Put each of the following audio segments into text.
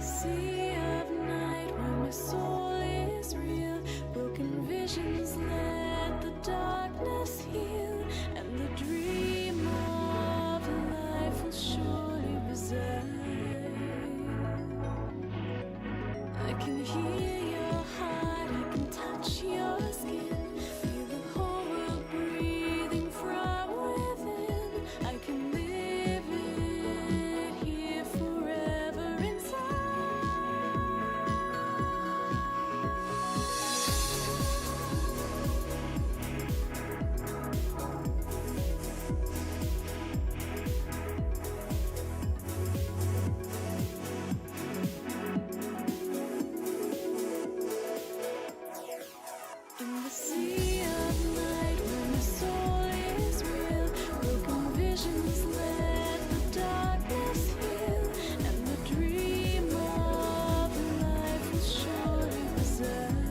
sea of night where my soul is real, broken visions let the darkness heal, and the dream of life will surely reside. I can hear your heart, I can touch your skin, feel the whole world breathing from within. I can live it here forever inside. In the sea of night when the soul is real, broken visions let the darkness heal, and the dream of life will surely reside.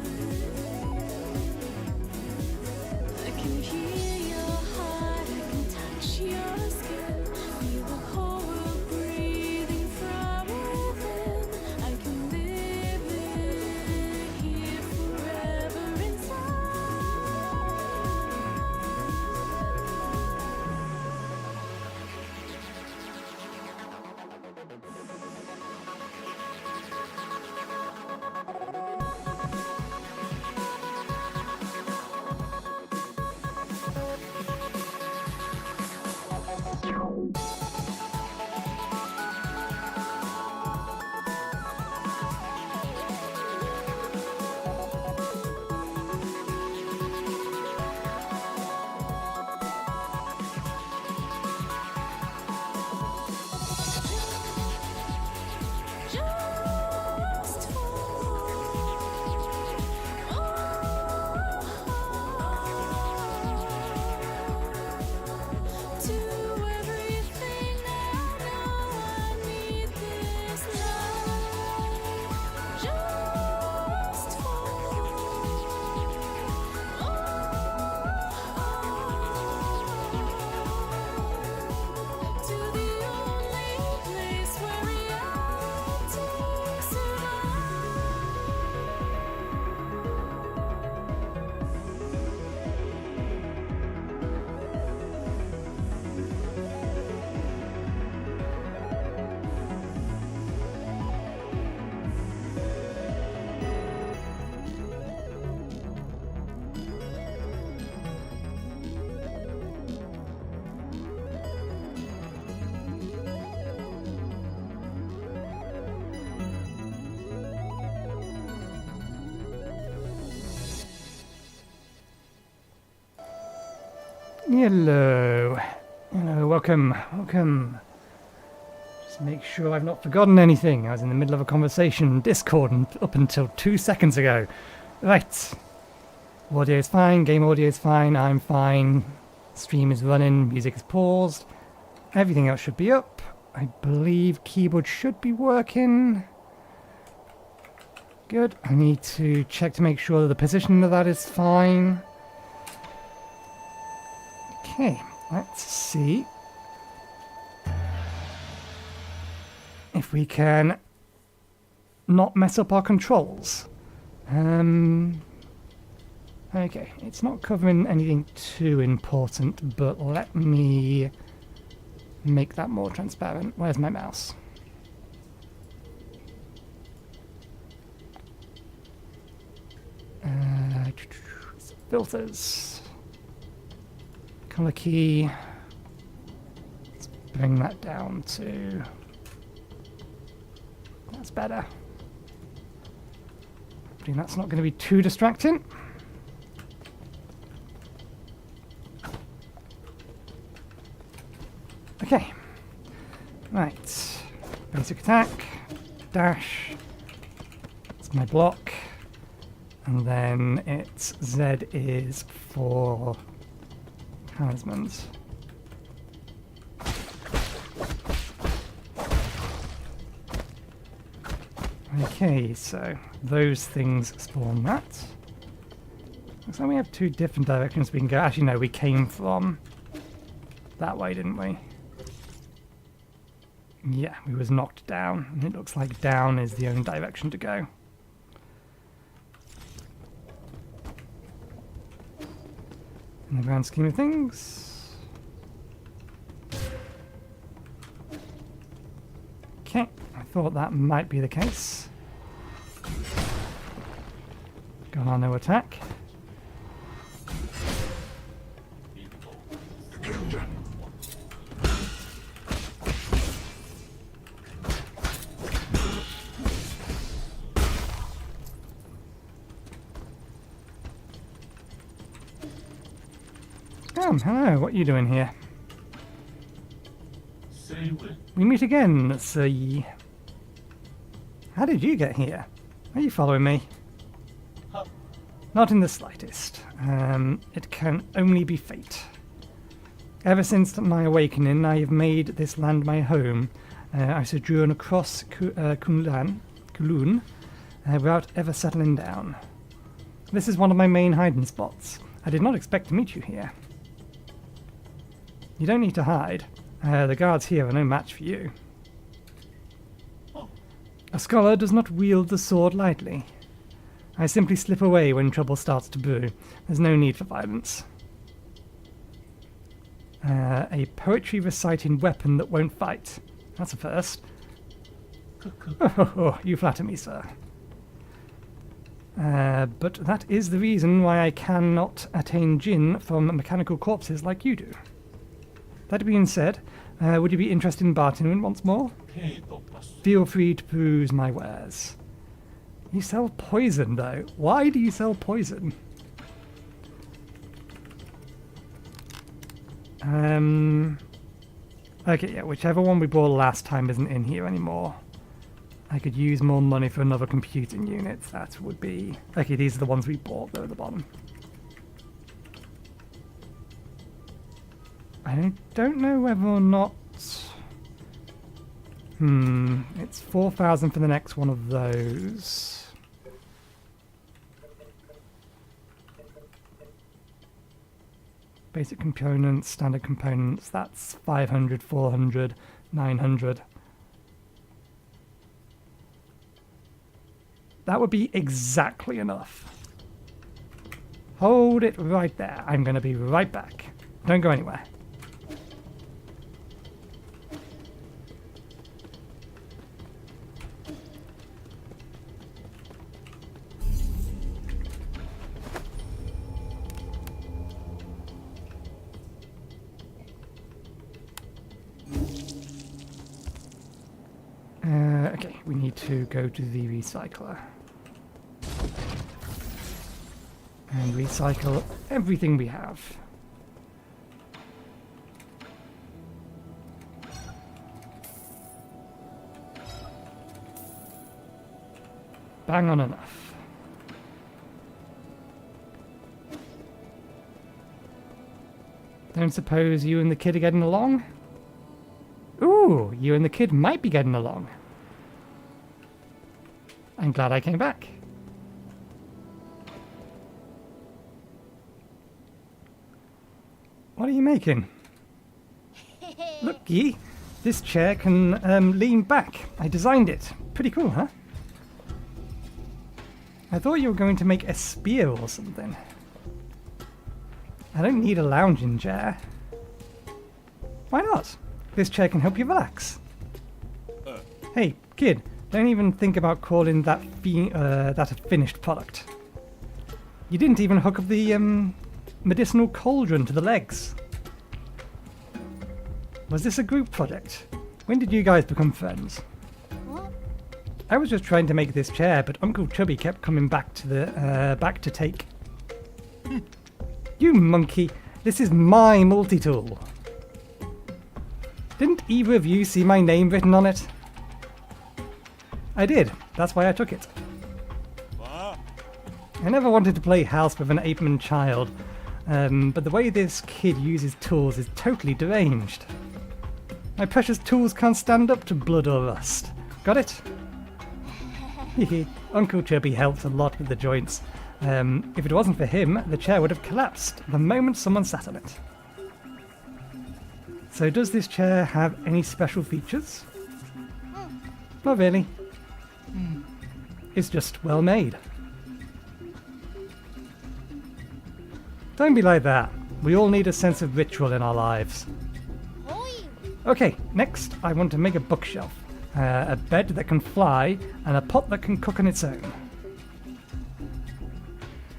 I can hear your heart, I can touch your skin, feel the whole world breathing from within. I can live it here forever inside. Just to everything I know, I need this love. Just to the only place where reality survives. Hello. Hello, welcome. Just make sure I've not forgotten anything. I was in the middle of a conversation in Discord up until 2 seconds ago. Right. Audio is fine, game audio is fine, I'm fine. Stream is running, music is paused. Everything else should be up. I believe keyboard should be working. Good. I need to check to make sure that the position of that is fine. Okay, let's see if we can not mess up our controls. Okay, it's not covering anything too important, but let me make that more transparent. Where's my mouse? Filters. Color key. Let's bring that down to... That's better. I think that's not going to be too distracting. Okay. Right. Basic attack. Dash. That's my block. And then it's Z is for talismans. Okay, so those things spawn that. Looks like we have two different directions we can go. Actually, no, we came from that way, didn't we? Yeah, we was knocked down, and it looks like down is the only direction to go. In the grand scheme of things. Okay, I thought that might be the case. Gone on no attack. Hello, what are you doing here? We meet again, Sir Yi. How did you get here? Are you following me? Not in the slightest. It can only be fate. Ever since my awakening, I have made this land my home. I sojourn across Kunlun without ever settling down. This is one of my main hiding spots. I did not expect to meet you here. You don't need to hide. The guards here are no match for you. A scholar does not wield the sword lightly. I simply slip away when trouble starts to brew. There's no need for violence. A poetry reciting weapon that won't fight. That's a first. Oh, you flatter me, sir. But that is the reason why I cannot attain Jinn from mechanical corpses like you do. That being said, would you be interested in bartering once more? Feel free to peruse my wares. You sell poison, though. Why do you sell poison? Okay, yeah, whichever one we bought last time isn't in here anymore. I could use more money for another computing unit. That would be... Okay, these are the ones we bought, though, at the bottom. I don't know whether or not... It's 4,000 for the next one of those. Basic components, standard components, that's 500, 400, 900. That would be exactly enough. Hold it right there. I'm going to be right back. Don't go anywhere. Okay, we need to go to the recycler. And recycle everything we have. Bang on enough. Don't suppose you and the kid are getting along? Ooh, you and the kid might be getting along. I'm glad I came back. What are you making? Looky, this chair can lean back. I designed it. Pretty cool, huh? I thought you were going to make a spear or something. I don't need a lounging chair. Why not? This chair can help you relax. Hey, kid, don't even think about calling that a finished product. You didn't even hook up the medicinal cauldron to the legs. Was this a group project? When did you guys become friends? What? I was just trying to make this chair, but Uncle Chubby kept coming back to the back to take. You monkey! This is my multi-tool. Didn't either of you see my name written on it? I did. That's why I took it. I never wanted to play house with an apeman child, but the way this kid uses tools is totally deranged. My precious tools can't stand up to blood or rust. Got it? Uncle Chubby helped a lot with the joints. If it wasn't for him, the chair would have collapsed the moment someone sat on it. So does this chair have any special features? Not really. It's just well made. Don't be like that. We all need a sense of ritual in our lives. Okay, next I want to make a bookshelf, a bed that can fly, and a pot that can cook on its own.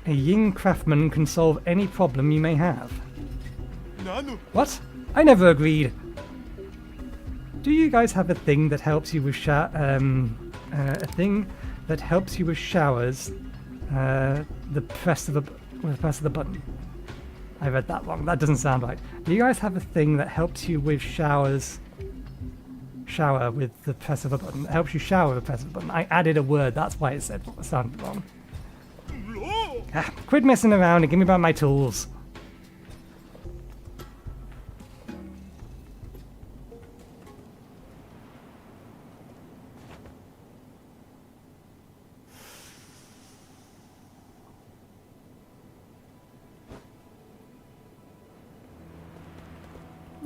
A Ying craftsman can solve any problem you may have. What? I never agreed. Do you guys have a thing that helps you with a thing that helps you with showers? The press of the button. I read that wrong. That doesn't sound right. Do you guys have a thing that helps you with showers? Shower with the press of a button. It helps you shower with the press of a button. I added a word. That's why it sounded wrong. Quit messing around and give me back my tools.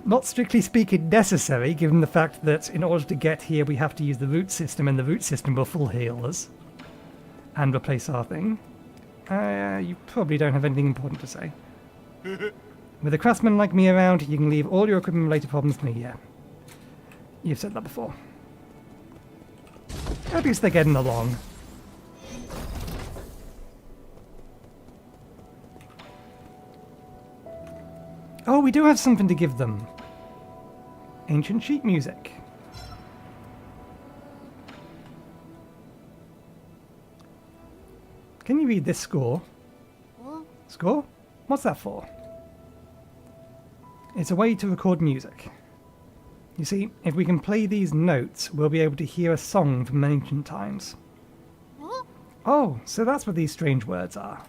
Not strictly speaking necessary, given the fact that in order to get here we have to use the root system, and the root system will full heal us and replace our thing. You probably don't have anything important to say. With a craftsman like me around, you can leave all your equipment-related problems to me. Yeah, you've said that before. At least they're getting along. Oh, we do have something to give them. Ancient sheet music. Can you read this score? Score? What's that for? It's a way to record music. You see, if we can play these notes, we'll be able to hear a song from ancient times. Oh, so that's what these strange words are.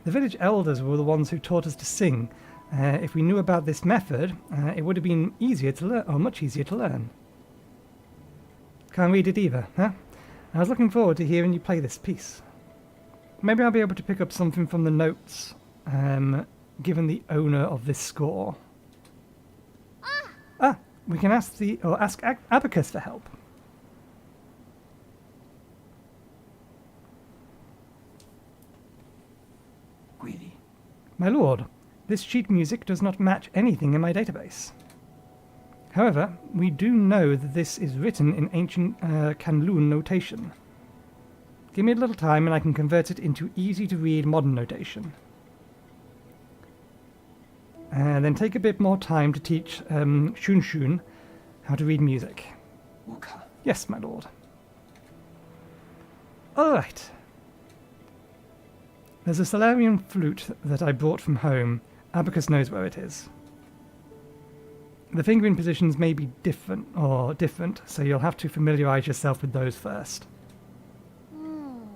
The village elders were the ones who taught us to sing. If we knew about this method, it would have been easier to learn, or much easier to learn. Can't read it either, huh? I was looking forward to hearing you play this piece. Maybe I'll be able to pick up something from the notes, given the owner of this score. We can ask Abacus for help. Greedy. My lord, this sheet music does not match anything in my database. However, we do know that this is written in ancient Kanlun notation. Give me a little time and I can convert it into easy-to-read modern notation. And then take a bit more time to teach Shun how to read music. Wuka. Yes, my lord. Alright. There's a Solarian flute that I brought from home. Abacus knows where it is. The fingering positions may be different, so you'll have to familiarize yourself with those first.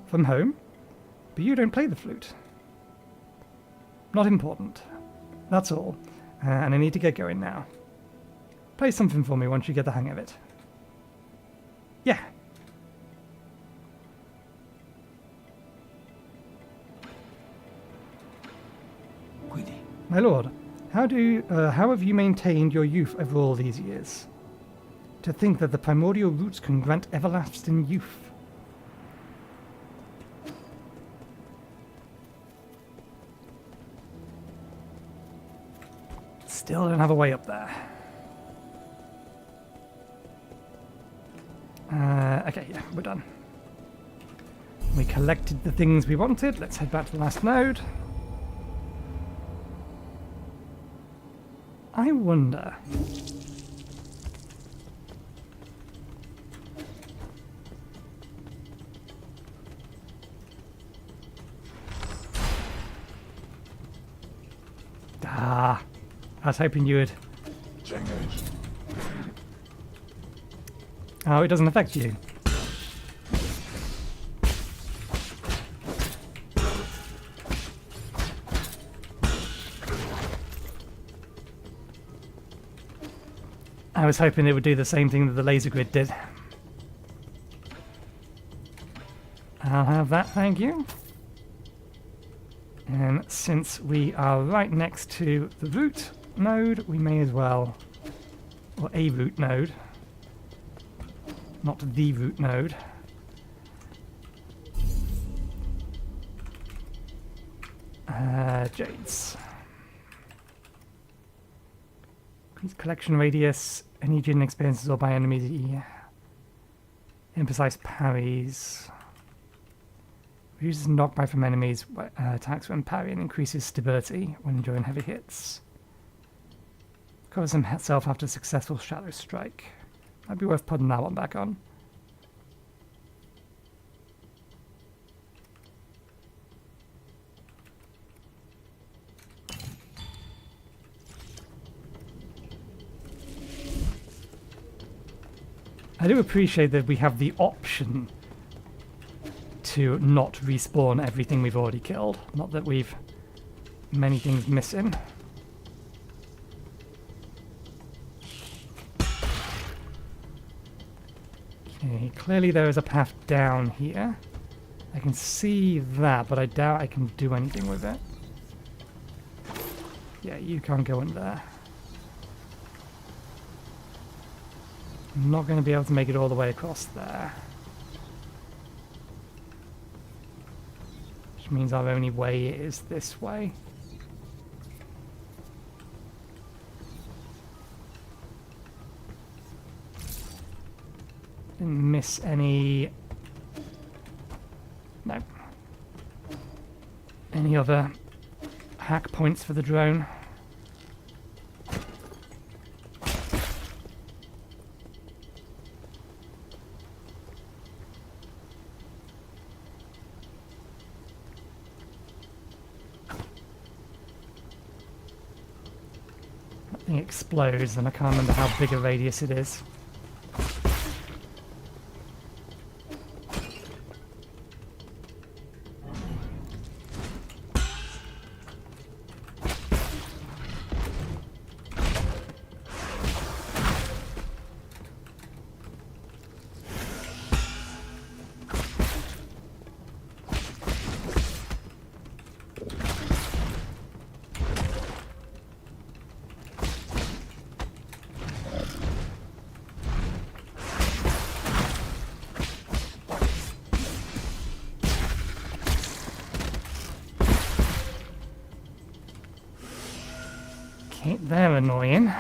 From home? But you don't play the flute. Not important. That's all. And I need to get going now. Play something for me once you get the hang of it. Yeah. Greedy. My lord, how have you maintained your youth over all these years? To think that the primordial roots can grant everlasting youth. Still don't have a way up there. Okay, yeah, we're done. We collected the things we wanted. Let's head back to the last node. I wonder... I was hoping you would... Oh, it doesn't affect you. I was hoping it would do the same thing that the laser grid did. I'll have that, thank you. And since we are right next to the root node, we may as well, or a root node, not the root node. Jades. Increase collection radius. Any gin experiences or by enemies. Yeah. Imprecise parries. Reduces knockback from enemies attacks when parrying. Increases stability when enduring heavy hits. Covers himself after a successful shadow strike. Might be worth putting that one back on. I do appreciate that we have the option to not respawn everything we've already killed. Not that we've many things missing. Okay, clearly there is a path down here. I can see that, but I doubt I can do anything with it. Yeah, you can't go in there. I'm not going to be able to make it all the way across there. Which means our only way is this way. Didn't miss any... No. Any other hack points for the drone? Nothing explodes, and I can't remember how big a radius it is. Okay, they're annoying.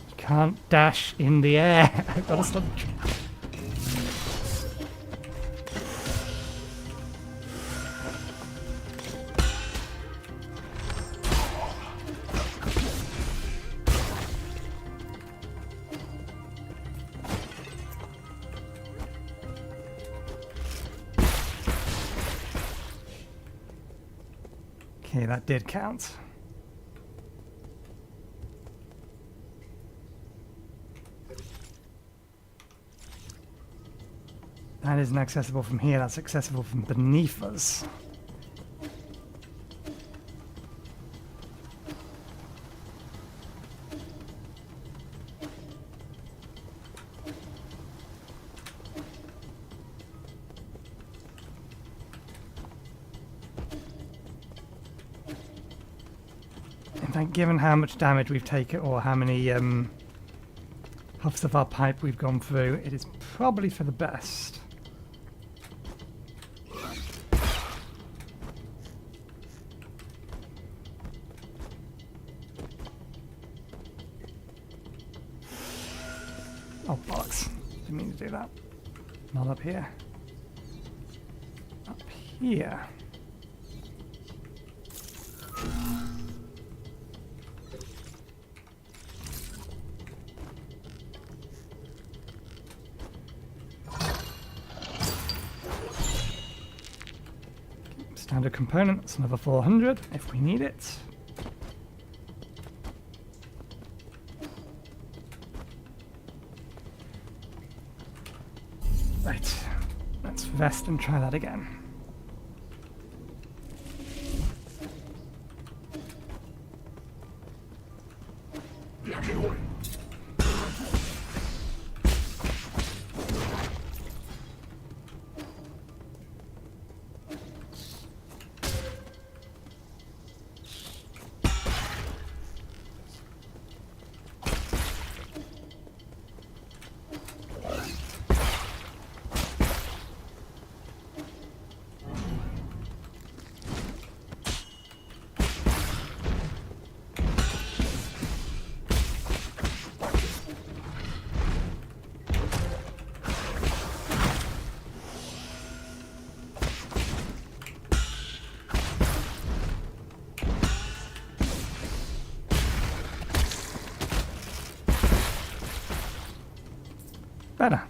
You can't dash in the air. I've got to stop. Okay, that did count. That isn't accessible from here, that's accessible from beneath us. In fact, given how much damage we've taken, or how many huffs of our pipe we've gone through, it is probably for the best. Oh, bollocks. Didn't mean to do that. Not up here. Up here. Standard component, that's another 400 if we need it. Right, let's rest and try that again. Better.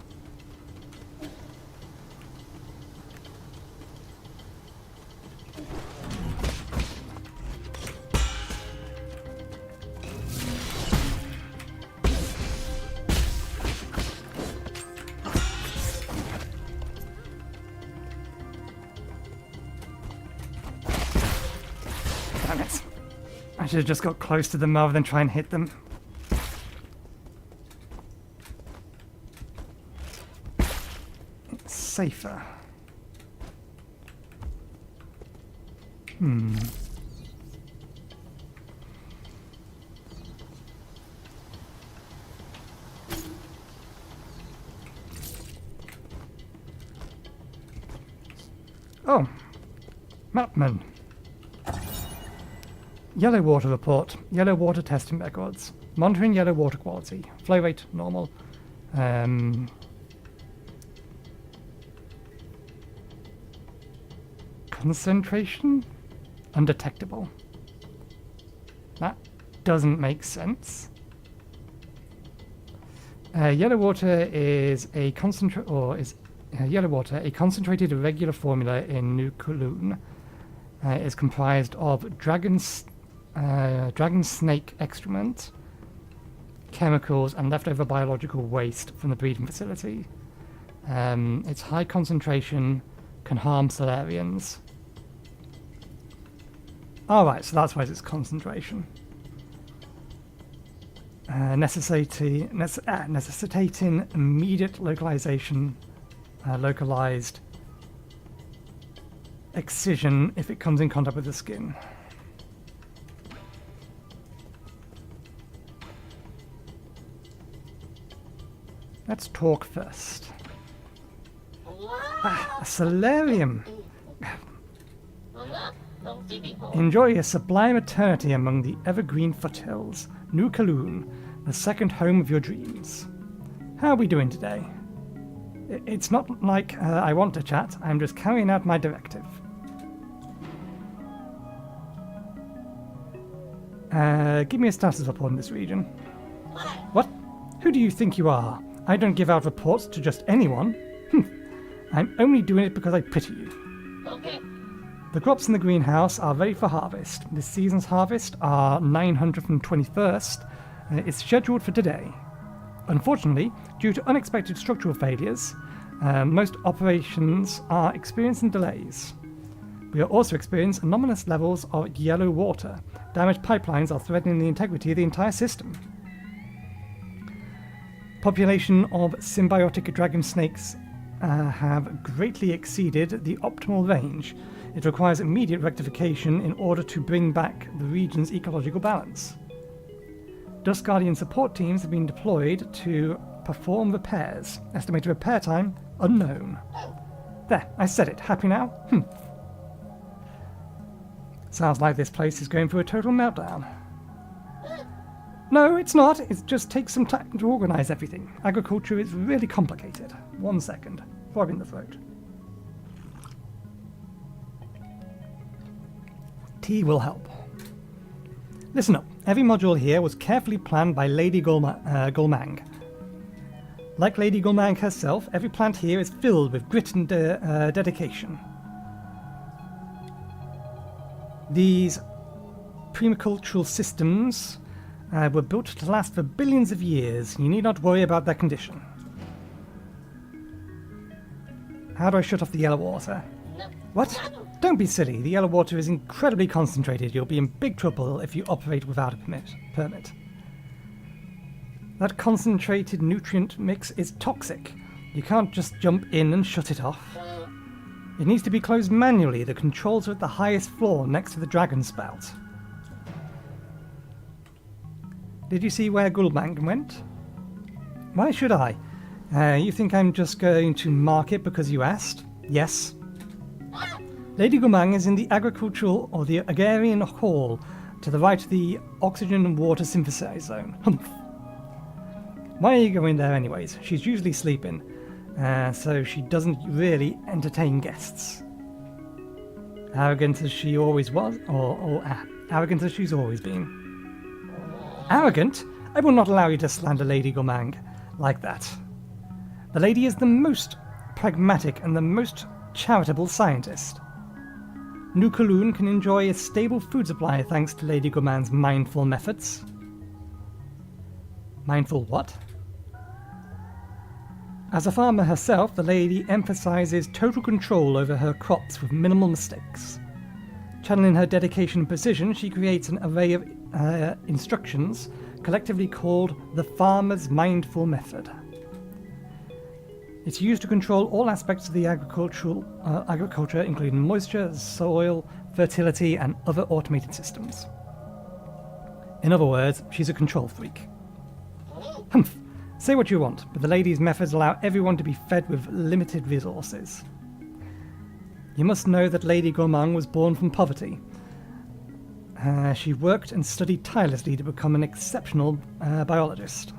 Damn it. I should have just got close to them rather than try and hit them. It's safer. Oh, Mapman. Yellow water report. Yellow water testing records. Monitoring yellow water quality. Flow rate normal. Concentration undetectable. That doesn't make sense. Yellow water is a yellow water, a concentrated irregular formula in New Kowloon. Is comprised of dragon snake excrement, chemicals, and leftover biological waste from the breeding facility. Its high concentration can harm Solarians. Alright, so that's why it's concentration. Necessitating immediate localized excision if it comes in contact with the skin. Let's talk first. A solarium. Enjoy a sublime eternity among the evergreen foothills. New Kowloon, the second home of your dreams. How are we doing today? It's not like I want to chat, I'm just carrying out my directive. Give me a status report in this region. What? Who do you think you are? I don't give out reports to just anyone. I'm only doing it because I pity you. Okay. The crops in the greenhouse are ready for harvest. This season's harvest, our 921st, is scheduled for today. Unfortunately, due to unexpected structural failures, most operations are experiencing delays. We are also experiencing anomalous levels of yellow water. Damaged pipelines are threatening the integrity of the entire system. Population of symbiotic dragon snakes have greatly exceeded the optimal range. It requires immediate rectification in order to bring back the region's ecological balance. Dust Guardian support teams have been deployed to perform repairs. Estimated repair time unknown. There, I said it. Happy now? Sounds like this place is going through a total meltdown. No, it's not. It just takes some time to organize everything. Agriculture is really complicated. 1 second. Frog in the throat. Tea will help. Listen up. Every module here was carefully planned by Lady Goumang. Like Lady Goumang herself, every plant here is filled with grit and dedication. These permacultural systems were built to last for billions of years. You need not worry about their condition. How do I shut off the yellow water? What? Don't be silly. The yellow water is incredibly concentrated. You'll be in big trouble if you operate without a permit. That concentrated nutrient mix is toxic. You can't just jump in and shut it off. It needs to be closed manually. The controls are at the highest floor next to the dragon spout. Did you see where Goumang went? Why should I? You think I'm just going to mark it because you asked? Yes. Lady Goumang is in the agricultural or the agrarian hall to the right of the oxygen and water synthesis zone. Why are you going there anyways? She's usually sleeping, so she doesn't really entertain guests. Arrogant as she always was, or arrogant as she's always been. Arrogant? I will not allow you to slander Lady Goumang like that. The lady is the most pragmatic and the most charitable scientist. New Kowloon can enjoy a stable food supply thanks to Lady Goumang's mindful methods. Mindful what? As a farmer herself, the lady emphasizes total control over her crops with minimal mistakes. Channeling her dedication and precision, she creates an array of instructions, collectively called the Farmer's Mindful Method. It's used to control all aspects of the agriculture, including moisture, soil, fertility, and other automated systems. In other words, she's a control freak. Humph. Say what you want, but the lady's methods allow everyone to be fed with limited resources. You must know that Lady Goumang was born from poverty. She worked and studied tirelessly to become an exceptional biologist.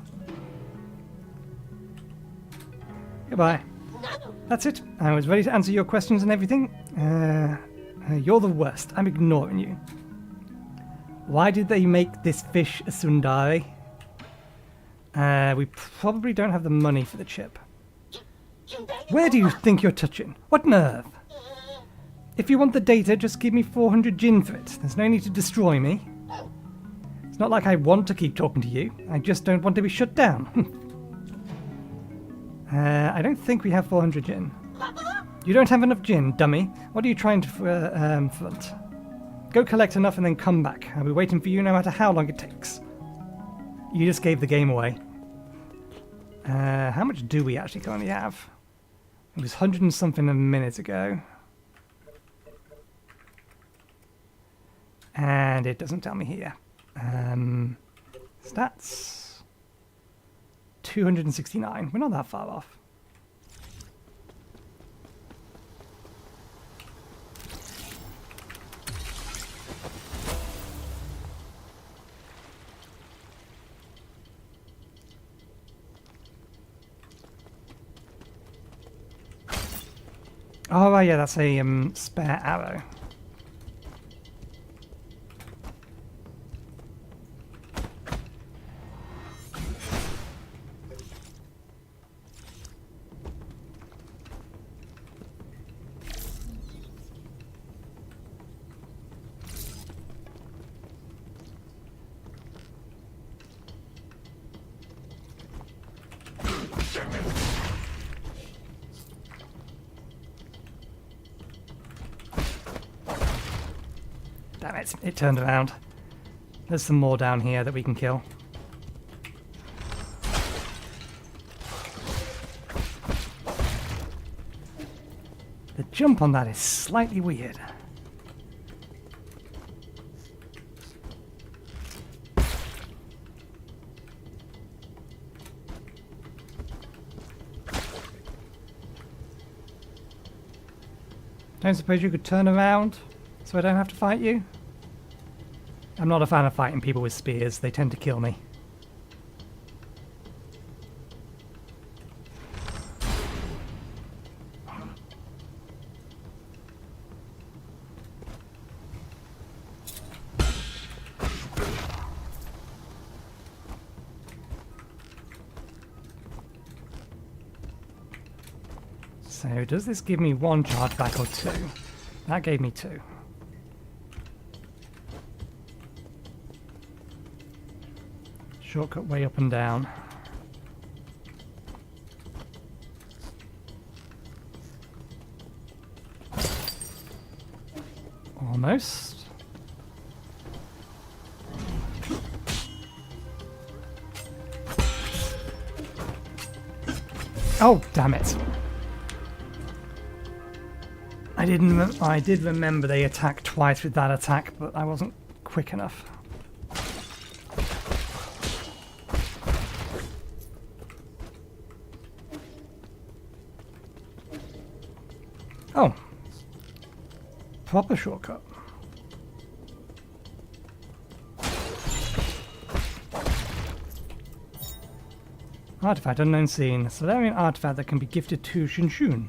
Goodbye. That's it. I was ready to answer your questions and everything. You're the worst. I'm ignoring you. Why did they make this fish a sundari? We probably don't have the money for the chip. Where do you think you're touching? What nerve? If you want the data, just give me 400 jinn for it. There's no need to destroy me. It's not like I want to keep talking to you. I just don't want to be shut down. I don't think we have 400 jinn. You don't have enough jinn, dummy. What are you trying to front? Go collect enough and then come back. I'll be waiting for you no matter how long it takes. You just gave the game away. How much do we actually currently have? It was 100 and something a minute ago. And it doesn't tell me here. Stats. 269. We're not that far off. Oh, yeah, that's a spare arrow. Damn it, it turned around. There's some more down here that we can kill. The jump on that is slightly weird. Don't suppose you could turn around so I don't have to fight you? I'm not a fan of fighting people with spears. They tend to kill me. So does this give me one charge back or two? That gave me two. Shortcut way up and down. Almost. Oh, damn it. I did remember they attacked twice with that attack, but I wasn't quick enough. Oh. Proper shortcut. Artifact, unknown scene. Solarian artifact that can be gifted to Shinshun.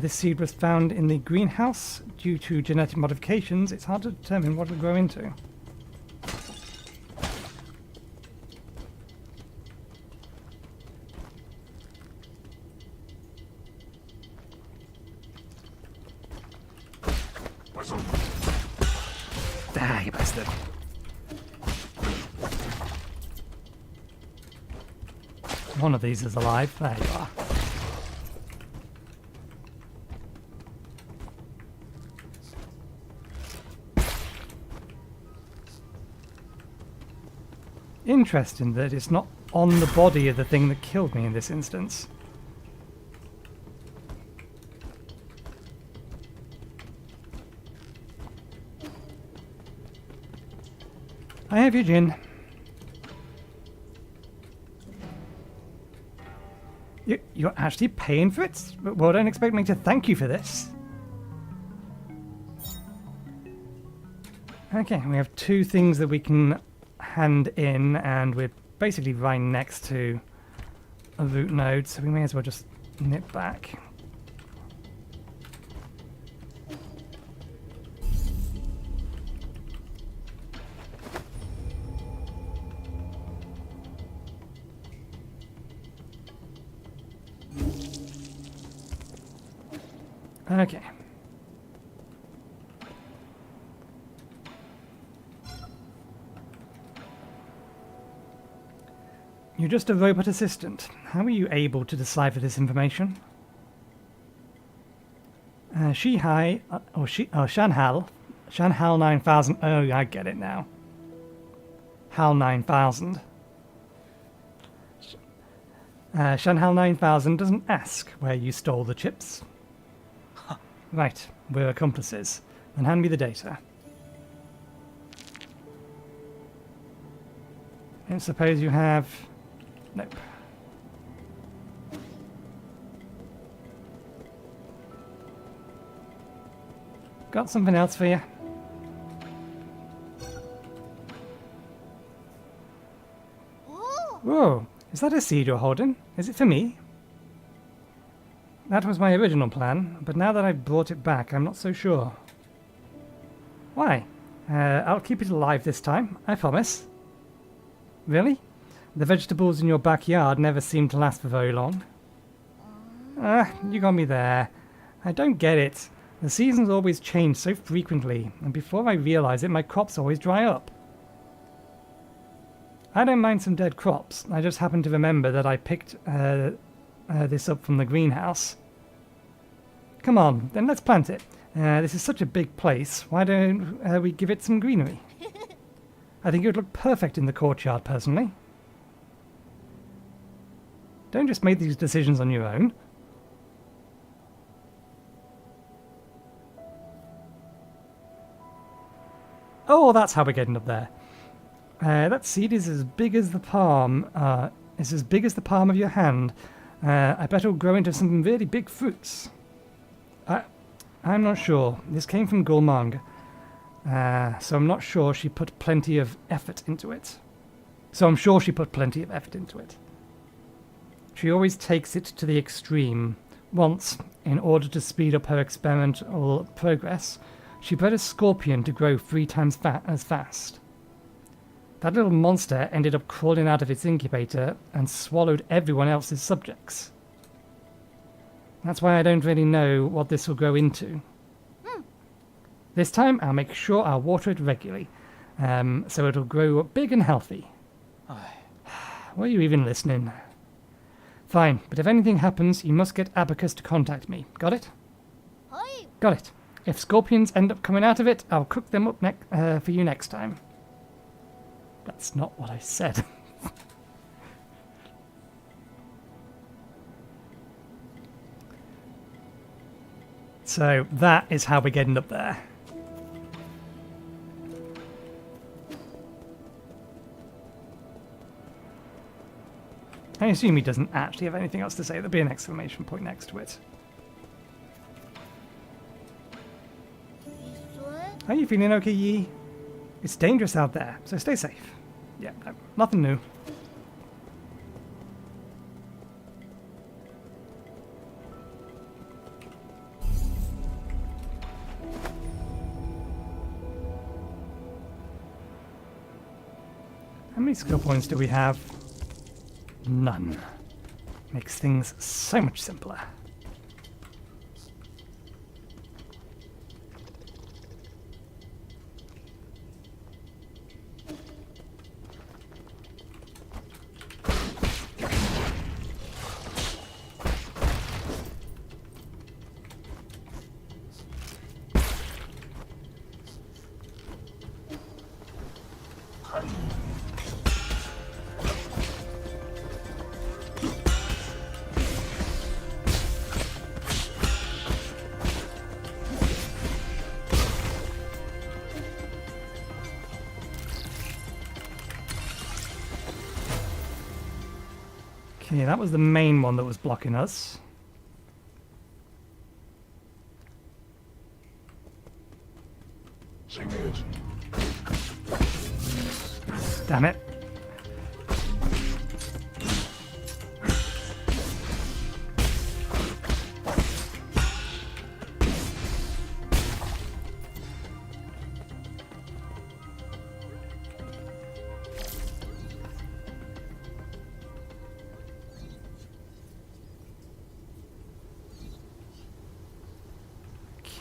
This seed was found in the greenhouse. Due to genetic modifications, it's hard to determine what it will grow into. it. One of these is alive. There you are. Interesting that it's not on the body of the thing that killed me in this instance. I have your gin. You're actually paying for it? Well, don't expect me to thank you for this. Okay, we have two things that we can hand in, and we're basically right next to a root node, so we may as well just nip back. Okay. You're just a robot assistant. How are you able to decipher this information? Shanhal 9000. Oh, I get it now. HAL 9000. Shanhal 9000 doesn't ask where you stole the chips. Right, we're accomplices. Then hand me the data. And suppose you have... Nope. Got something else for you. Whoa, is that a seed you're holding? Is it for me? That was my original plan, but now that I've brought it back, I'm not so sure. Why? I'll keep it alive this time, I promise. Really? The vegetables in your backyard never seem to last for very long. You got me there. I don't get it. The seasons always change so frequently, and before I realize it, my crops always dry up. I don't mind some dead crops. I just happen to remember that I picked this up from the greenhouse. Come on, then let's plant it. This is such a big place. Why don't we give it some greenery? I think it would look perfect in the courtyard, personally. Don't just make these decisions on your own. Oh, that's how we're getting up there. That seed is as big as the palm. It's as big as the palm of your hand. I bet it'll grow into some really big fruits. I'm not sure. This came from Goumang. So I'm not sure she put plenty of effort into it. She always takes it to the extreme. Once, in order to speed up her experimental progress, she bred a scorpion to grow 3 times as fast. That little monster ended up crawling out of its incubator and swallowed everyone else's subjects. That's why I don't really know what this will grow into. This time I'll make sure I'll water it regularly, so it'll grow big and healthy. Were you even listening? Fine, but if anything happens, you must get Abacus to contact me. Got it? Got it. If scorpions end up coming out of it, I'll cook them up for you next time. That's not what I said. So that is how we're getting up there. I assume he doesn't actually have anything else to say. There'll be an exclamation point next to it. Are you feeling okay, Yi? It's dangerous out there, so stay safe. Yeah, no, nothing new. How many skill points do we have? None. Makes things so much simpler. Okay, that was the main one that was blocking us. Damn it.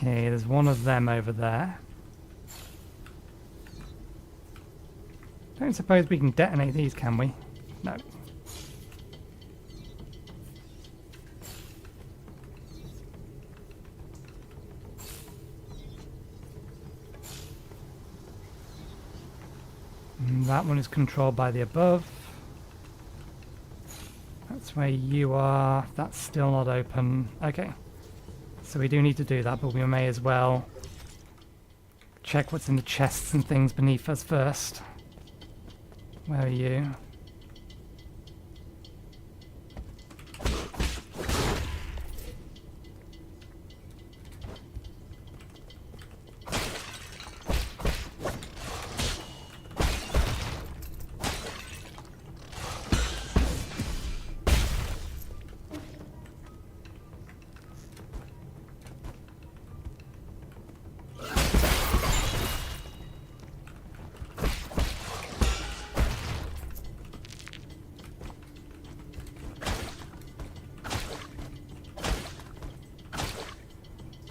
Okay, there's one of them over there. Don't suppose we can detonate these, can we? No. That one is controlled by the above. That's where you are. That's still not open. Okay. So we do need to do that, but we may as well check what's in the chests and things beneath us first. Where are you?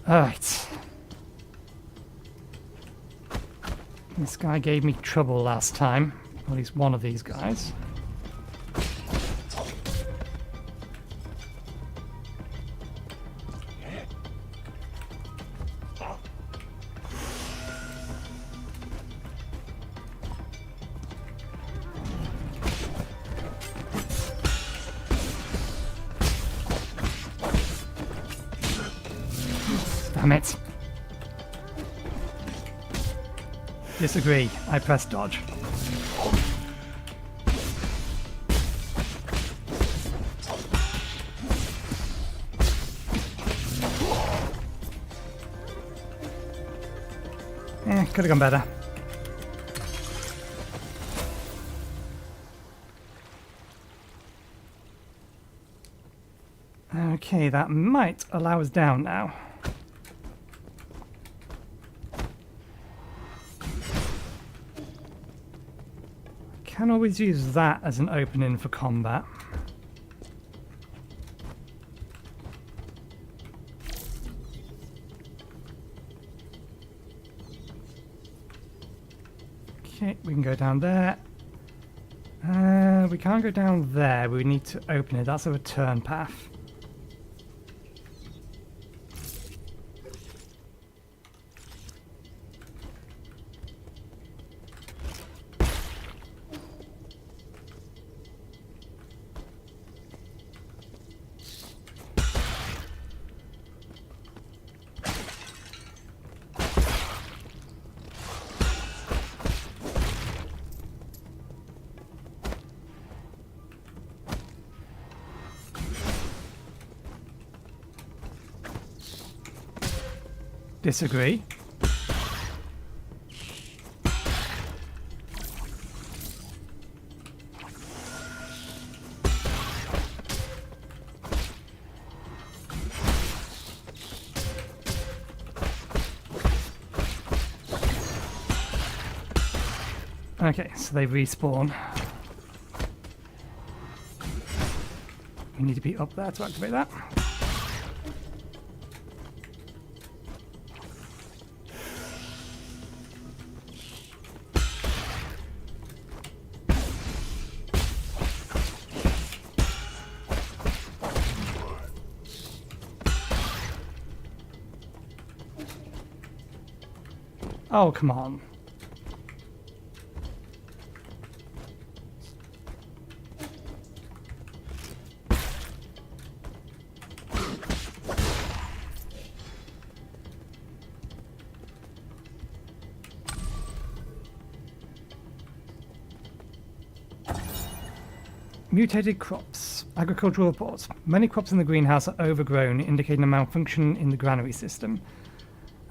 Alright. This guy gave me trouble last time. At least one of these guys. Damn it. Disagree. I pressed dodge. Could have gone better. Okay, that might allow us down now. Can always use that as an opening for combat. Okay, we can go down there. We can't go down there. We need to open it. That's a return path. Disagree. Okay, so they respawn. We need to be up there to activate that. Oh, come on. Mutated crops. Agricultural reports. Many crops in the greenhouse are overgrown, indicating a malfunction in the granary system.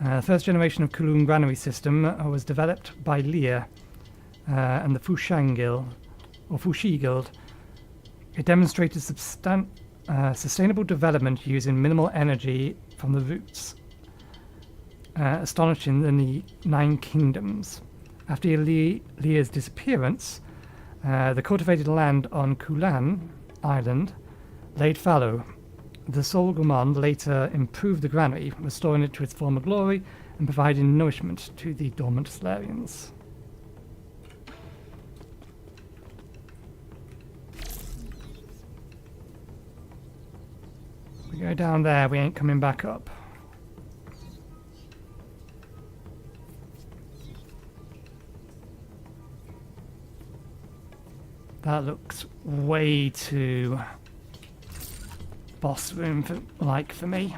The first generation of Kulun granary system was developed by Lear and the Fushan Guild, or Fushi Guild. It demonstrated sustainable development using minimal energy from the roots, astonishing in the Nine Kingdoms. After Lear's disappearance, the cultivated land on Kulan Island laid fallow. The Sol Goumang later improved the granary, restoring it to its former glory and providing nourishment to the dormant Solarians. We go down there, we ain't coming back up. That looks way too boss room for me.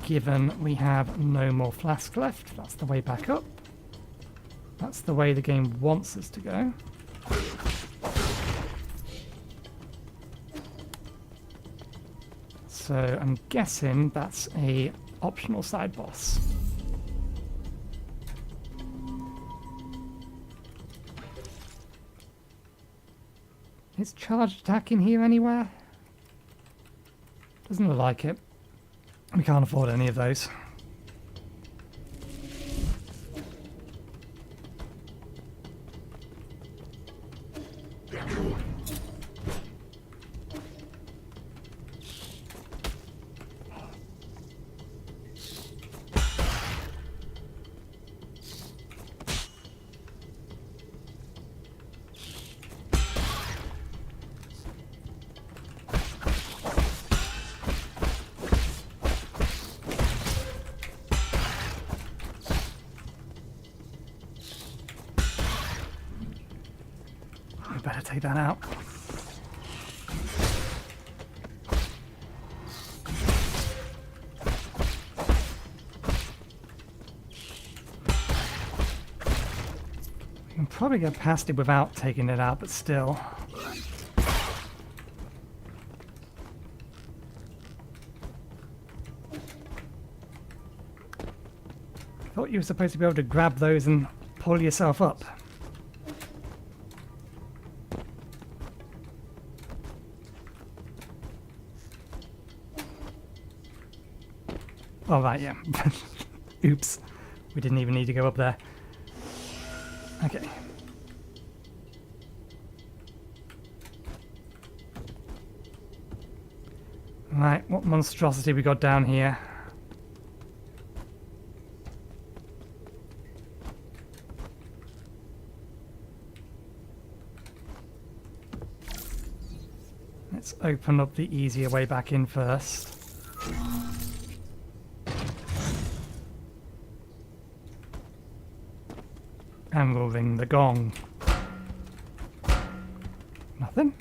Given we have no more flask left, that's the way back up. That's the way the game wants us to go. So I'm guessing that's a optional side boss. Is charged attack in here anywhere? Doesn't look like it. We can't afford any of those. Better take that out. We can probably get past it without taking it out, but still. Thought you were supposed to be able to grab those and pull yourself up. Oh, right, yeah. Oops. We didn't even need to go up there. Okay. Right, what monstrosity we got down here? Let's open up the easier way back in first. And we'll ring the gong. Nothing?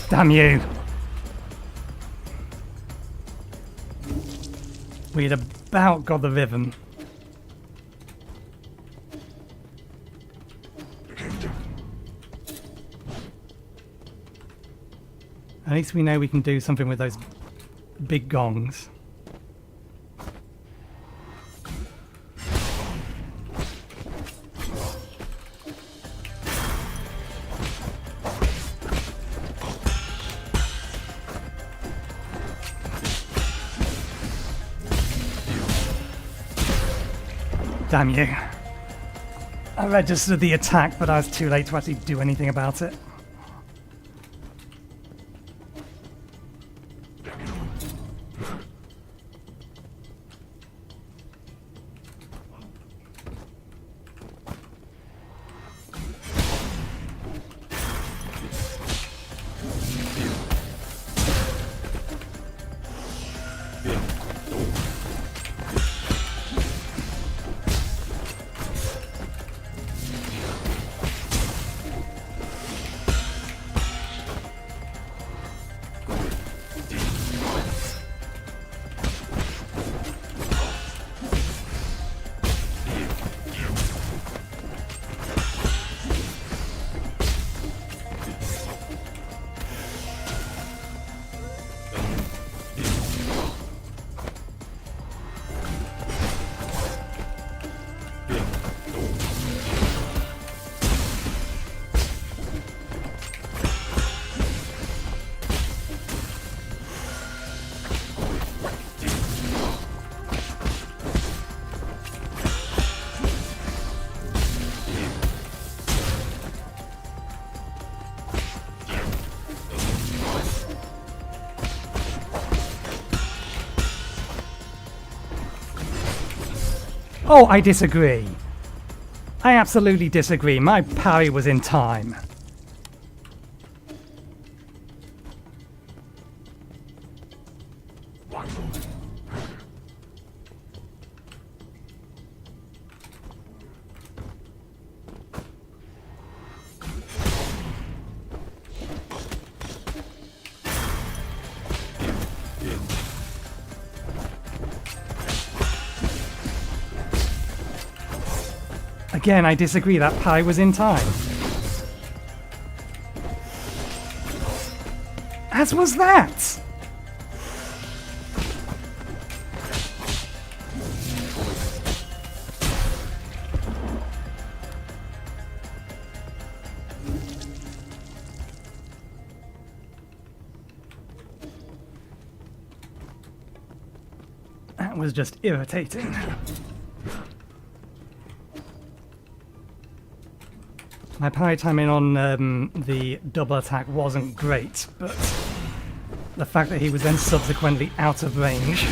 Damn you! We'd about got the rhythm. At least we know we can do something with those big gongs. Damn you. I registered the attack, but I was too late to actually do anything about it. Oh, I disagree. I absolutely disagree. My parry was in time. Again, I disagree. That parry was in time. As was that! That was just irritating. My parry timing on the double attack wasn't great, but the fact that he was then subsequently out of range.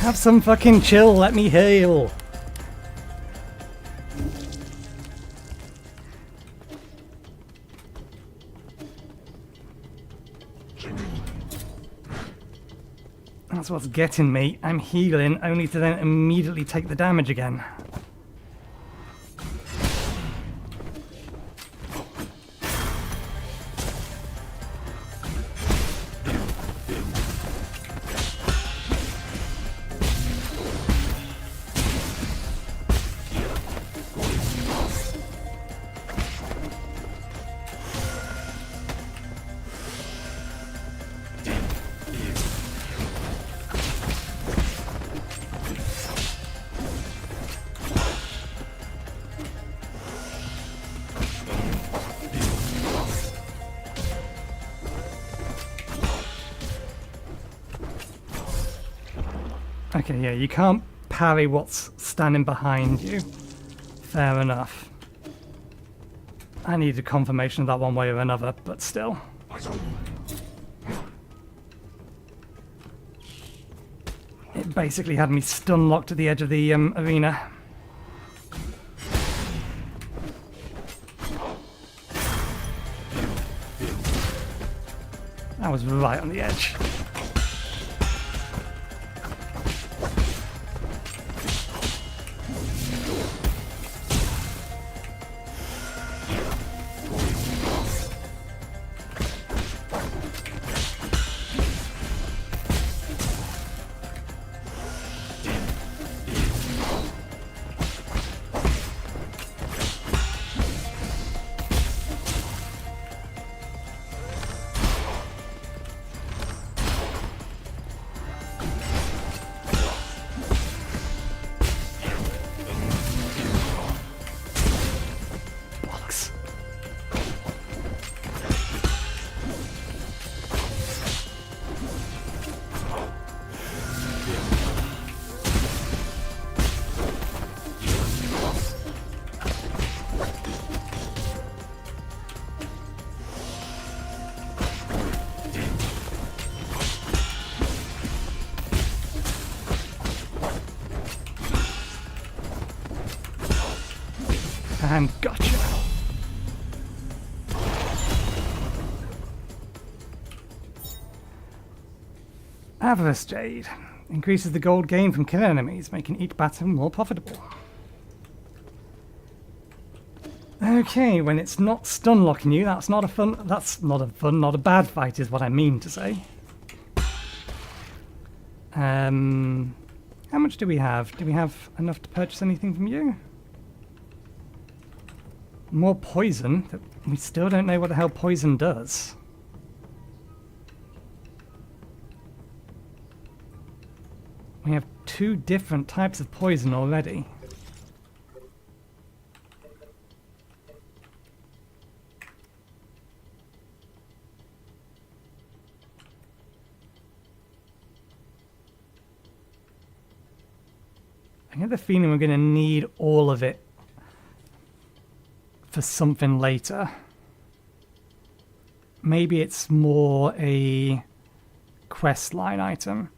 Have some fucking chill, let me heal. That's what's getting me. I'm healing only to then immediately take the damage again. Okay, yeah, you can't parry what's standing behind you. Fair enough. I needed confirmation of that one way or another, but still. It basically had me stun locked at the edge of the arena. That was right on the edge. And gotcha. Avarice Jade. Increases the gold gain from killing enemies, making each battle more profitable. Okay, when it's not stun locking you, not a bad fight is what I mean to say. How much do we have? Do we have enough to purchase anything from you? More poison? We still don't know what the hell poison does. We have 2 different types of poison already. I get the feeling we're going to need all of it for something later. Maybe it's more a quest line item.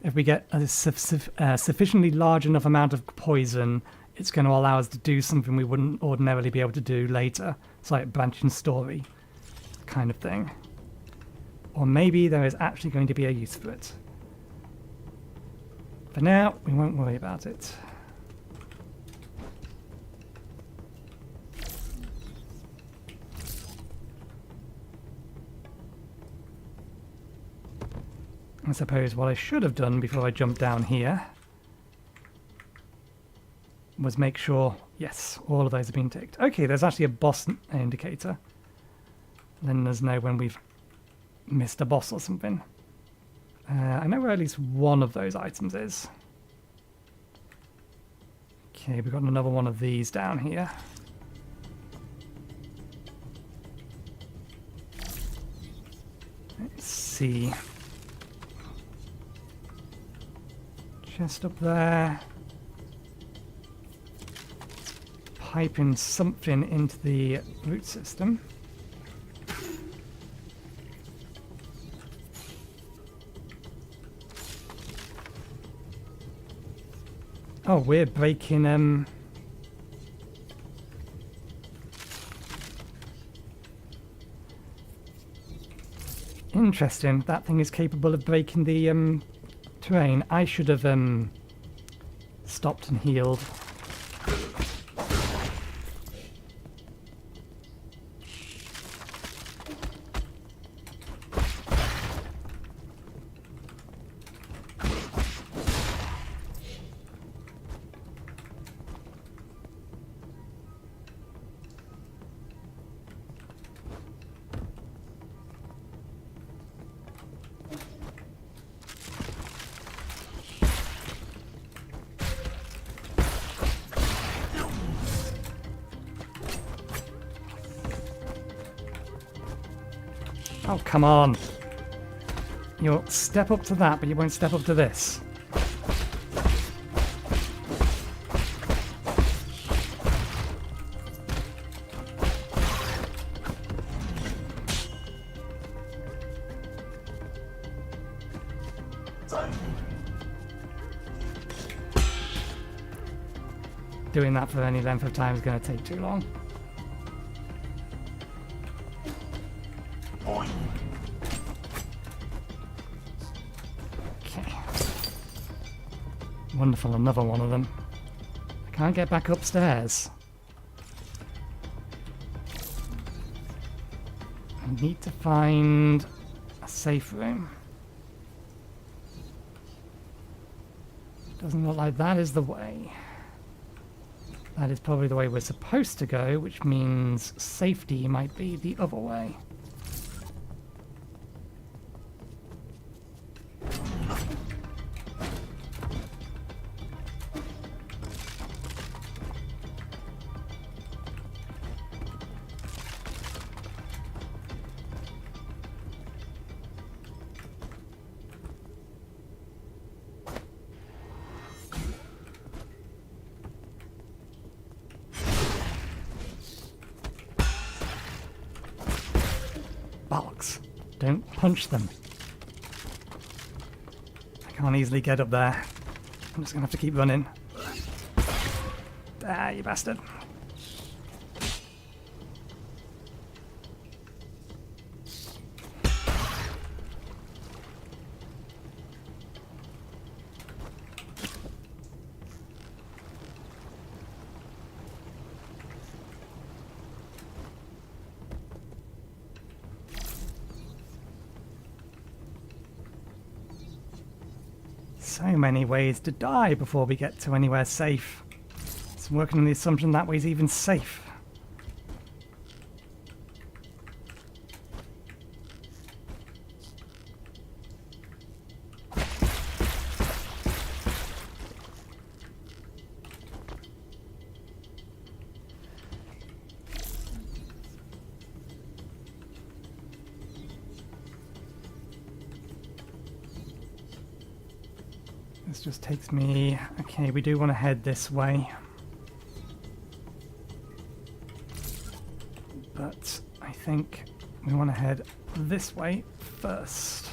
If we get a sufficiently large enough amount of poison, it's going to allow us to do something we wouldn't ordinarily be able to do later. It's like branching story kind of thing. Or maybe there is actually going to be a use for it. For now, we won't worry about it. I suppose what I should have done before I jumped down here was make sure, yes, all of those have been ticked. Okay, there's actually a boss indicator. Letting us know when we've missed a boss or something. I know where at least one of those items is. Okay, we've got another one of these down here. Let's see. Chest up there. Piping something into the root system. Oh, we're breaking interesting. That thing is capable of breaking the terrain. I should have stopped and healed. Oh, come on. You'll step up to that, but you won't step up to this. Doing that for any length of time is going to take too long. Wonderful, another one of them. I can't get back upstairs. I need to find a safe room. Doesn't look like that is the way. That is probably the way we're supposed to go, which means safety might be the other way. Bollocks. Don't punch them. I can't easily get up there. I'm just gonna have to keep running. Ah, you bastard. So many ways to die before we get to anywhere safe. It's working on the assumption that way's even safe. This just takes me... Okay, we do want to head this way. But I think we want to head this way first.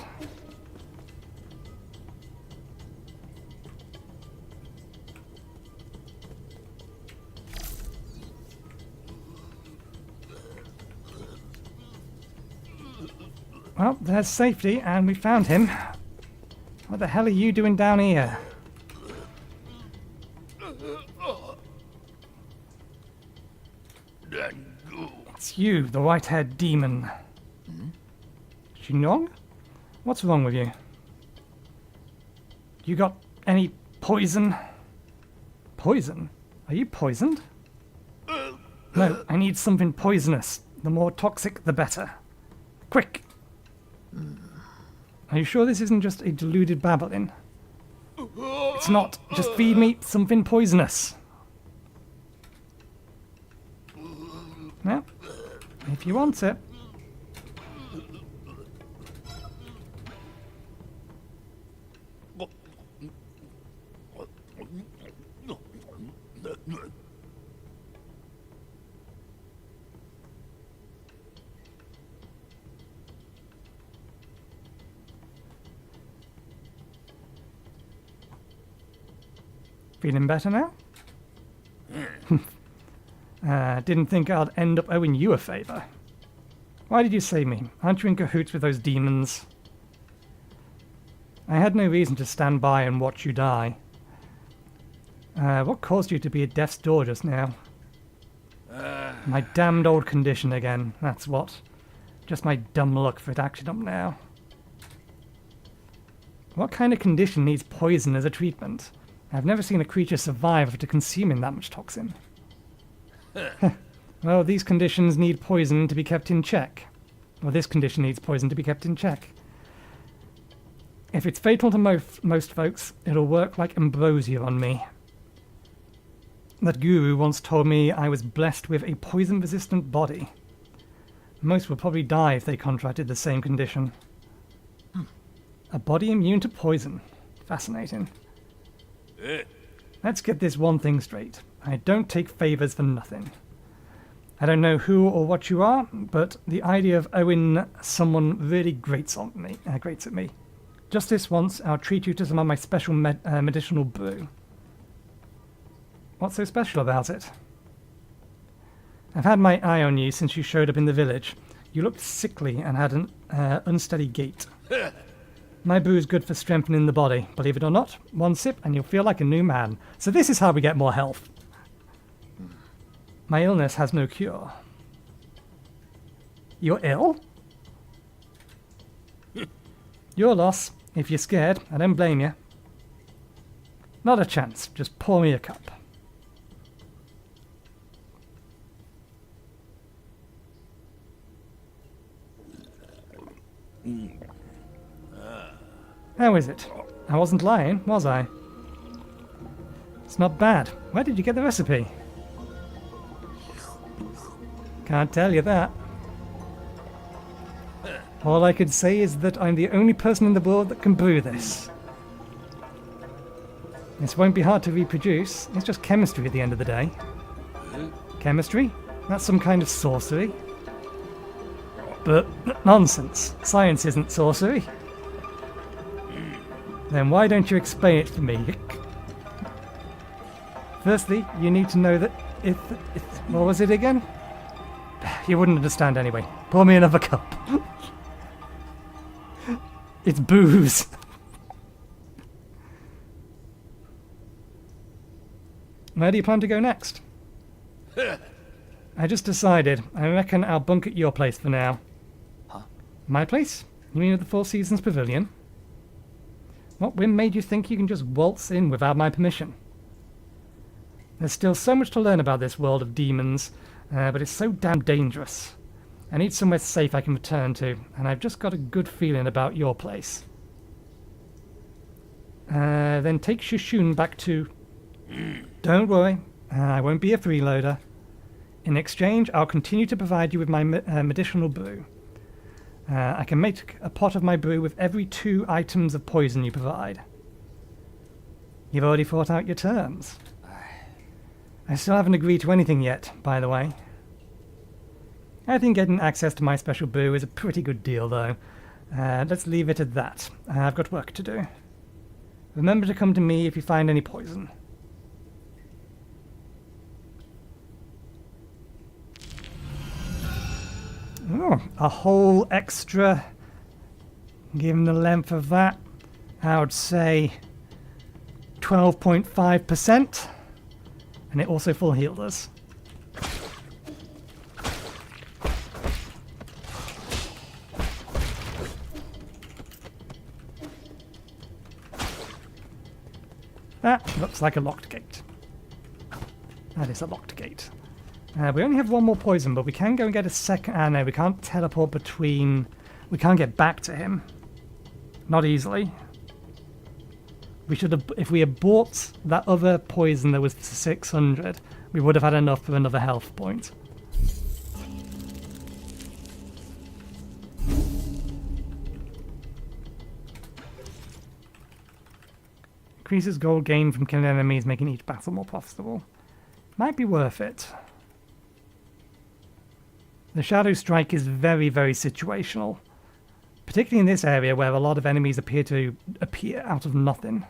Well, there's safety, and we found him. What the hell are you doing down here? It's you, the white-haired demon. Xinong? What's wrong with you? You got any poison? Poison? Are you poisoned? No, I need something poisonous. The more toxic, the better. Quick! Are you sure this isn't just a deluded babbling? It's not. Just feed me something poisonous. Well, if you want it. Feeling better now? Didn't think I'd end up owing you a favour. Why did you save me? Aren't you in cahoots with those demons? I had no reason to stand by and watch you die. What caused you to be at death's door just now? My damned old condition again, that's what. Just my dumb luck for it acting up now. What kind of condition needs poison as a treatment? I've never seen a creature survive after consuming that much toxin. Well, these conditions need poison to be kept in check. Well, this condition needs poison to be kept in check. If it's fatal to most folks, it'll work like ambrosia on me. That guru once told me I was blessed with a poison-resistant body. Most would probably die if they contracted the same condition. A body immune to poison. Fascinating. Let's get this one thing straight. I don't take favours for nothing. I don't know who or what you are, but the idea of owing someone really grates at me. Just this once, I'll treat you to some of my special medicinal brew. What's so special about it? I've had my eye on you since you showed up in the village. You looked sickly and had an unsteady gait. My brew is good for strengthening the body. Believe it or not, one sip and you'll feel like a new man. So this is how we get more health. My illness has no cure. You're ill? Your loss. If you're scared, I don't blame you. Not a chance. Just pour me a cup. How is it? I wasn't lying, was I? It's not bad. Where did you get the recipe? Can't tell you that. All I could say is that I'm the only person in the world that can brew this. This won't be hard to reproduce. It's just chemistry at the end of the day. Chemistry? That's some kind of sorcery. But nonsense. Science isn't sorcery. Then why don't you explain it to me? Firstly, you need to know that if what was it again? You wouldn't understand anyway. Pour me another cup. It's booze. Where do you plan to go next? I just decided. I reckon I'll bunk at your place for now. Huh? My place? You mean at the Four Seasons Pavilion? What whim made you think you can just waltz in without my permission? There's still so much to learn about this world of demons, but it's so damn dangerous. I need somewhere safe I can return to, and I've just got a good feeling about your place. Then take Shishun back to... Don't worry, I won't be a freeloader. In exchange, I'll continue to provide you with my medicinal brew. I can make a pot of my brew with every 2 items of poison you provide. You've already thought out your terms. I still haven't agreed to anything yet, by the way. I think getting access to my special brew is a pretty good deal, though. Let's leave it at that. I've got work to do. Remember to come to me if you find any poison. Oh, a whole extra, given the length of that, I would say 12.5%, and it also full healed us. That looks like a locked gate. That is a locked gate. We only have one more poison, but we can go and get a second... no, we can't teleport between... We can't get back to him. Not easily. We should have... If we had bought that other poison that was 600, we would have had enough for another health point. Increases gold gain from killing enemies, making each battle more profitable. Might be worth it. The Shadow Strike is very, very situational. Particularly in this area where a lot of enemies appear to appear out of nothing.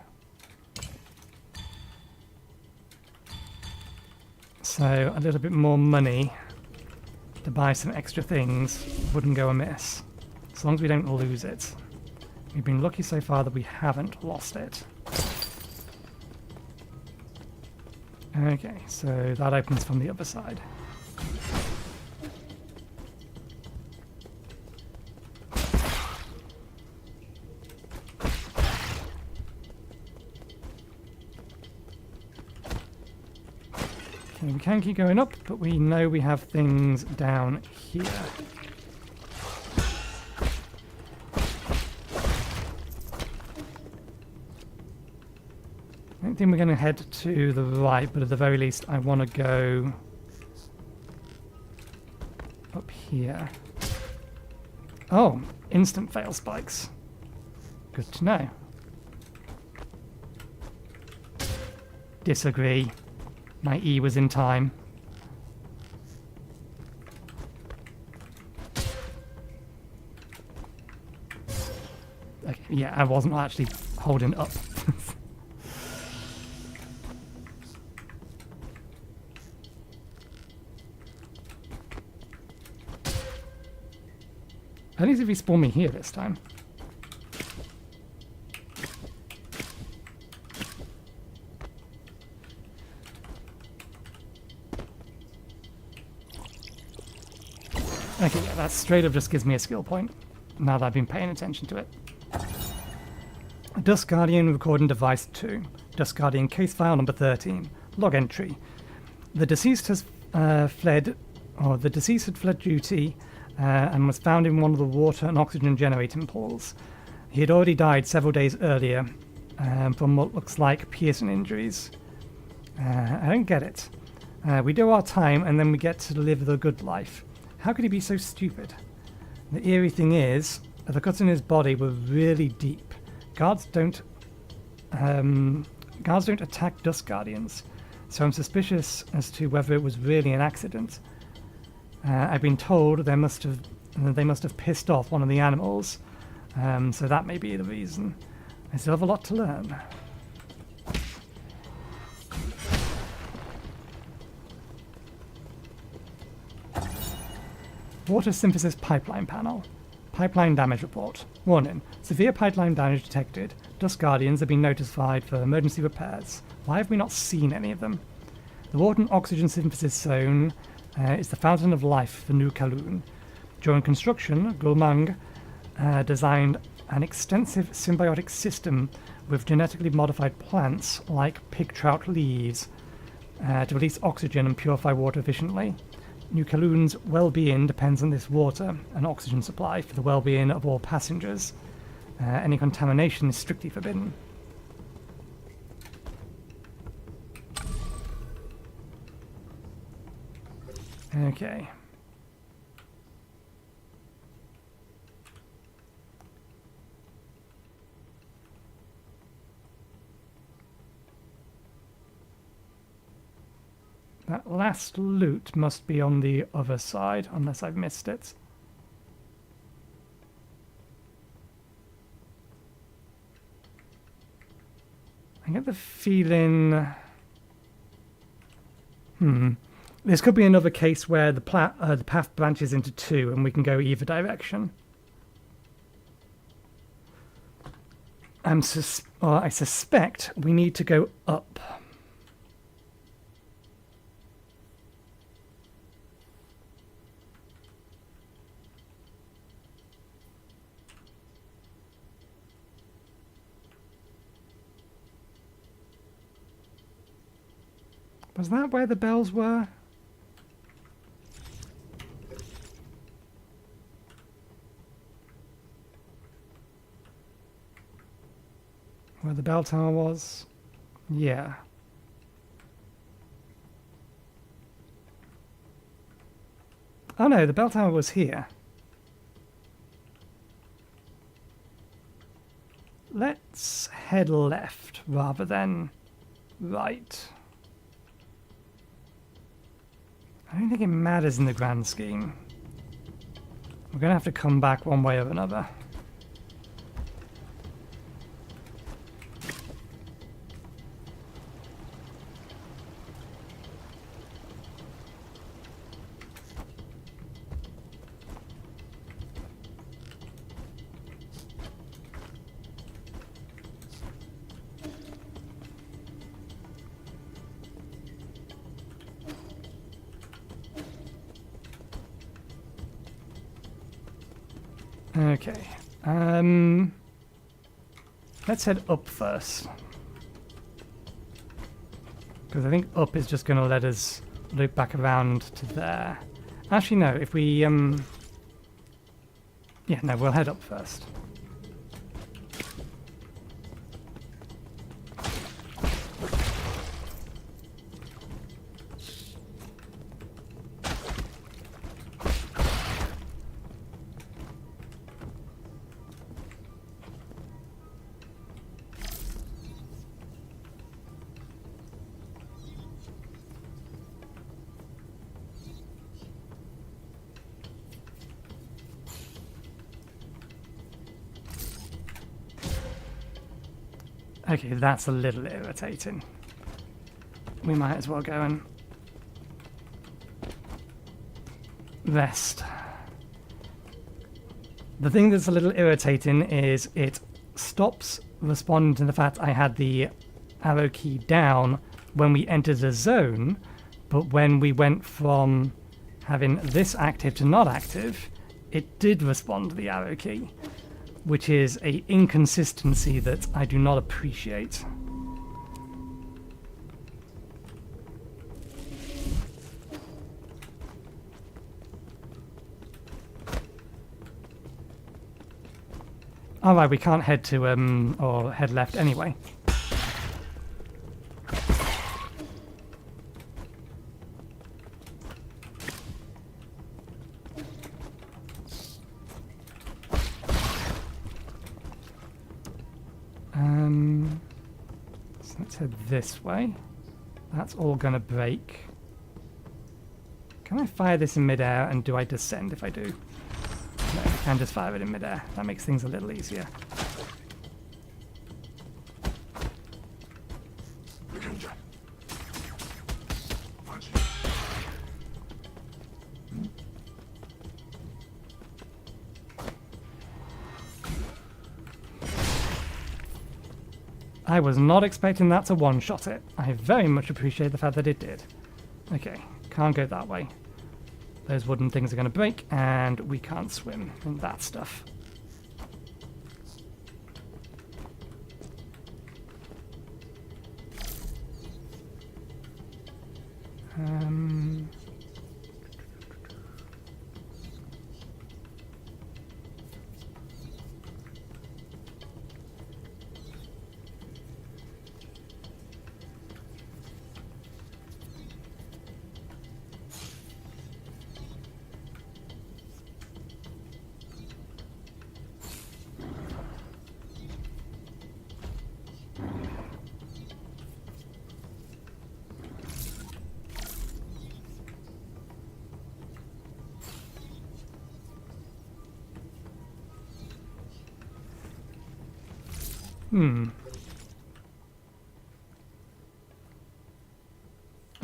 So a little bit more money to buy some extra things wouldn't go amiss. As long as we don't lose it. We've been lucky so far that we haven't lost it. Okay, so that opens from the other side. Okay, we can keep going up, but we know we have things down here. I don't think we're going to head to the right, but at the very least I want to go up here. Oh, instant fail spikes. Good to know. Disagree. My E was in time. Okay, yeah, I wasn't actually holding up. At least if he spawned me here this time. Okay, yeah, that straight up just gives me a skill point, now that I've been paying attention to it. Dust Guardian recording device 2. Dust Guardian case file number 13. Log entry. The deceased has fled duty and was found in one of the water and oxygen generating pools. He had already died several days earlier from what looks like piercing injuries. I don't get it. We do our time and then we get to live the good life. How could he be so stupid? The eerie thing is, the cuts in his body were really deep. Guards don't attack Dust Guardians, so I'm suspicious as to whether it was really an accident. I've been told they must have pissed off one of the animals, so that may be the reason. I still have a lot to learn. Water synthesis pipeline panel. Pipeline damage report. Warning. Severe pipeline damage detected. Dust Guardians have been notified for emergency repairs. Why have we not seen any of them? The water and oxygen synthesis zone is the fountain of life for New Kowloon. During construction, Goumang designed an extensive symbiotic system with genetically modified plants like pig trout leaves to release oxygen and purify water efficiently. New Kowloon's well-being depends on this water and oxygen supply for the well-being of all passengers. Any contamination is strictly forbidden. Okay. That last loot must be on the other side, unless I've missed it. I get the feeling... This could be another case where the path branches into two and we can go either direction. I suspect we need to go up. Was that where the bells were? Where the bell tower was? Yeah. Oh no, the bell tower was here. Let's head left rather than right. I don't think it matters in the grand scheme. We're going to have to come back one way or another. Okay, let's head up first, because I think up is just going to let us loop back around to there. Actually, no, if we, yeah, no, we'll head up first. Okay, that's a little irritating. We might as well go and rest. The thing that's a little irritating is it stops responding to the fact I had the arrow key down when we entered the zone, but when we went from having this active to not active, it did respond to the arrow key, which is a inconsistency that I do not appreciate. Alright, we can't head to, or head left anyway. So let's head this way. That's all gonna break. Can I fire this in midair, and do I descend if I do? No, I can just fire it in midair. That makes things a little easier. I was not expecting that to one-shot it. I very much appreciate the fact that it did. Okay, can't go that way. Those wooden things are going to break, and we can't swim in that stuff.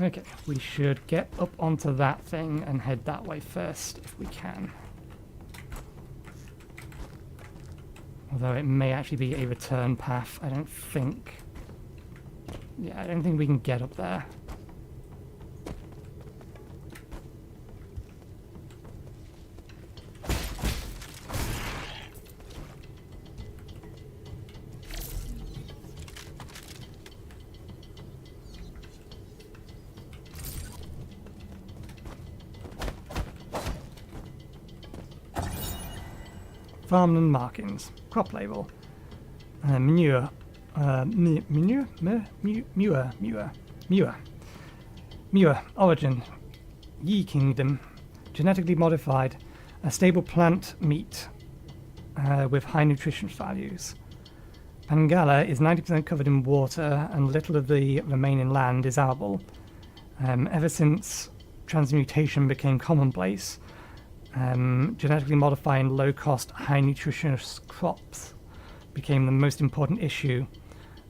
Okay, we should get up onto that thing and head that way first if we can. Although it may actually be a return path, I don't think... Yeah, I don't think we can get up there. Farmland markings, crop label, manure, origin, Yi Kingdom, genetically modified, a stable plant meat with high nutrition values. Pangala is 90% covered in water and little of the remaining land is arable. Ever since transmutation became commonplace, genetically modifying low-cost, high-nutritious crops became the most important issue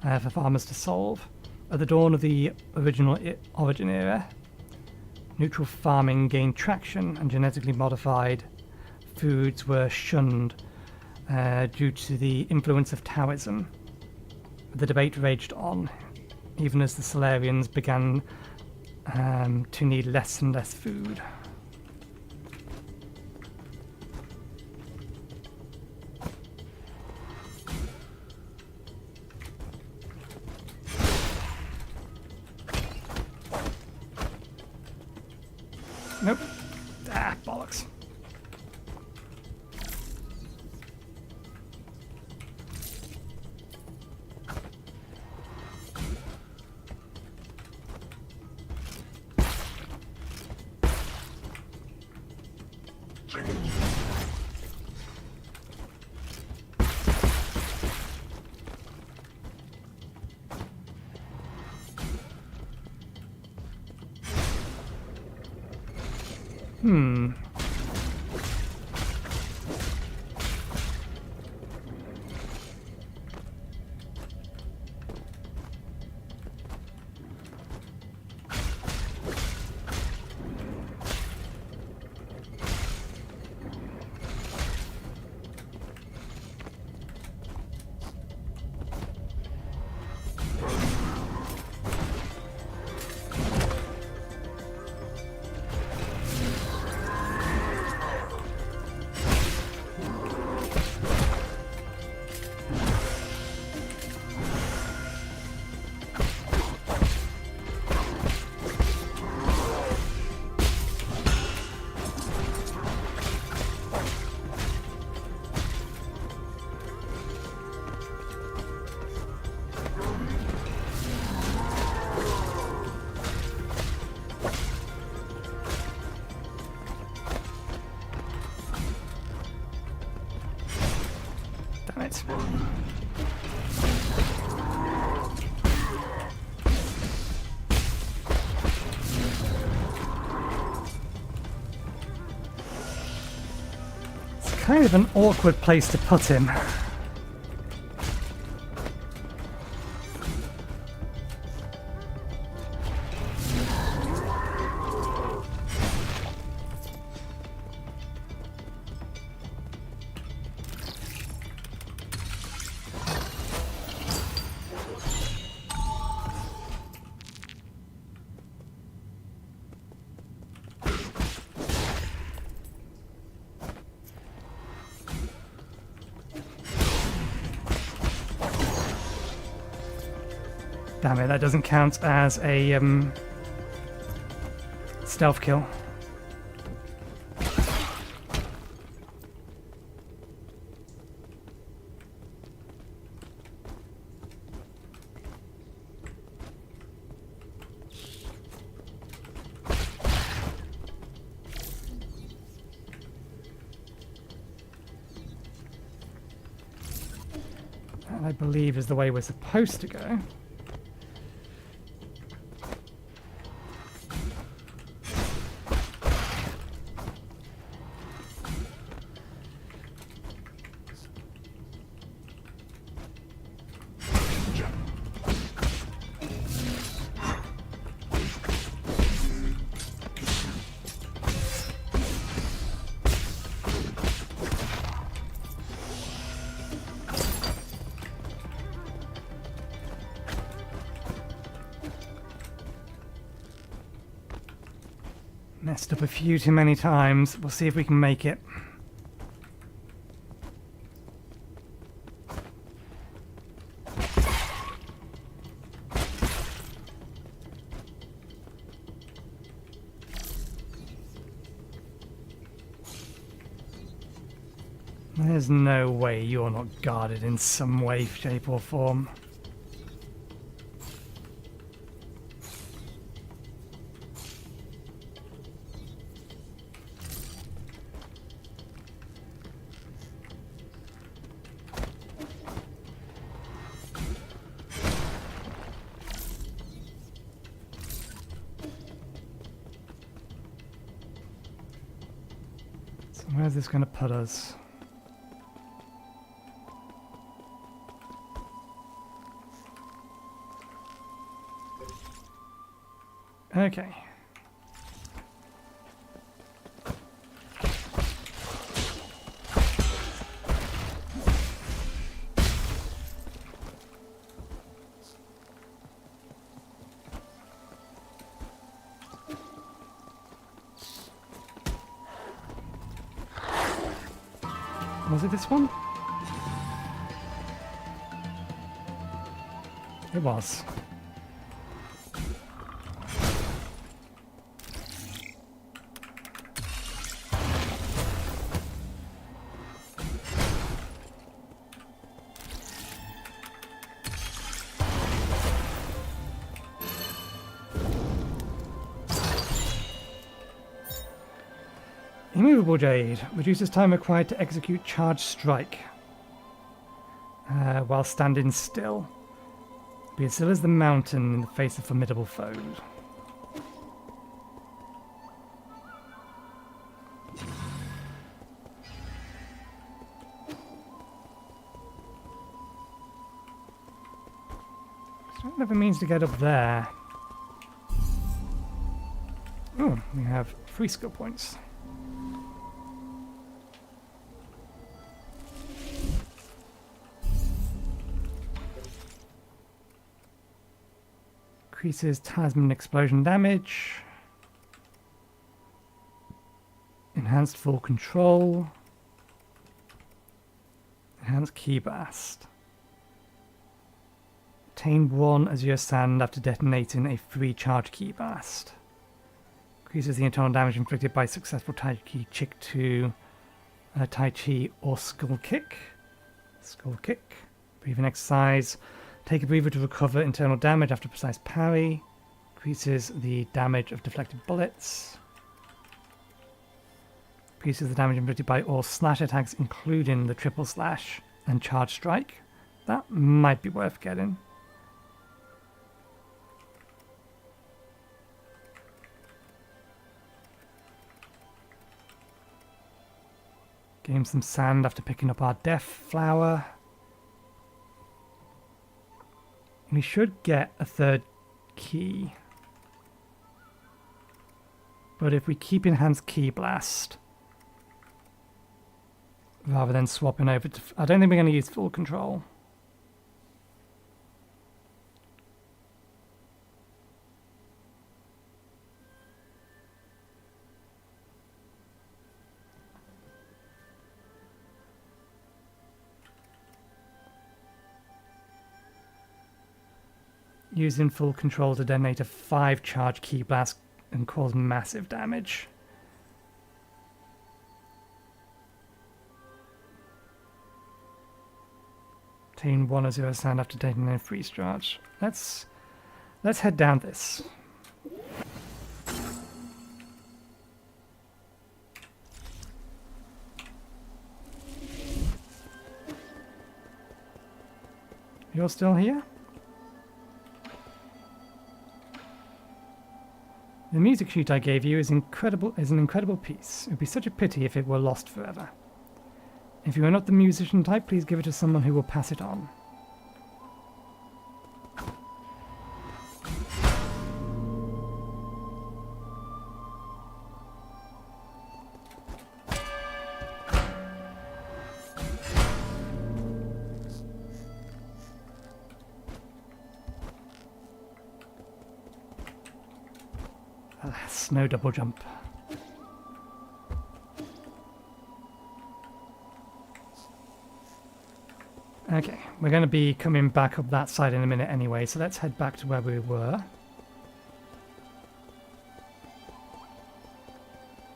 for farmers to solve. At the dawn of the origin era, neutral farming gained traction and genetically modified foods were shunned due to the influence of Taoism. The debate raged on, even as the Solarians began to need less and less food. Nope. Ah, bollocks. Right. It's kind of an awkward place to put him. Damn it, that doesn't count as a stealth kill. That, I believe, is the way we're supposed to go. Messed up a few too many times. We'll see if we can make it. There's no way you're not guarded in some way, shape or form. So where's this going to put us? Okay. Was it this one? It was. Immovable Jade reduces time required to execute charge strike while standing still. Be as still as the mountain in the face of formidable foes. So that never means to get up there. Oh, we have 3 skill points. Increases talisman explosion damage. Enhanced full control. Enhanced key blast. Obtain 1 Azure Sand after detonating a free charge key blast. Increases the internal damage inflicted by successful Tai Chi Chick to Tai Chi or Skull Kick. Skull Kick. Breathing exercise. Take a breather to recover internal damage after precise parry. Increases the damage of deflected bullets. Increases the damage inflicted by all slash attacks, including the triple slash, and charge strike. That might be worth getting. Getting some sand after picking up our death flower. We should get a third key. But if we keep enhanced key blast, rather than swapping over to... I don't think we're going to use full control. Using full control to detonate a 5 charge key blast and cause massive damage. Obtain 1 or 0 sand after detonating a freeze charge. Let's head down this. You're still here? The music sheet I gave you is an incredible piece. It would be such a pity if it were lost forever. If you are not the musician type, please give it to someone who will pass it on. Alas, no double jump. Okay, we're going to be coming back up that side in a minute anyway, so let's head back to where we were.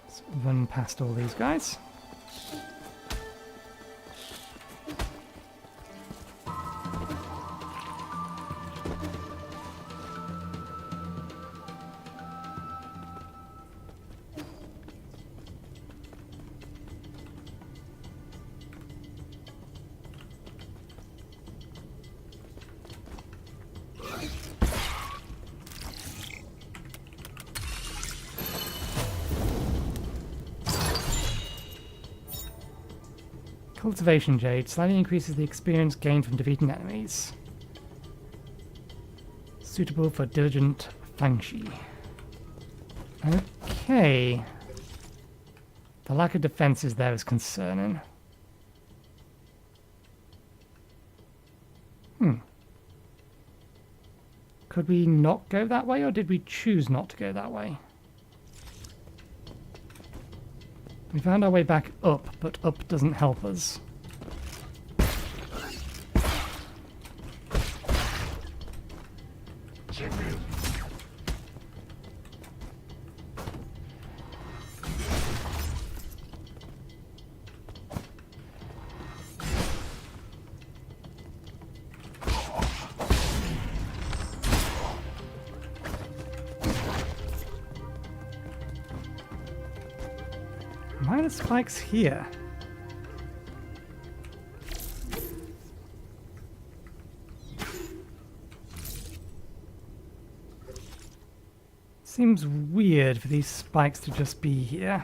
Let's run past all these guys. Cultivation Jade slightly increases the experience gained from defeating enemies. Suitable for diligent Fangshi. Okay. The lack of defenses there is concerning. Could we not go that way, or did we choose not to go that way? We found our way back up, but up doesn't help us. Why are the spikes here? Seems weird for these spikes to just be here.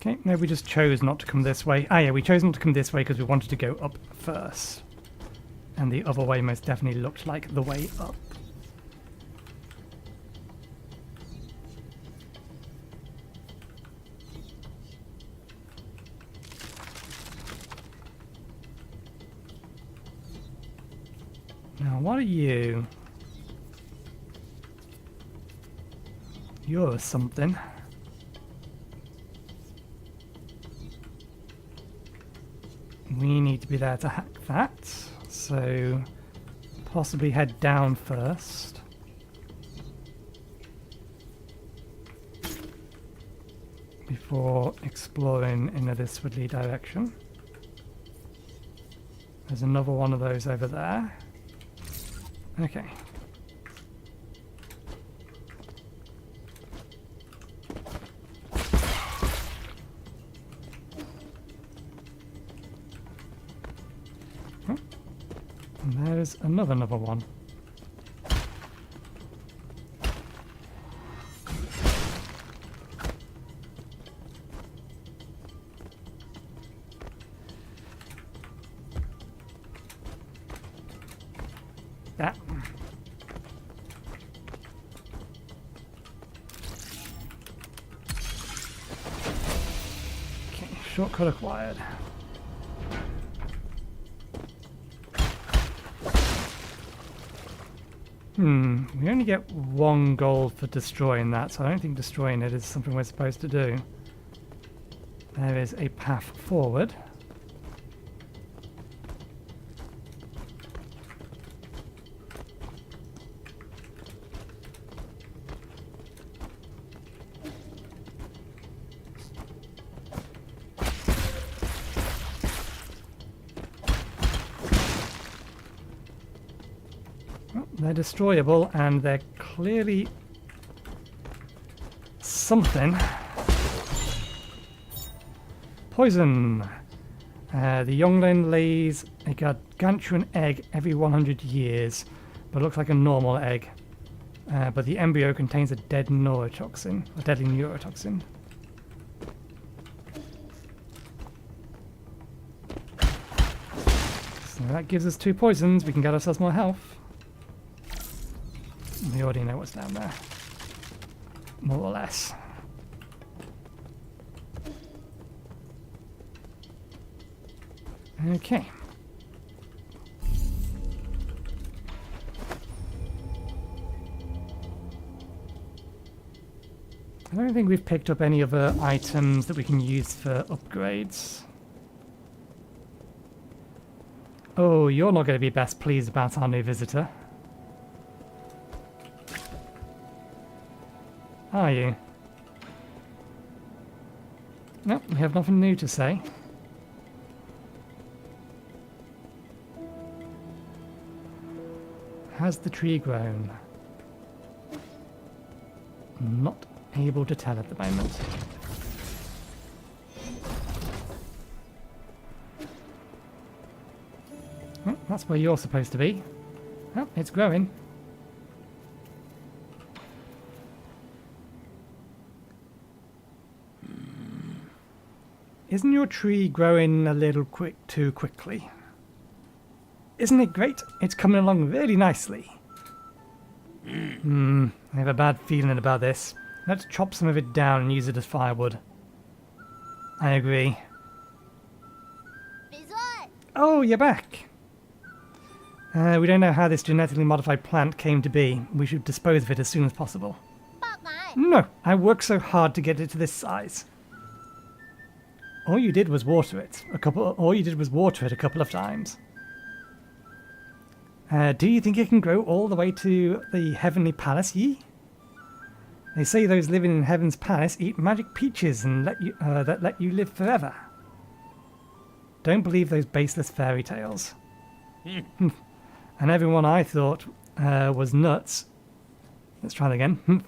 Okay, no, we just chose not to come this way. Ah yeah, we chose not to come this way because we wanted to go up first. And the other way most definitely looked like the way up. Now, what are you? You're something. we need to be there to hack that. So possibly head down first. Before exploring in a disorderly direction. There's another one of those over there. Okay. Oh. And there's another one. That. Okay, shortcut acquired. We only get 1 gold for destroying that, so I don't think destroying it is something we're supposed to do. There is a path forward. They're destroyable, and they're clearly something. Poison. The youngling lays a gargantuan egg every 100 years, but looks like a normal egg. But the embryo contains a deadly neurotoxin. So that gives us 2 poisons. We can get ourselves more health. We already know what's down there. More or less. Okay. I don't think we've picked up any other items that we can use for upgrades. Oh, you're not going to be best pleased about our new visitor. Are you? No, we have nothing new to say. Has the tree grown? Not able to tell at the moment. Oh, that's where you're supposed to be. Oh, it's growing. Isn't your tree growing a little too quickly? Isn't it great? It's coming along really nicely. I have a bad feeling about this. Let's chop some of it down and use it as firewood. I agree. Oh, you're back. We don't know how this genetically modified plant came to be. We should dispose of it as soon as possible. No, I worked so hard to get it to this size. All you did was water it a couple of times. Do you think it can grow all the way to the heavenly palace, ye? They say those living in heaven's palace eat magic peaches and let you live forever. Don't believe those baseless fairy tales. And everyone I thought was nuts. Let's try that again.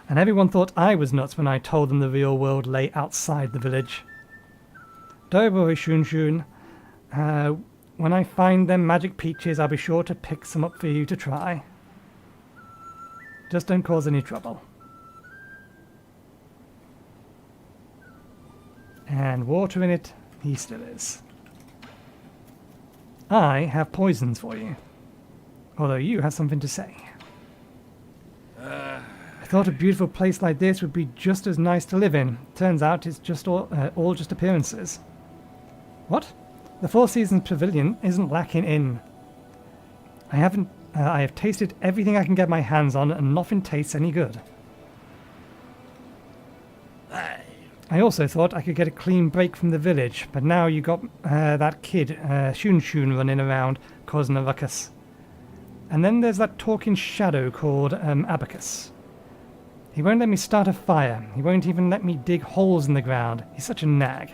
And everyone thought I was nuts when I told them the real world lay outside the village. Don't worry, Shun Shun. When I find them magic peaches, I'll be sure to pick some up for you to try. Just don't cause any trouble. And water in it, he still is. I have poisons for you. Although you have something to say. I thought a beautiful place like this would be just as nice to live in. Turns out it's just all just appearances. What? The Four Seasons Pavilion isn't lacking in. I have tasted everything I can get my hands on, and nothing tastes any good. I also thought I could get a clean break from the village, but now you got that kid, Shun Shun, running around causing a ruckus. And then there's that talking shadow called Abacus. He won't let me start a fire. He won't even let me dig holes in the ground. He's such a nag.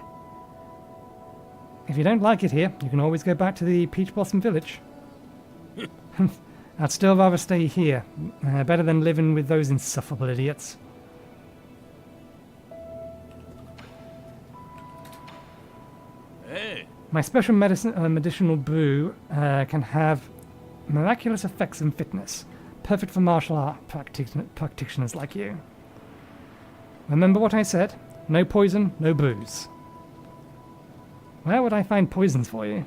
If you don't like it here, you can always go back to the Peach Blossom Village. I'd still rather stay here. Better than living with those insufferable idiots. Hey. My special medicinal brew can have miraculous effects in fitness. Perfect for martial art practitioners like you. Remember what I said? No poison, no booze. Where would I find poisons for you?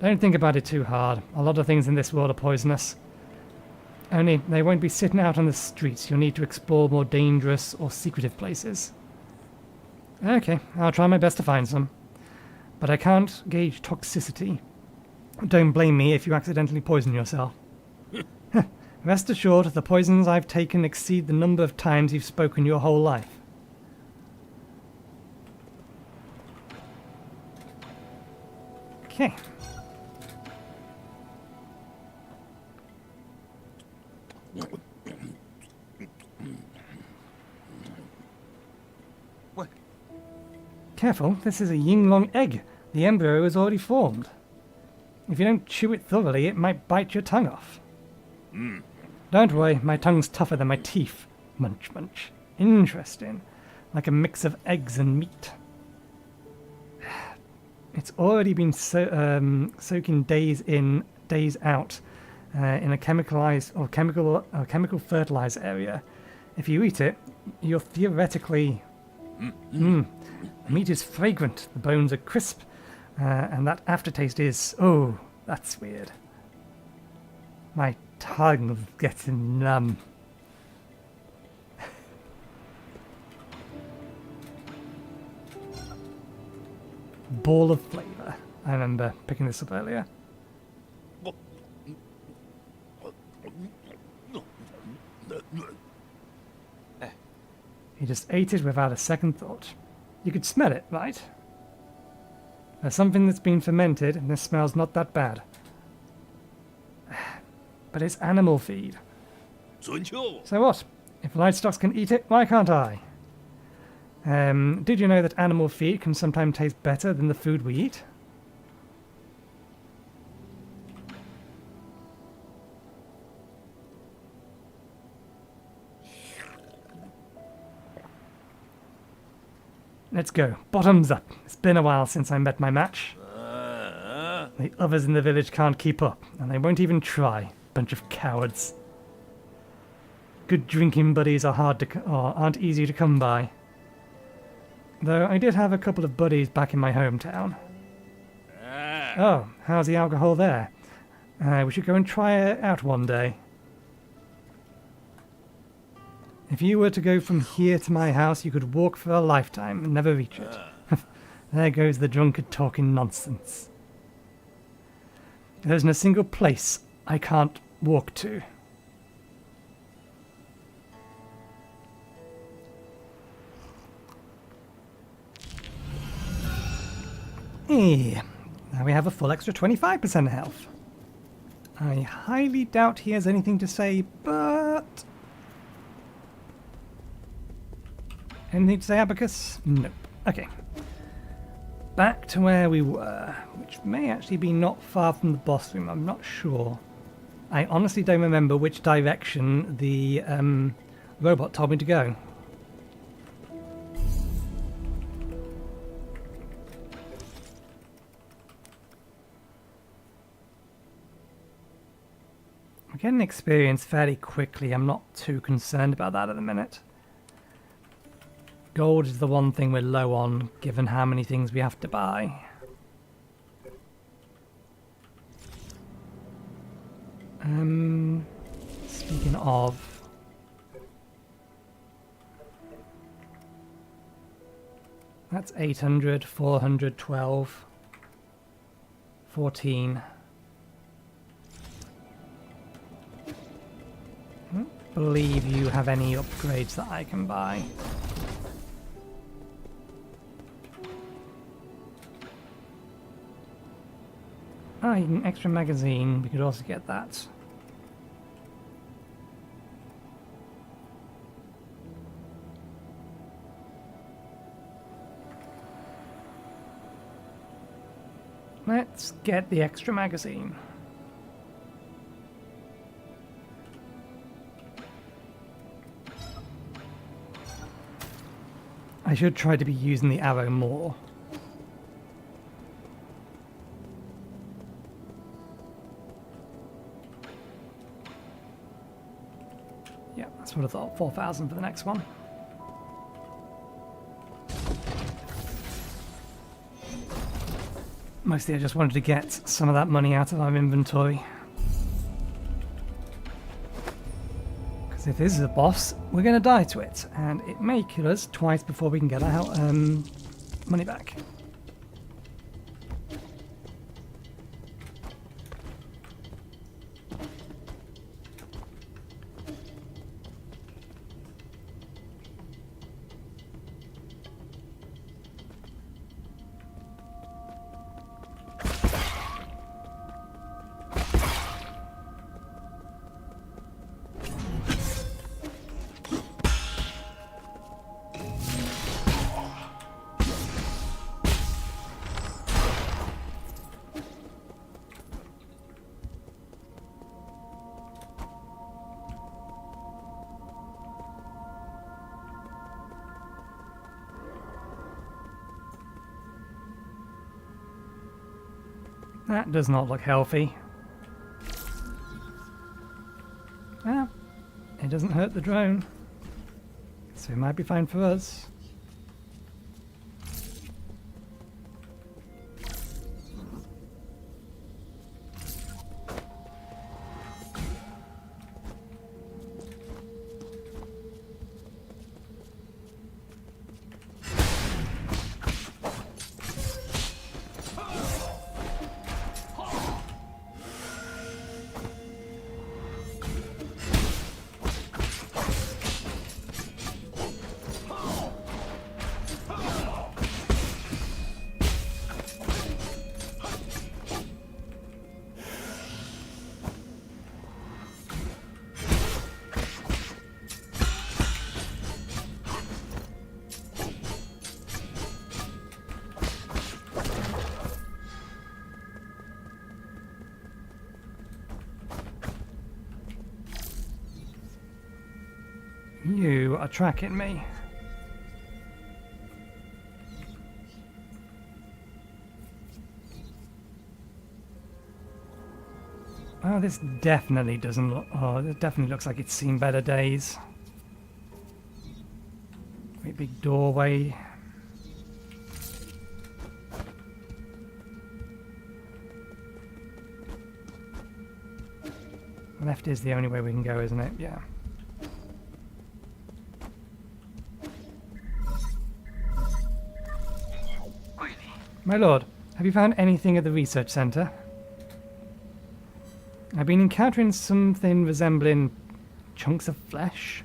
Don't think about it too hard. A lot of things in this world are poisonous. Only they won't be sitting out on the streets. You'll need to explore more dangerous or secretive places. Okay, I'll try my best to find some. But I can't gauge toxicity. Don't blame me if you accidentally poison yourself. Rest assured, the poisons I've taken exceed the number of times you've spoken your whole life. Okay. What? Careful, this is a Yinglong egg. The embryo is already formed. If you don't chew it thoroughly, it might bite your tongue off. Don't worry, my tongue's tougher than my teeth. Munch, munch. Interesting. Like a mix of eggs and meat. It's already been soaking days in, days out, in a chemical fertilizer area. If you eat it, you're theoretically... The meat is fragrant, the bones are crisp, and that aftertaste is... Oh, that's weird. My tongue's getting numb. Ball of flavour. I remember picking this up earlier. He just ate it without a second thought. You could smell it, right? There's something that's been fermented, and this smells not that bad. But it's animal feed. So what? If livestock can eat it, why can't I? Did you know that animal feed can sometimes taste better than the food we eat? Let's go. Bottoms up. It's been a while since I met my match. The others in the village can't keep up, and they won't even try. Bunch of cowards. Good drinking buddies are aren't easy to come by. Though I did have a couple of buddies back in my hometown. Oh, how's the alcohol there? We should go and try it out one day. If you were to go from here to my house, you could walk for a lifetime and never reach it. There goes the drunkard talking nonsense. There isn't a single place I can't walk to. Hey, now we have a full extra 25% health. I highly doubt he has anything to say, but... Anything to say, Abacus? Nope. Okay. Back to where we were, which may actually be not far from the boss room, I'm not sure. I honestly don't remember which direction the robot told me to go. I'm getting experience fairly quickly, I'm not too concerned about that at the minute. Gold is the one thing we're low on, given how many things we have to buy. Speaking of... That's 800, 400, 12, 14. I don't believe you have any upgrades that I can buy. an extra magazine, we could also get that. Let's get the extra magazine. I should try to be using the arrow more. Yeah, that's what I thought. 4,000 for the next one. Mostly I just wanted to get some of that money out of our inventory. Because if this is a boss, we're going to die to it. And it may kill us twice before we can get our money back. That does not look healthy. Well, it doesn't hurt the drone, so it might be fine for us. You are tracking me. Oh, this definitely doesn't look... Oh, it definitely looks like it's seen better days. Great big doorway. Left is the only way we can go, isn't it? Yeah. My lord, have you found anything at the research center? I've been encountering something resembling chunks of flesh.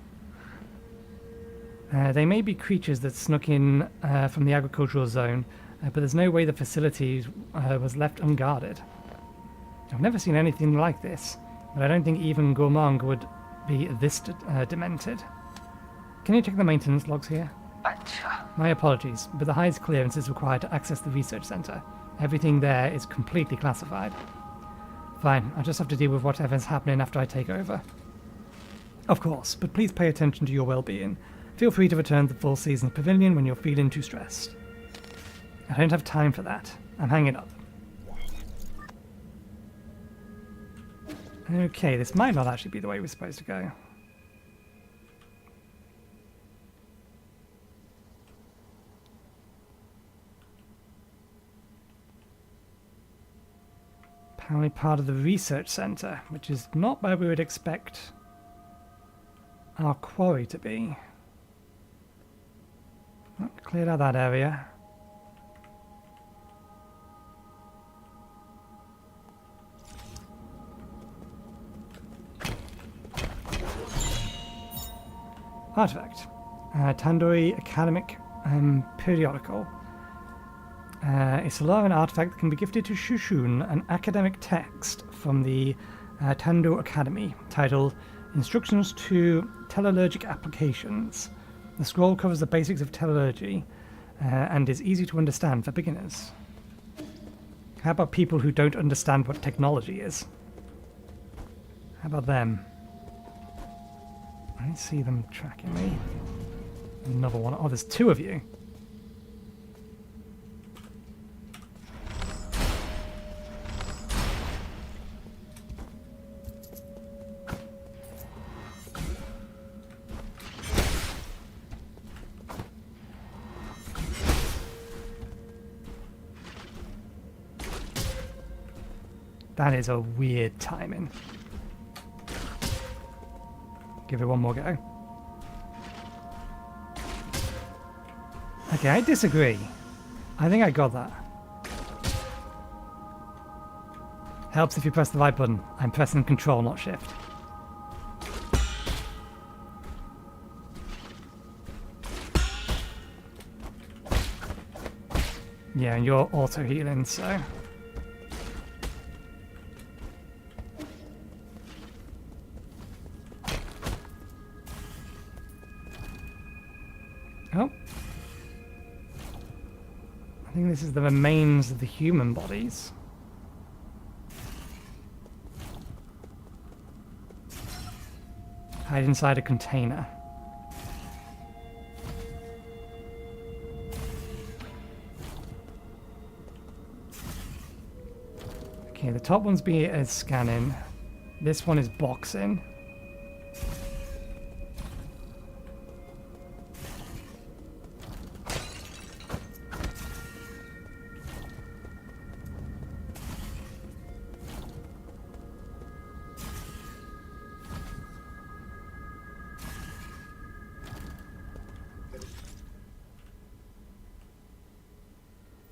They may be creatures that snuck in from the agricultural zone, but there's no way the facility was left unguarded. I've never seen anything like this, but I don't think even Goumang would be this demented. Can you check the maintenance logs here? My apologies, but the highest clearance is required to access the research center. Everything there is completely classified. Fine, I'll just have to deal with whatever's happening after I take over. Of course, but please pay attention to your well-being. Feel free to return to the Full Season Pavilion when you're feeling too stressed. I don't have time for that. I'm hanging up. Okay, this might not actually be the way we're supposed to go. Apparently part of the research center, which is not where we would expect our quarry to be. Oh, cleared out that area. Artifact. Tandoori Academic Periodical. A Solarian artifact that can be gifted to Shushun, an academic text from the Tando Academy, titled Instructions to Tellurgic Applications. The scroll covers the basics of tellurgy and is easy to understand for beginners. How about people who don't understand what technology is? How about them? I don't see them tracking me. Another one. Oh, there's two of you. That is a weird timing. Give it one more go. Okay, I disagree. I think I got that. Helps if you press the right button. I'm pressing Control, not Shift. Yeah, and you're auto healing, so. Oh. I think this is the remains of the human bodies. Hide inside a container. Okay, the top one's is scanning. This one is boxing.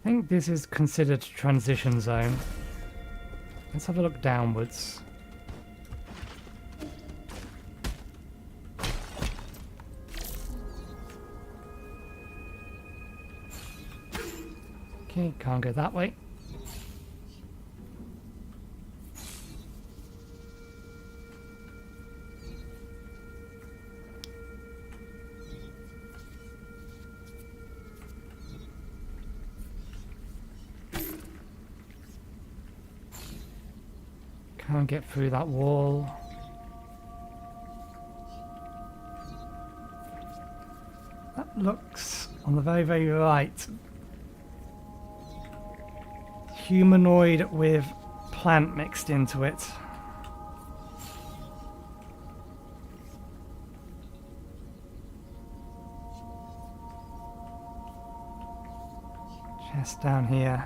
I think this is considered transition zone. Let's have a look downwards. Okay, can't go that way. Can't get through that wall. That looks on the very, very right. Humanoid with plant mixed into it. Chest down here.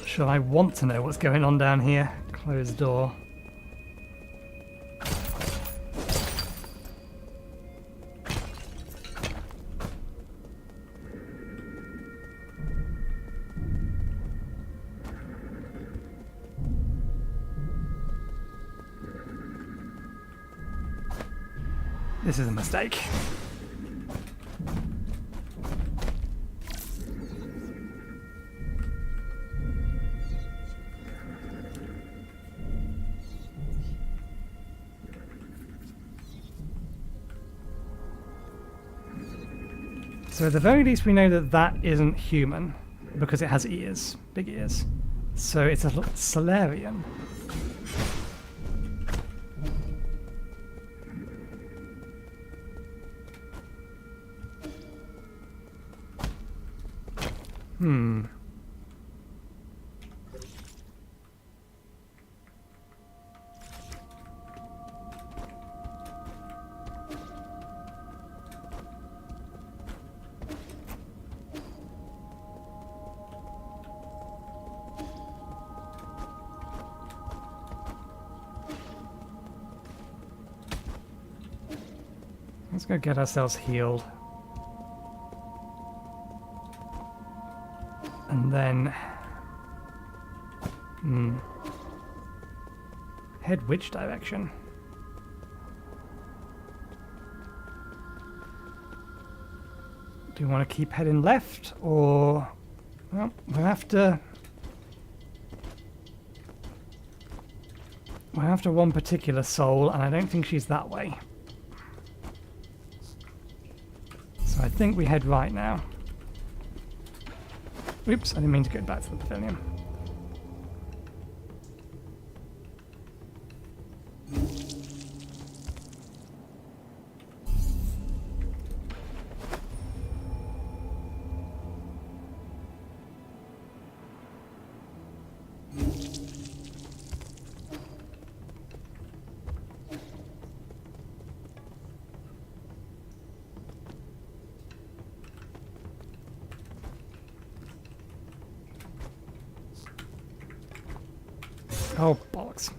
Sure, I want to know what's going on down here. Closed door. This is a mistake. So at the very least we know that that isn't human, because it has ears, big ears. So it's a Solarian. Let's go get ourselves healed. And then... head which direction? Do we want to keep heading left, or... Well, we're after... We're after one particular soul, and I don't think she's that way. So I think we head right now. Oops, I didn't mean to go back to the pavilion. Oh, bollocks.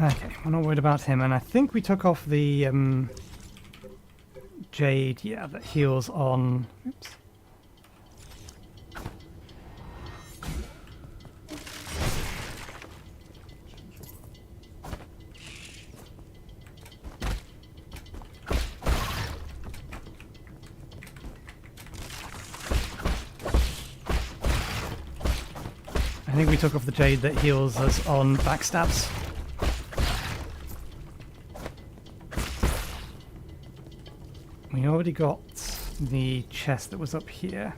Okay, we're not worried about him, and I think we took off the jade, yeah, that heals on... Oops. I think we took off the jade that heals us on backstabs. We already got the chest that was up here.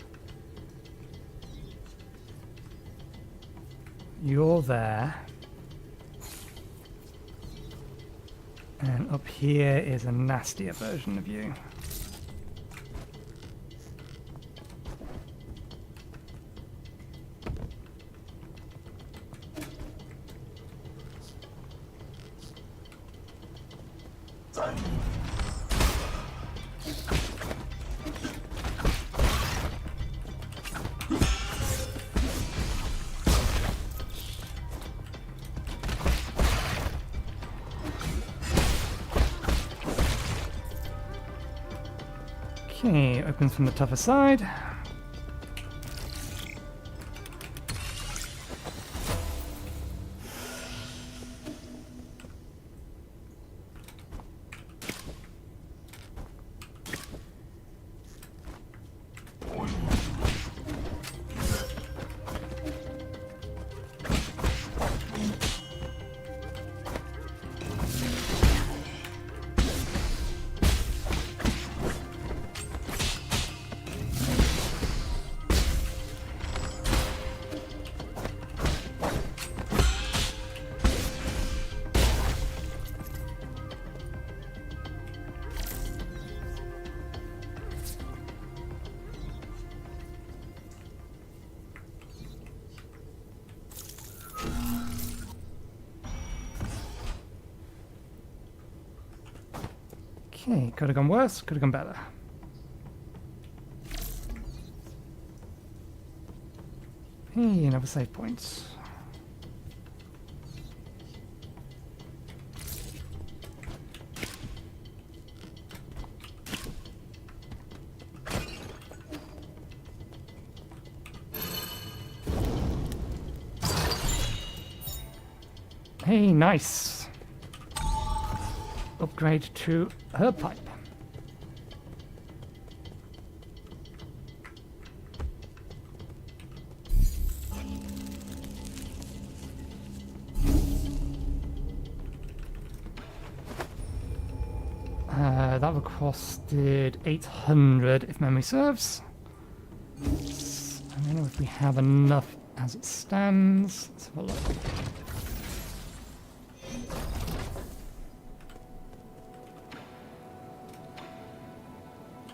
You're there. And up here is a nastier version of you. Okay, opens from the tougher side. Okay, could have gone worse, could have gone better. Hey, another save point. Hey, nice. Upgrade to her pipe. That would costed 800 if memory serves. I don't know if we have enough as it stands. Let's have a look.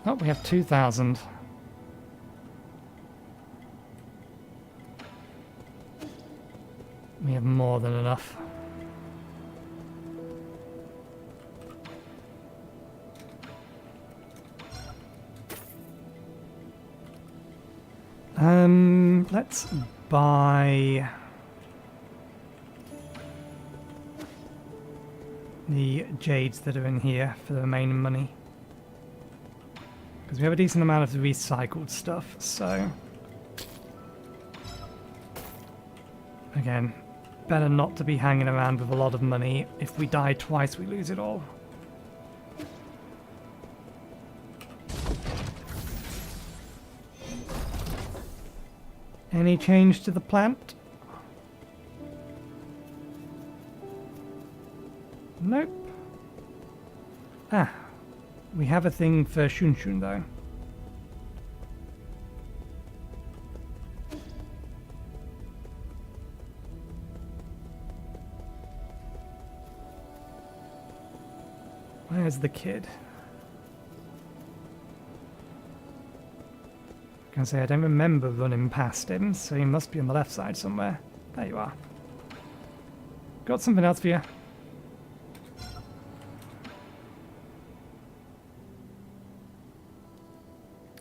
Oh, we have 2,000. We have more than enough. Let's buy the jades that are in here for the remaining money. Because we have a decent amount of the recycled stuff, so... Again, better not to be hanging around with a lot of money. If we die twice, we lose it all. Any change to the plant? Nope. Ah, we have a thing for Shun Shun though. Where's the kid? I can say I don't remember running past him, so he must be on the left side somewhere. There you are. Got something else for you.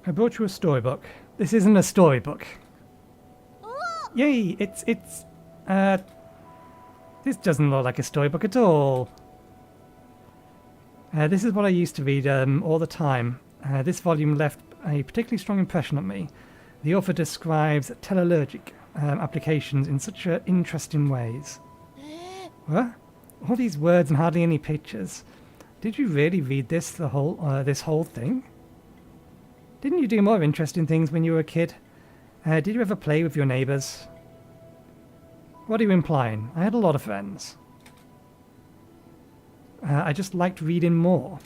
I brought you a storybook. This isn't a storybook. Yay! This doesn't look like a storybook at all. This is what I used to read all the time. This volume left a particularly strong impression on me. The author describes teleallergic applications in such interesting ways. What? All these words and hardly any pictures. Did you really read this whole thing? Didn't you do more interesting things when you were a kid? Did you ever play with your neighbours? What are you implying? I had a lot of friends. I just liked reading more.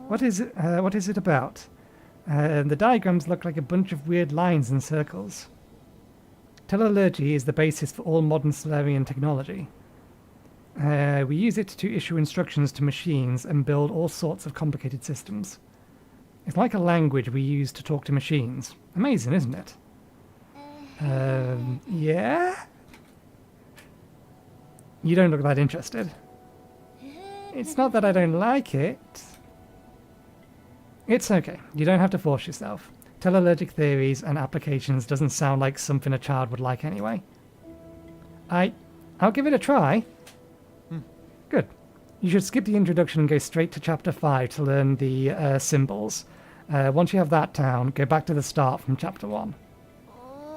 What is it about? The diagrams look like a bunch of weird lines and circles. Teleallergy is the basis for all modern Solarian technology. We use it to issue instructions to machines and build all sorts of complicated systems. It's like a language we use to talk to machines. Amazing, isn't it? Yeah? You don't look that interested. It's not that I don't like it. It's okay. You don't have to force yourself. Teleallergic theories and applications doesn't sound like something a child would like anyway. I'll give it a try. Good. You should skip the introduction and go straight to chapter 5 to learn the symbols. Once you have that down, go back to the start from chapter 1.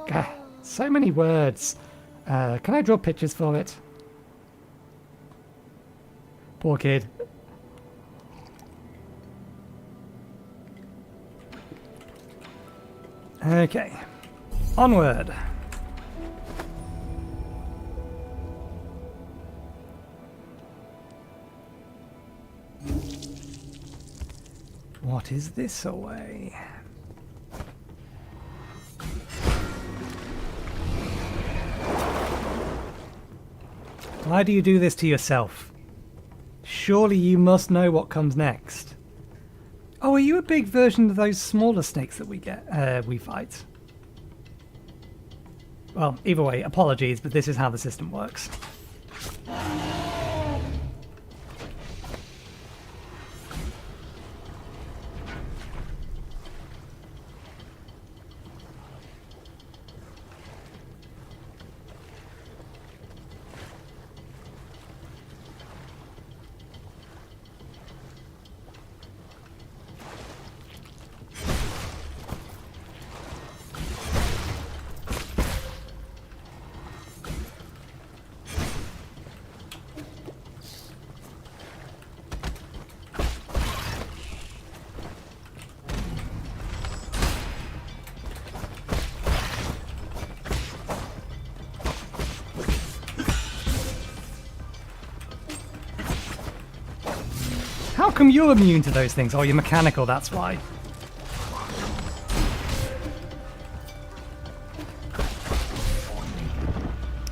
Gah, so many words. Can I draw pictures for it? Poor kid. Okay. Onward. What is this away? Why do you do this to yourself? Surely you must know what comes next. Oh, are you a big version of those smaller snakes that we fight? Well, either way, apologies, but this is how the system works. How come you're immune to those things? Oh, you're mechanical, that's why.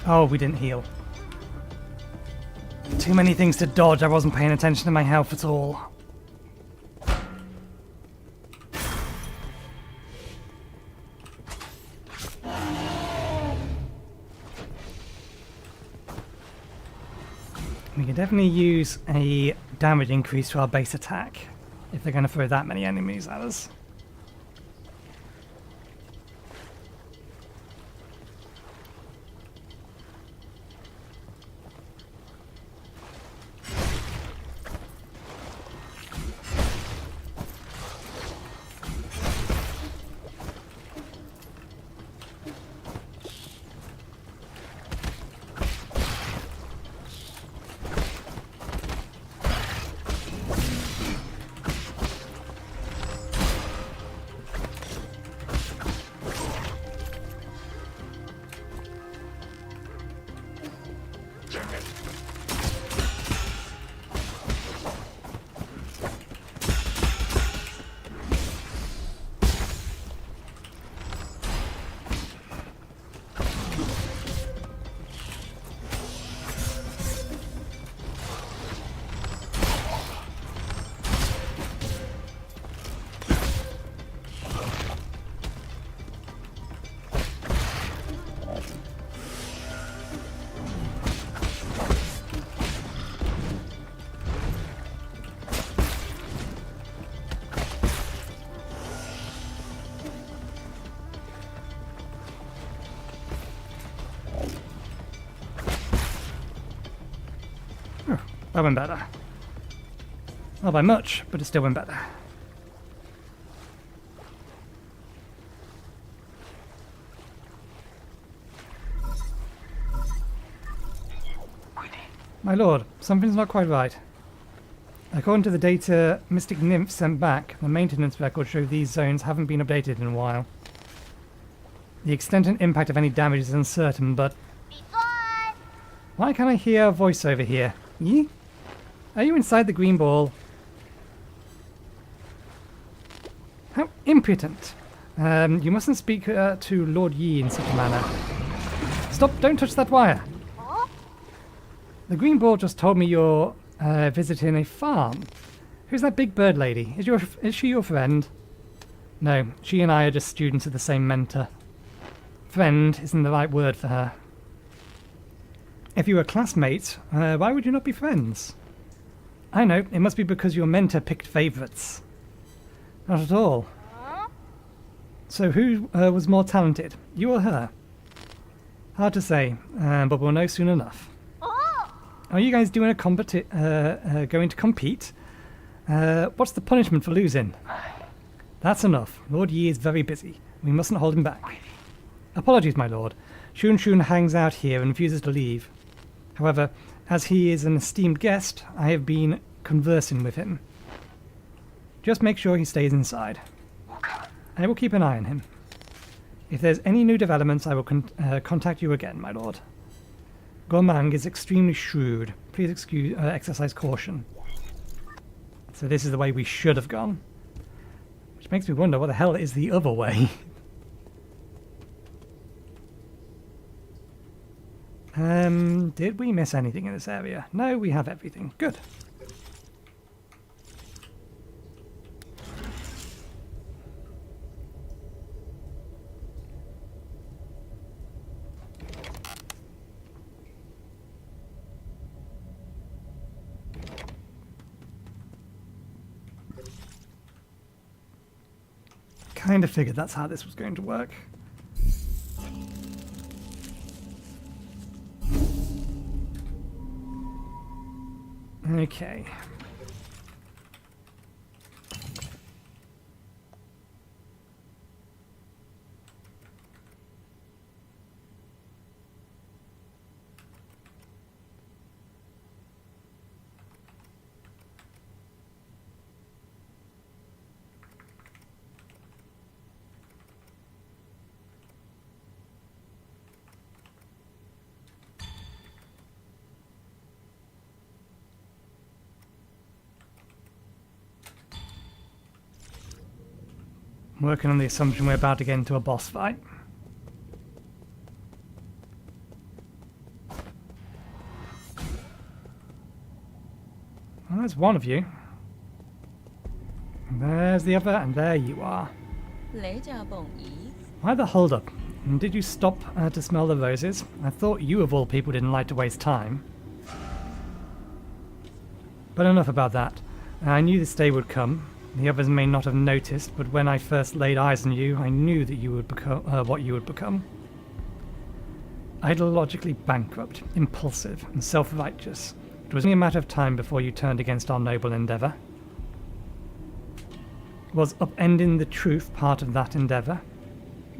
Oh, we didn't heal. Too many things to dodge. I wasn't paying attention to my health at all. We can definitely use a damage increase to our base attack if they're going to throw that many enemies at us. That went better. Not by much, but it still went better. My lord, something's not quite right. According to the data Mystic Nymph sent back, the maintenance records show these zones haven't been updated in a while. The extent and impact of any damage is uncertain, but... Why can't I hear a voice over here? Yi? Are you inside the green ball? How impudent. You mustn't speak to Lord Yi in such a manner. Stop, don't touch that wire. The green ball just told me you're visiting a farm. Who's that big bird lady? Is she your friend? No, she and I are just students of the same mentor. Friend isn't the right word for her. If you were classmates, why would you not be friends? I know, it must be because your mentor picked favourites. Not at all. So who was more talented, you or her? Hard to say, but we'll know soon enough. Are you guys doing going to compete? What's the punishment for losing? That's enough. Lord Yi is very busy. We mustn't hold him back. Apologies, my lord. Shun Shun hangs out here and refuses to leave. However, as he is an esteemed guest, I have been conversing with him. Just make sure he stays inside. I will keep an eye on him. If there's any new developments, I will contact you again, my lord. Goumang is extremely shrewd. Please exercise caution. So this is the way we should have gone. Which makes me wonder what the hell is the other way. Did we miss anything in this area? No, we have everything. Good. Kind of figured that's how this was going to work. Okay. I'm working on the assumption we're about to get into a boss fight. Well, there's one of you. And there's the other, and there you are. Why the hold up? And did you stop to smell the roses? I thought you of all people didn't like to waste time. But enough about that. I knew this day would come. The others may not have noticed, but when I first laid eyes on you, I knew that you would become what you would become. Ideologically bankrupt, impulsive, and self-righteous. It was only a matter of time before you turned against our noble endeavour. Was upending the truth part of that endeavour?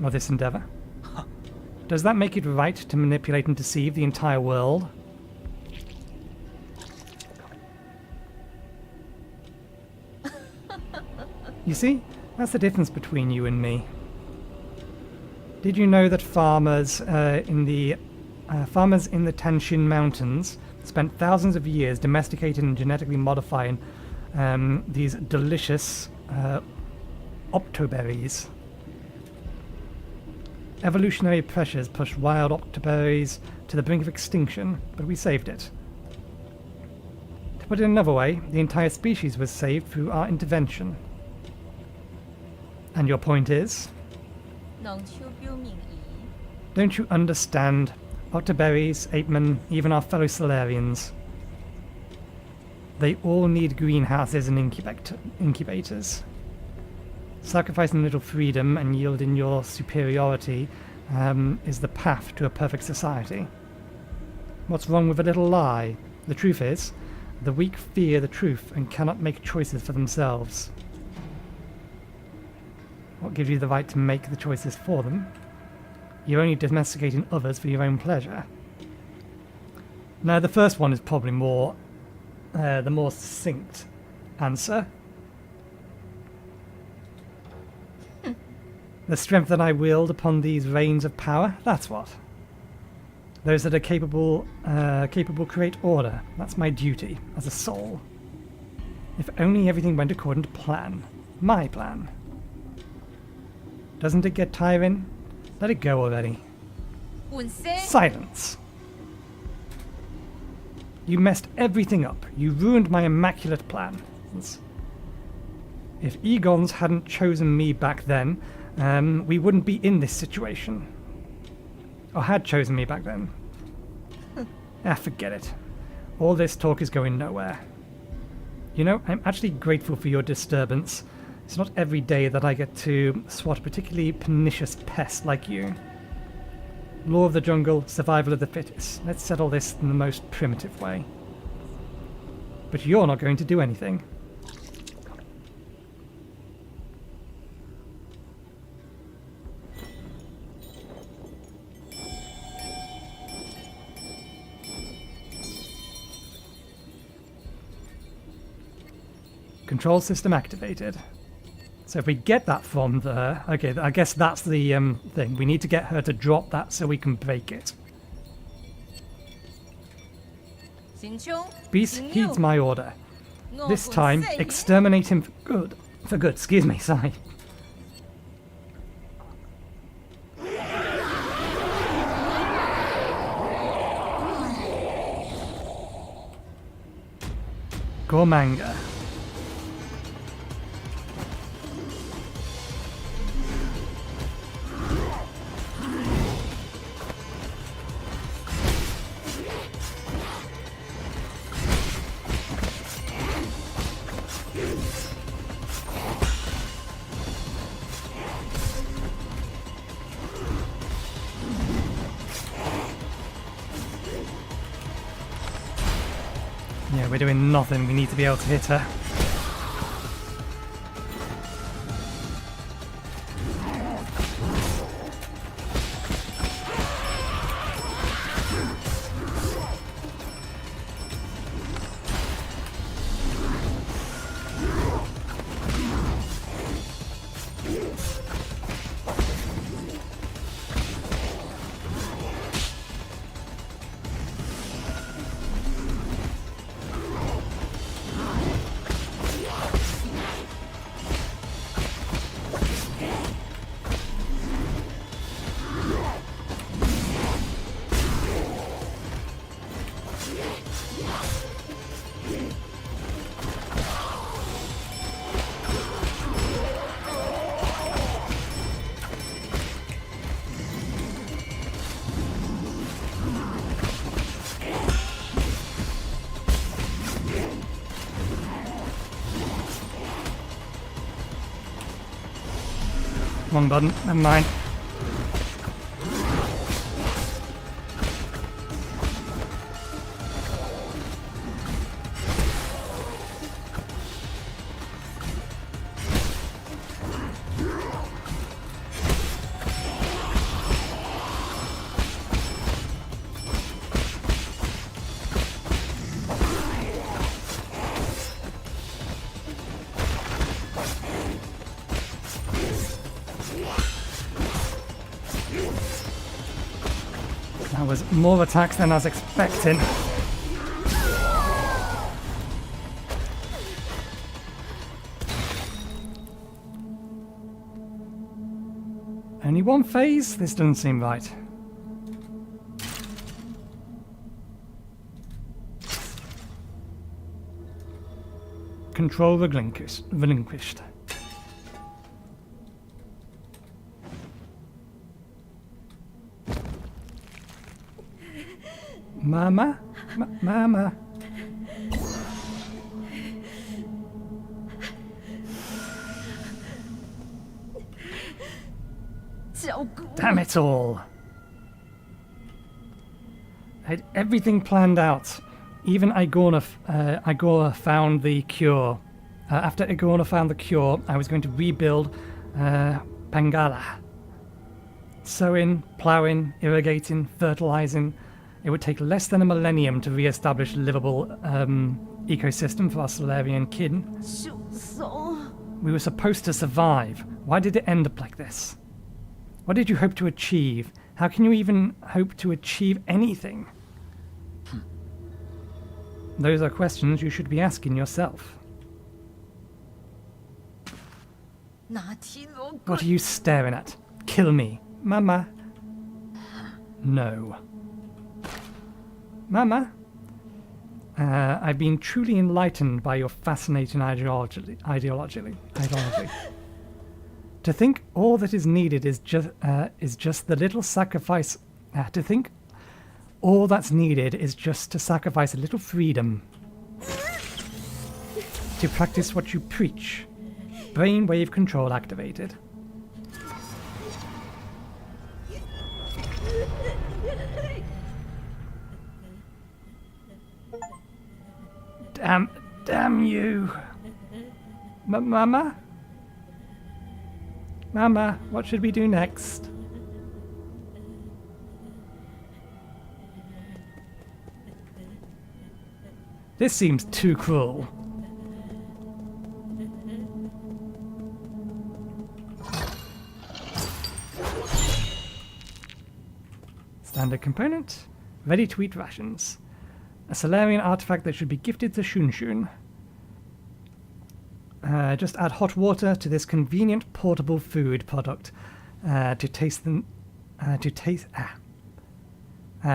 Or this endeavour? Does that make it right to manipulate and deceive the entire world? You see, that's the difference between you and me. Did you know that farmers in the Tanshin Mountains spent thousands of years domesticating and genetically modifying these delicious octoberries? Evolutionary pressures pushed wild octoberries to the brink of extinction, but we saved it. To put it another way, the entire species was saved through our intervention. And your point is? Don't you understand? Octoberries, apemen, even our fellow Solarians. They all need greenhouses and incubators. Sacrificing a little freedom and yielding your superiority is the path to a perfect society. What's wrong with a little lie? The truth is, the weak fear the truth and cannot make choices for themselves. What gives you the right to make the choices for them? You're only domesticating others for your own pleasure. Now, the first one is probably the more succinct answer. The strength that I wield upon these reins of power, that's what. Those that are capable create order. That's my duty as a soul. If only everything went according to plan. My plan. Doesn't it get tiring? Let it go already. Silence! You messed everything up. You ruined my immaculate plans. If Egons hadn't chosen me back then, we wouldn't be in this situation. Or had chosen me back then. Forget it. All this talk is going nowhere. You know, I'm actually grateful for your disturbance. It's not every day that I get to swat a particularly pernicious pest like you. Law of the jungle, survival of the fittest. Let's settle this in the most primitive way. But you're not going to do anything. Control system activated. So if we get that from there, okay, I guess that's the thing. We need to get her to drop that so we can break it. Beast heeds my order. This time, exterminate him for good. For good, excuse me, sorry. Goumang. Yeah, we're doing nothing. We need to be able to hit her. Wrong button. Never mind. That was more attacks than I was expecting. Only one phase? This doesn't seem right. Control relinquished. Mama? Mama? Damn it all. I had everything planned out. Even Igor found the cure. After Igor found the cure, I was going to rebuild Pangala. Sowing, ploughing, irrigating, fertilizing. It would take less than a millennium to re-establish a livable ecosystem for our Solarian kin. We were supposed to survive. Why did it end up like this? What did you hope to achieve? How can you even hope to achieve anything? Those are questions you should be asking yourself. What are you staring at? Kill me. Mama. No. Mama? I've been truly enlightened by your fascinating ideology. To think all that is needed is just the little sacrifice. To think all that's needed is just to sacrifice a little freedom. To practice what you preach. Brainwave control activated. Damn you. Mama? Mama, what should we do next? This seems too cruel. Standard component. Ready to eat rations. A Solarian artifact that should be gifted to Shun Shun. Just add hot water to this convenient portable food product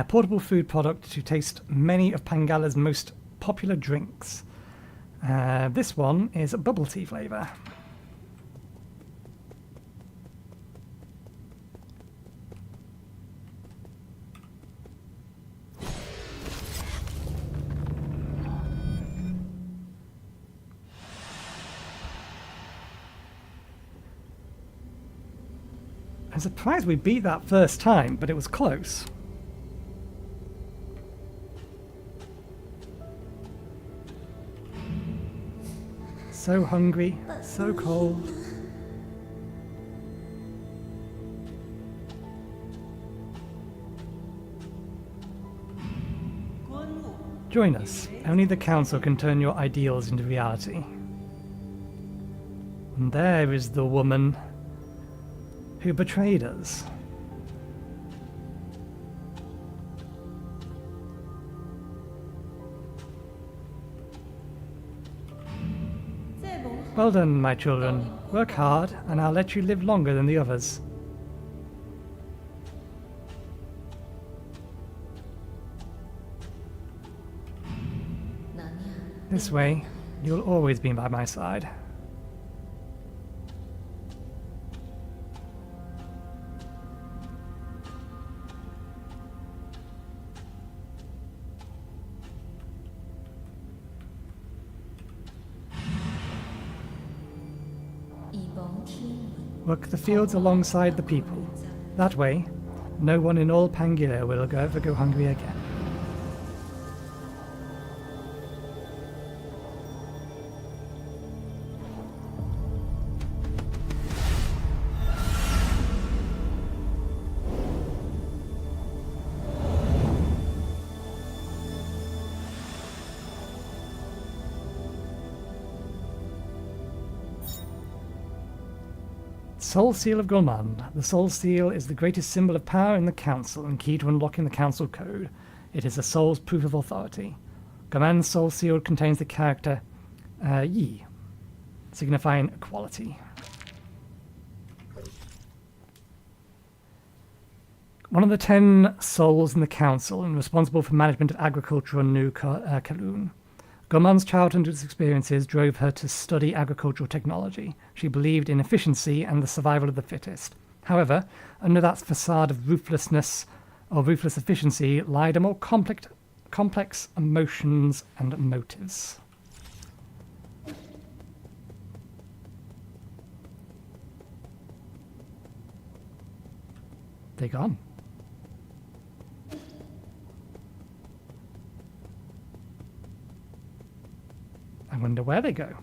portable food product to taste many of Pangala's most popular drinks. This one is a bubble tea flavor. I'm surprised we beat that first time, but it was close. So hungry, so cold. Join us. Only the Council can turn your ideals into reality. And there is the woman who betrayed us. Well done, my children. Work hard, and I'll let you live longer than the others. This way, you'll always be by my side. Work the fields alongside the people. That way, no one in all Pangaea will ever go hungry again. Soul Seal of Goumang. The Soul Seal is the greatest symbol of power in the Council and key to unlocking the Council Code. It is the Soul's proof of authority. Goumang's Soul Seal contains the character Yi, signifying equality. One of the 10 souls in the Council and responsible for management of agriculture on New Kaloon. Goumang's childhood experiences drove her to study agricultural technology. She believed in efficiency and the survival of the fittest. However, under that facade of ruthlessness or ruthless efficiency lied a more complex emotions and motives. They're gone. I wonder where they go.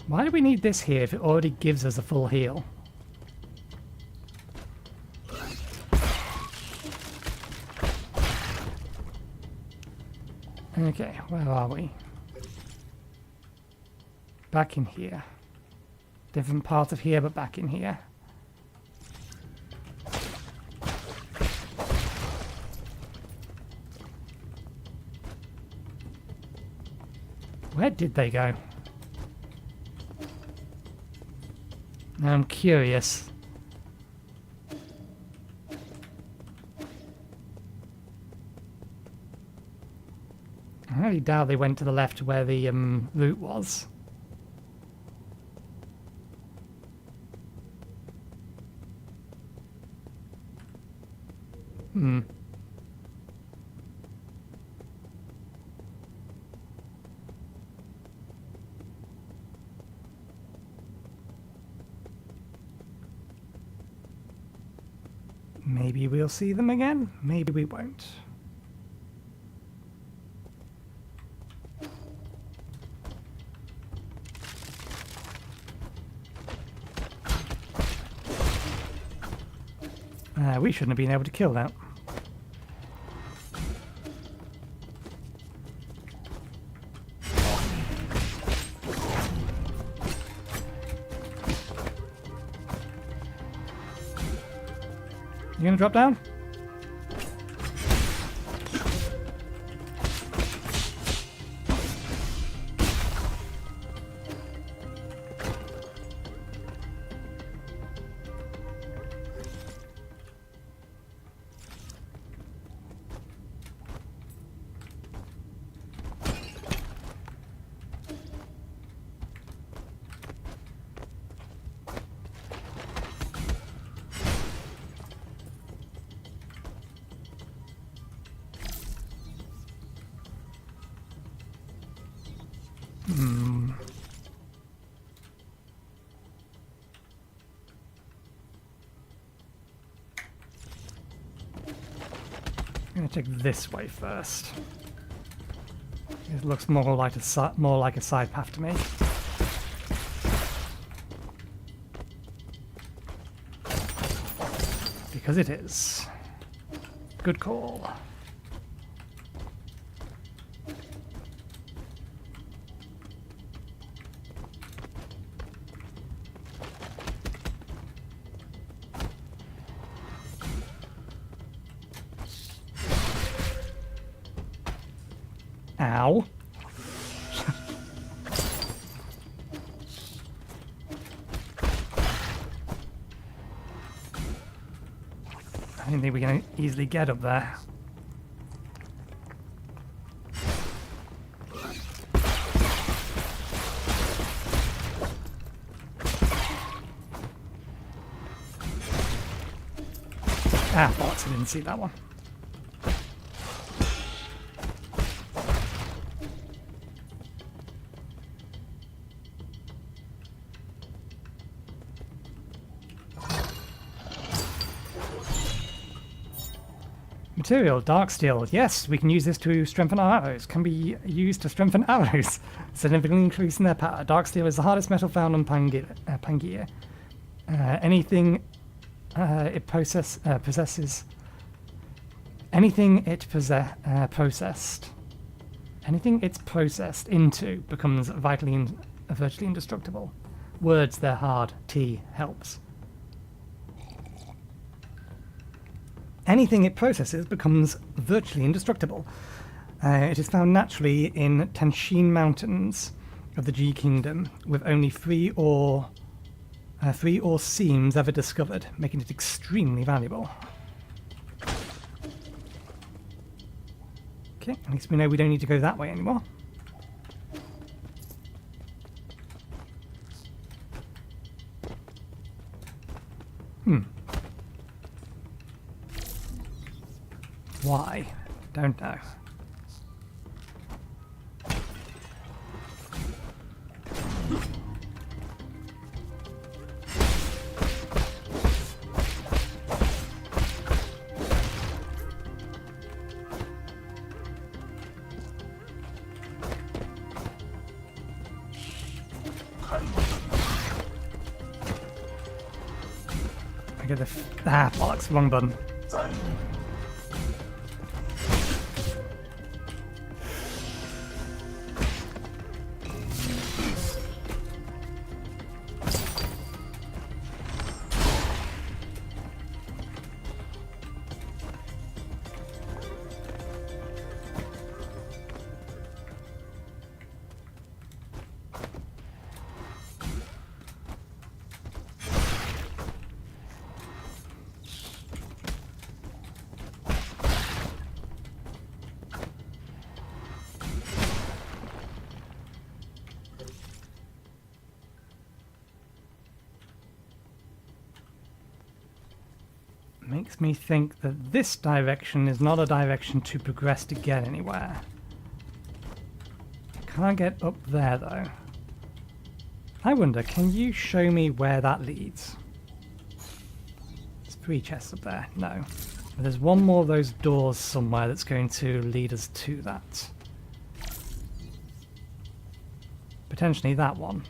Why do we need this here if it already gives us a full heal? Okay, where are we? Back in here. Different part of here, but back in here. Where did they go? Now I'm curious. I really doubt they went to the left where the route was. Maybe we'll see them again, maybe we won't. We shouldn't have been able to kill that. You gonna drop down? I'm gonna take this way first. It looks more like a side path to me. Because it is. Good call. Ow. I don't think we can easily get up there. Ah, bollocks, I didn't see that one. Material, dark steel. Yes, we can use this to strengthen our arrows. Can be used to strengthen arrows, significantly increasing their power. Dark steel is the hardest metal found on Pangaea. Anything it possesses. Anything it's processed into becomes virtually indestructible. Words, they're hard. T helps. Anything it processes becomes virtually indestructible. It is found naturally in Tanshin Mountains of the G Kingdom, with only three ore seams ever discovered, making it extremely valuable. Okay, at least we know we don't need to go that way anymore. Why? Don't know. I get the bollocks, wrong button. Makes me think that this direction is not a direction to progress to get anywhere. Can't get up there though. I wonder, can you show me where that leads? There's 3 chests up there. No. But there's one more of those doors somewhere that's going to lead us to that. Potentially that one.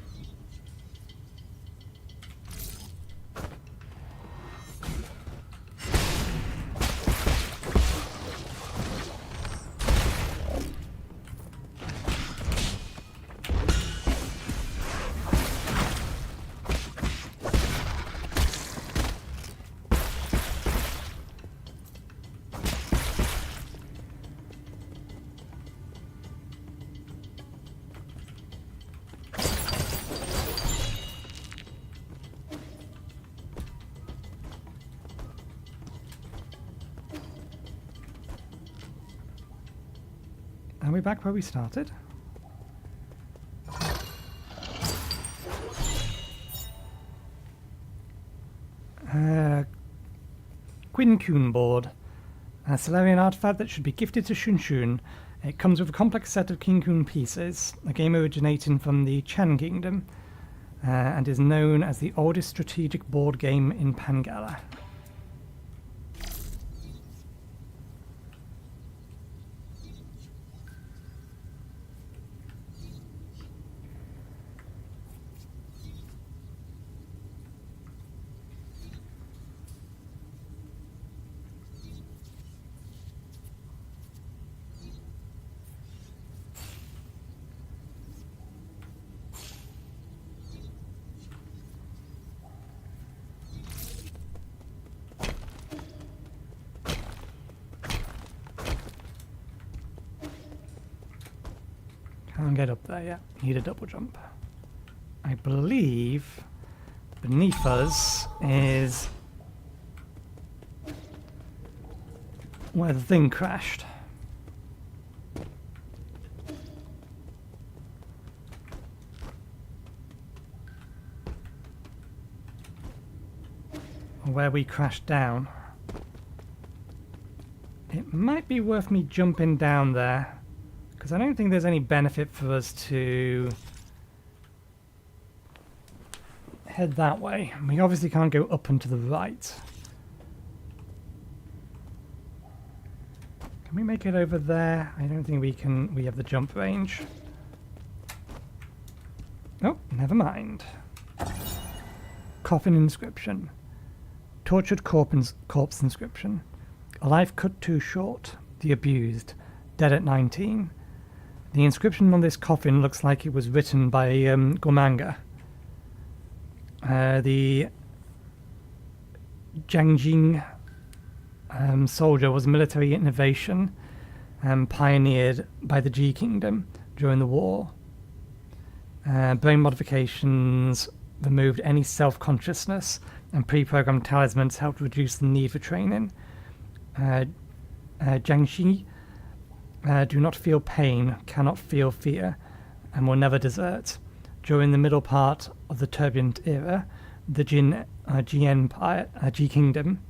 Are we back where we started? Quincune board. A Solarian artifact that should be gifted to Shunshun. It comes with a complex set of Quincune pieces, a game originating from the Chan Kingdom, and is known as the oldest strategic board game in Pangaea. Can't get up there yet. Need a double jump. I believe beneath us is where the thing crashed. Or where we crashed down. It might be worth me jumping down there, because I don't think there's any benefit for us to head that way. We obviously can't go up and to the right. Can we make it over there? I don't think we can. We have the jump range. Oh, never mind. Coffin inscription. Tortured corpse inscription. A life cut too short. The abused. Dead at 19. The inscription on this coffin looks like it was written by Goumang. The Jiangjing soldier was a military innovation pioneered by the Ji Kingdom during the war. Brain modifications removed any self-consciousness, and pre-programmed talismans helped reduce the need for training. Jiangxi do not feel pain, cannot feel fear, and will never desert. During the middle part of the turbulent era, the Ji Empire, Ji Kingdom,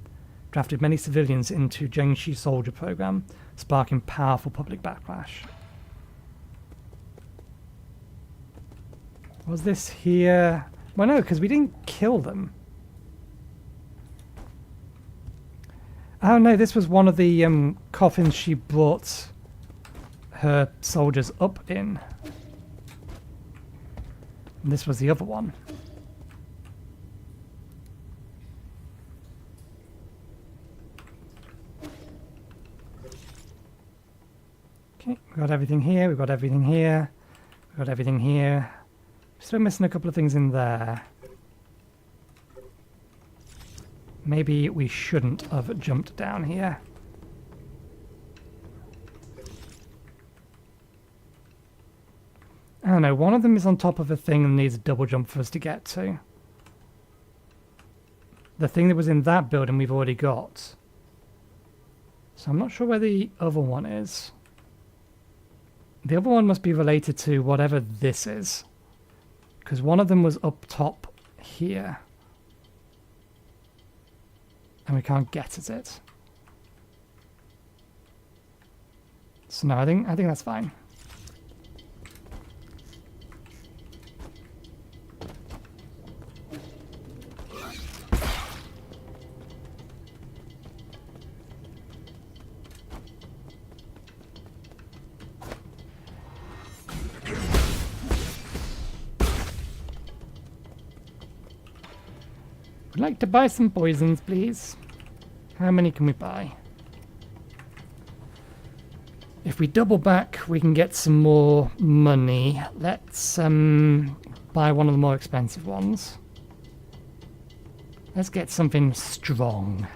drafted many civilians into Jiangxi soldier program, sparking powerful public backlash. Was this here? Well, no, because we didn't kill them. Oh no, this was one of the coffins she brought her soldiers up in. And this was the other one. Okay, we've got everything here, we've got everything here, we've got everything here. Still missing a couple of things in there. Maybe we shouldn't have jumped down here. I don't know, one of them is on top of a thing and needs a double jump for us to get to. The thing that was in that building we've already got. So I'm not sure where the other one is. The other one must be related to whatever this is. Because one of them was up top here. And we can't get at it. So no, I think that's fine. Would like to buy some poisons, please. How many can we buy? If we double back, we can get some more money. Let's buy one of the more expensive ones. Let's get something strong.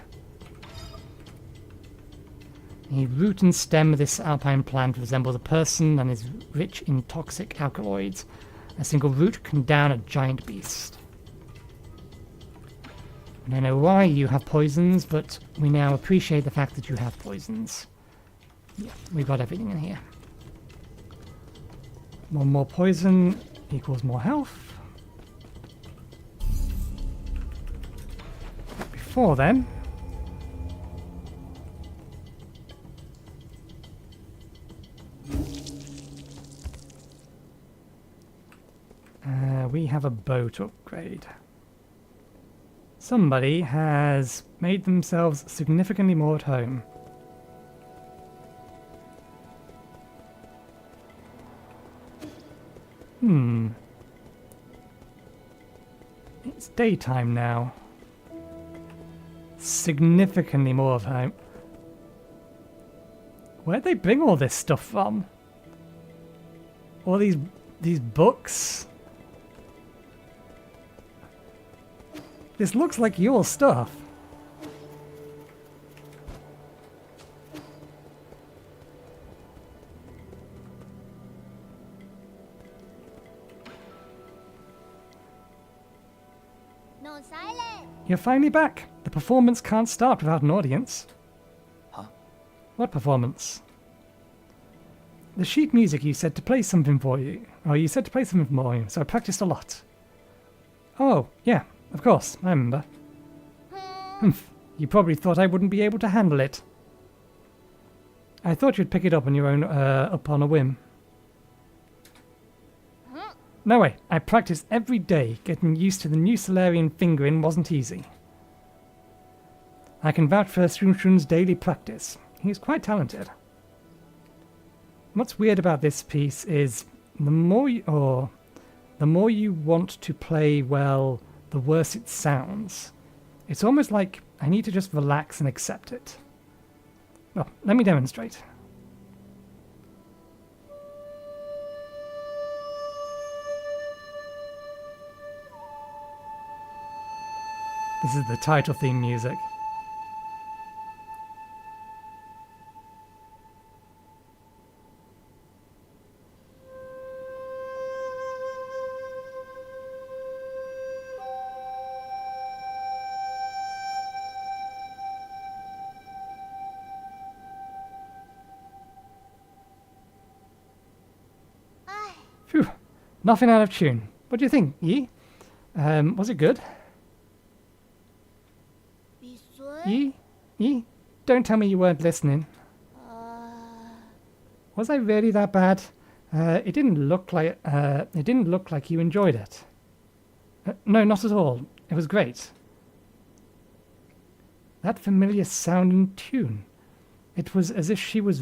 The root and stem of this alpine plant resembles a person and is rich in toxic alkaloids. A single root can down a giant beast. I don't know why you have poisons, but we now appreciate the fact that you have poisons. Yeah, we've got everything in here. One more poison equals more health. Before then... we have a bow to upgrade. Somebody has made themselves significantly more at home. It's daytime now. Significantly more at home. Where'd they bring all this stuff from? All these books? This looks like your stuff. You're finally back. The performance can't start without an audience. Huh? What performance? The sheet music you said to play something for you. Oh, you said to play something for you, so I practiced a lot. Oh, yeah. Of course, I remember. Humph, you probably thought I wouldn't be able to handle it. I thought you'd pick it up on your own, up on a whim. No way, I practiced every day. Getting used to the new Solarian fingering wasn't easy. I can vouch for Shun's daily practice. He's quite talented. What's weird about this piece is the more you want to play well, the worse it sounds. It's almost like I need to just relax and accept it. Well, let me demonstrate. This is the title theme music. Phew, nothing out of tune. What do you think, Yi? Was it good? Yi? Yi? Don't tell me you weren't listening. Was I really that bad? It didn't look like you enjoyed it. No, not at all. It was great. That familiar sound and tune. It was as if she was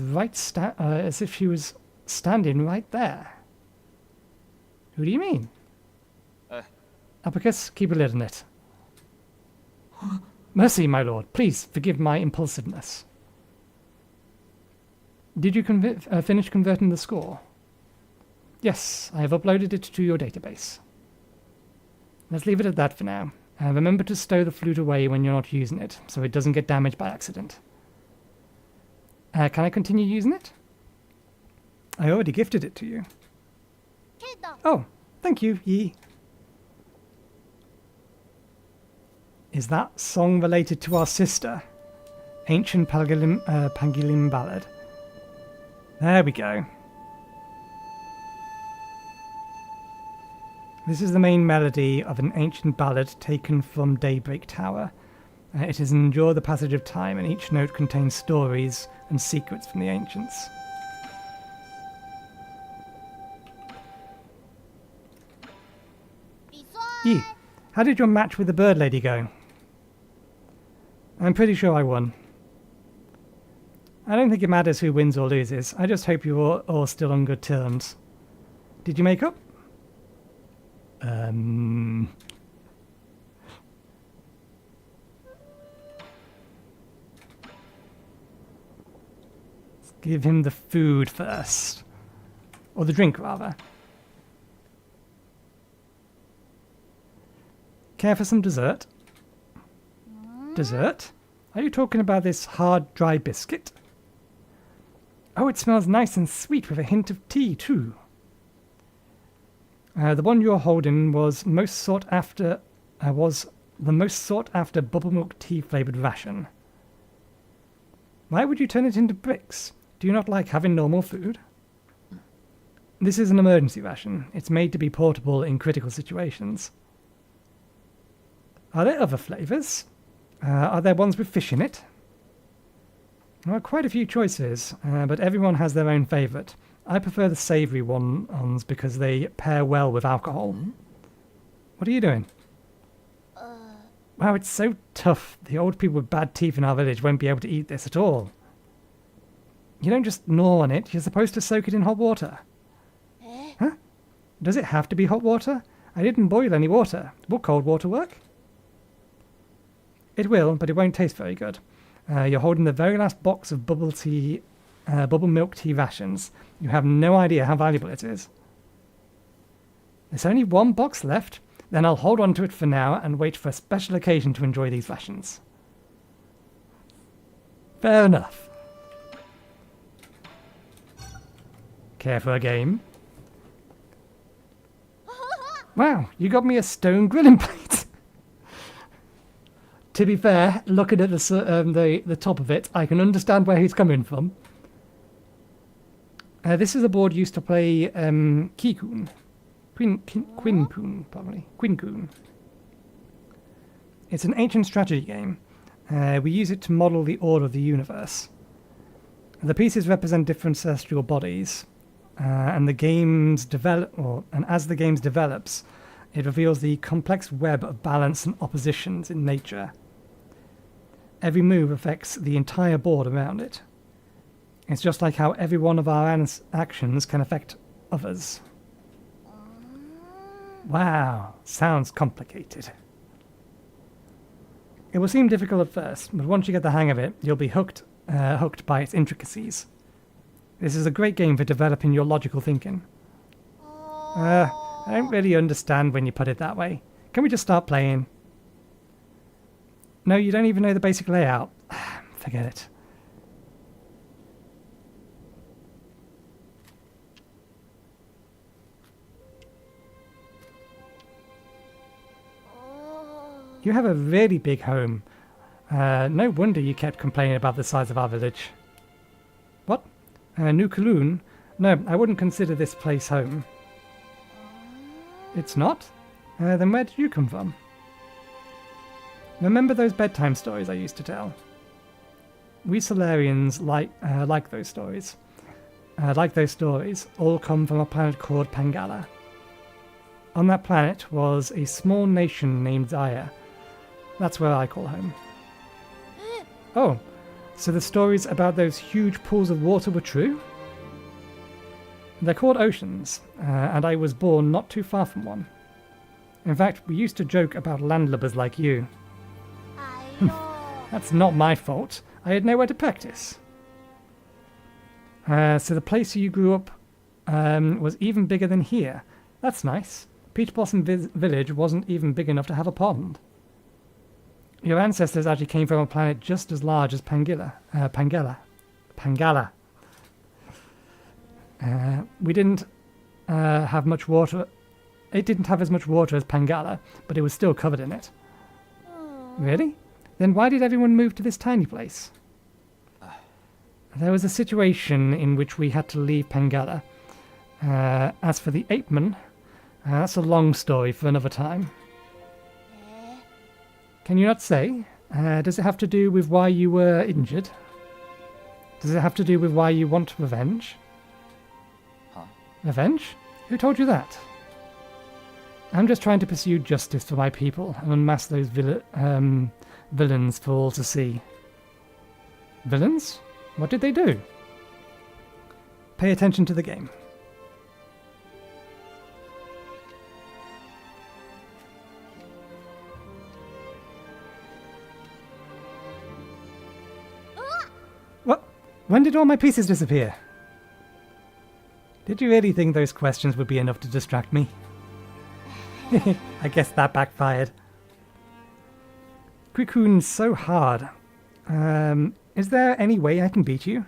standing right there. Who do you mean? Abacus, keep a lid on it. Mercy, my lord. Please forgive my impulsiveness. Did you finish converting the score? Yes, I have uploaded it to your database. Let's leave it at that for now. Remember to stow the flute away when you're not using it, so it doesn't get damaged by accident. Can I continue using it? I already gifted it to you. Oh, thank you, Yi. Is that song related to our sister? Ancient Pangilim Ballad. There we go. This is the main melody of an ancient ballad taken from Daybreak Tower. It is Endure the Passage of Time, and each note contains stories and secrets from the ancients. Yi, how did your match with the bird lady go? I'm pretty sure I won. I don't think it matters who wins or loses. I just hope you're all still on good terms. Did you make up? Let's give him the food first. Or the drink, rather. Care for some dessert? Dessert? Are you talking about this hard, dry biscuit? Oh, it smells nice and sweet with a hint of tea, too. The one you're holding was the most sought after bubble milk tea flavoured ration. Why would you turn it into bricks? Do you not like having normal food? This is an emergency ration. It's made to be portable in critical situations. Are there other flavours? Are there ones with fish in it? There are quite a few choices, but everyone has their own favourite. I prefer the savoury ones because they pair well with alcohol. What are you doing? Wow, it's so tough. The old people with bad teeth in our village won't be able to eat this at all. You don't just gnaw on it, you're supposed to soak it in hot water. Huh? Does it have to be hot water? I didn't boil any water. Will cold water work? It will, but it won't taste very good. You're holding the very last box of bubble milk tea rations. You have no idea how valuable it is. There's only one box left. Then I'll hold on to it for now and wait for a special occasion to enjoy these rations. Fair enough. Care for a game? Wow, you got me a stone grilling plate. To be fair, looking at the top of it, I can understand where he's coming from. This is a board used to play Quinpoon, probably. Quinpoon. It's an ancient strategy game. We use it to model the order of the universe. The pieces represent different celestial bodies, and as the game develops, it reveals the complex web of balance and oppositions in nature. Every move affects the entire board around it. It's just like how every one of our actions can affect others. Wow, sounds complicated. It will seem difficult at first, but once you get the hang of it, you'll be hooked by its intricacies. This is a great game for developing your logical thinking. I don't really understand when you put it that way. Can we just start playing? No, you don't even know the basic layout. Forget it. You have a really big home. No wonder you kept complaining about the size of our village. What? New Kowloon? No, I wouldn't consider this place home. It's not? Then where did you come from? Remember those bedtime stories I used to tell? We Solarians like those stories. Like those stories, all come from a planet called Pangala. On that planet was a small nation named Zaya. That's where I call home. Oh, so the stories about those huge pools of water were true? They're called oceans, and I was born not too far from one. In fact, we used to joke about landlubbers like you. That's not my fault. I had nowhere to practice. So the place you grew up was even bigger than here. That's nice. Peach Blossom Village wasn't even big enough to have a pond. Your ancestors actually came from a planet just as large as Pangala. We didn't have much water. It didn't have as much water as Pangala, but it was still covered in it. Really? Then why did everyone move to this tiny place? There was a situation in which we had to leave Pangala. As for the Apeman, that's a long story for another time. Can you not say? Does it have to do with why you were injured? Does it have to do with why you want revenge? Huh? Revenge? Who told you that? I'm just trying to pursue justice for my people and unmask those villains for all to see. Villains? What did they do? Pay attention to the game. What? When did all my pieces disappear? Did you really think those questions would be enough to distract me? I guess that backfired. Quicoon's so hard. Is there any way I can beat you?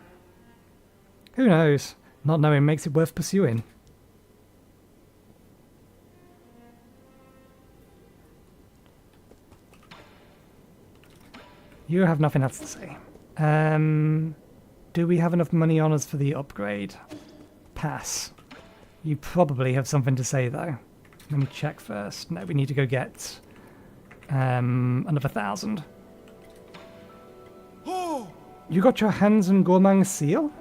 Who knows? Not knowing makes it worth pursuing. You have nothing else to say. Do we have enough money on us for the upgrade? Pass. You probably have something to say though. Let me check first. No, we need to go get another 1,000. You got your hands on Goumang's seal?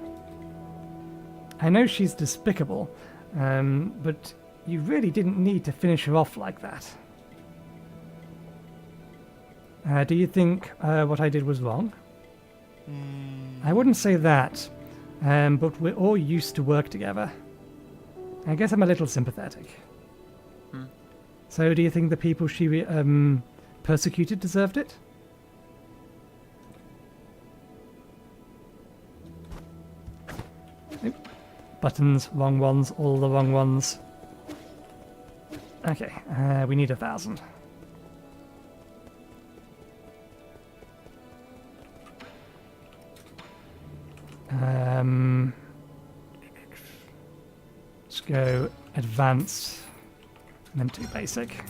I know she's despicable, but you really didn't need to finish her off like that. Do you think what I did was wrong? I wouldn't say that, but we're all used to work together. I guess I'm a little sympathetic. So do you think the people she persecuted deserved it? Nope. Buttons, wrong ones, all the wrong ones. Okay, we need 1,000. Let's go advanced, and then do basic.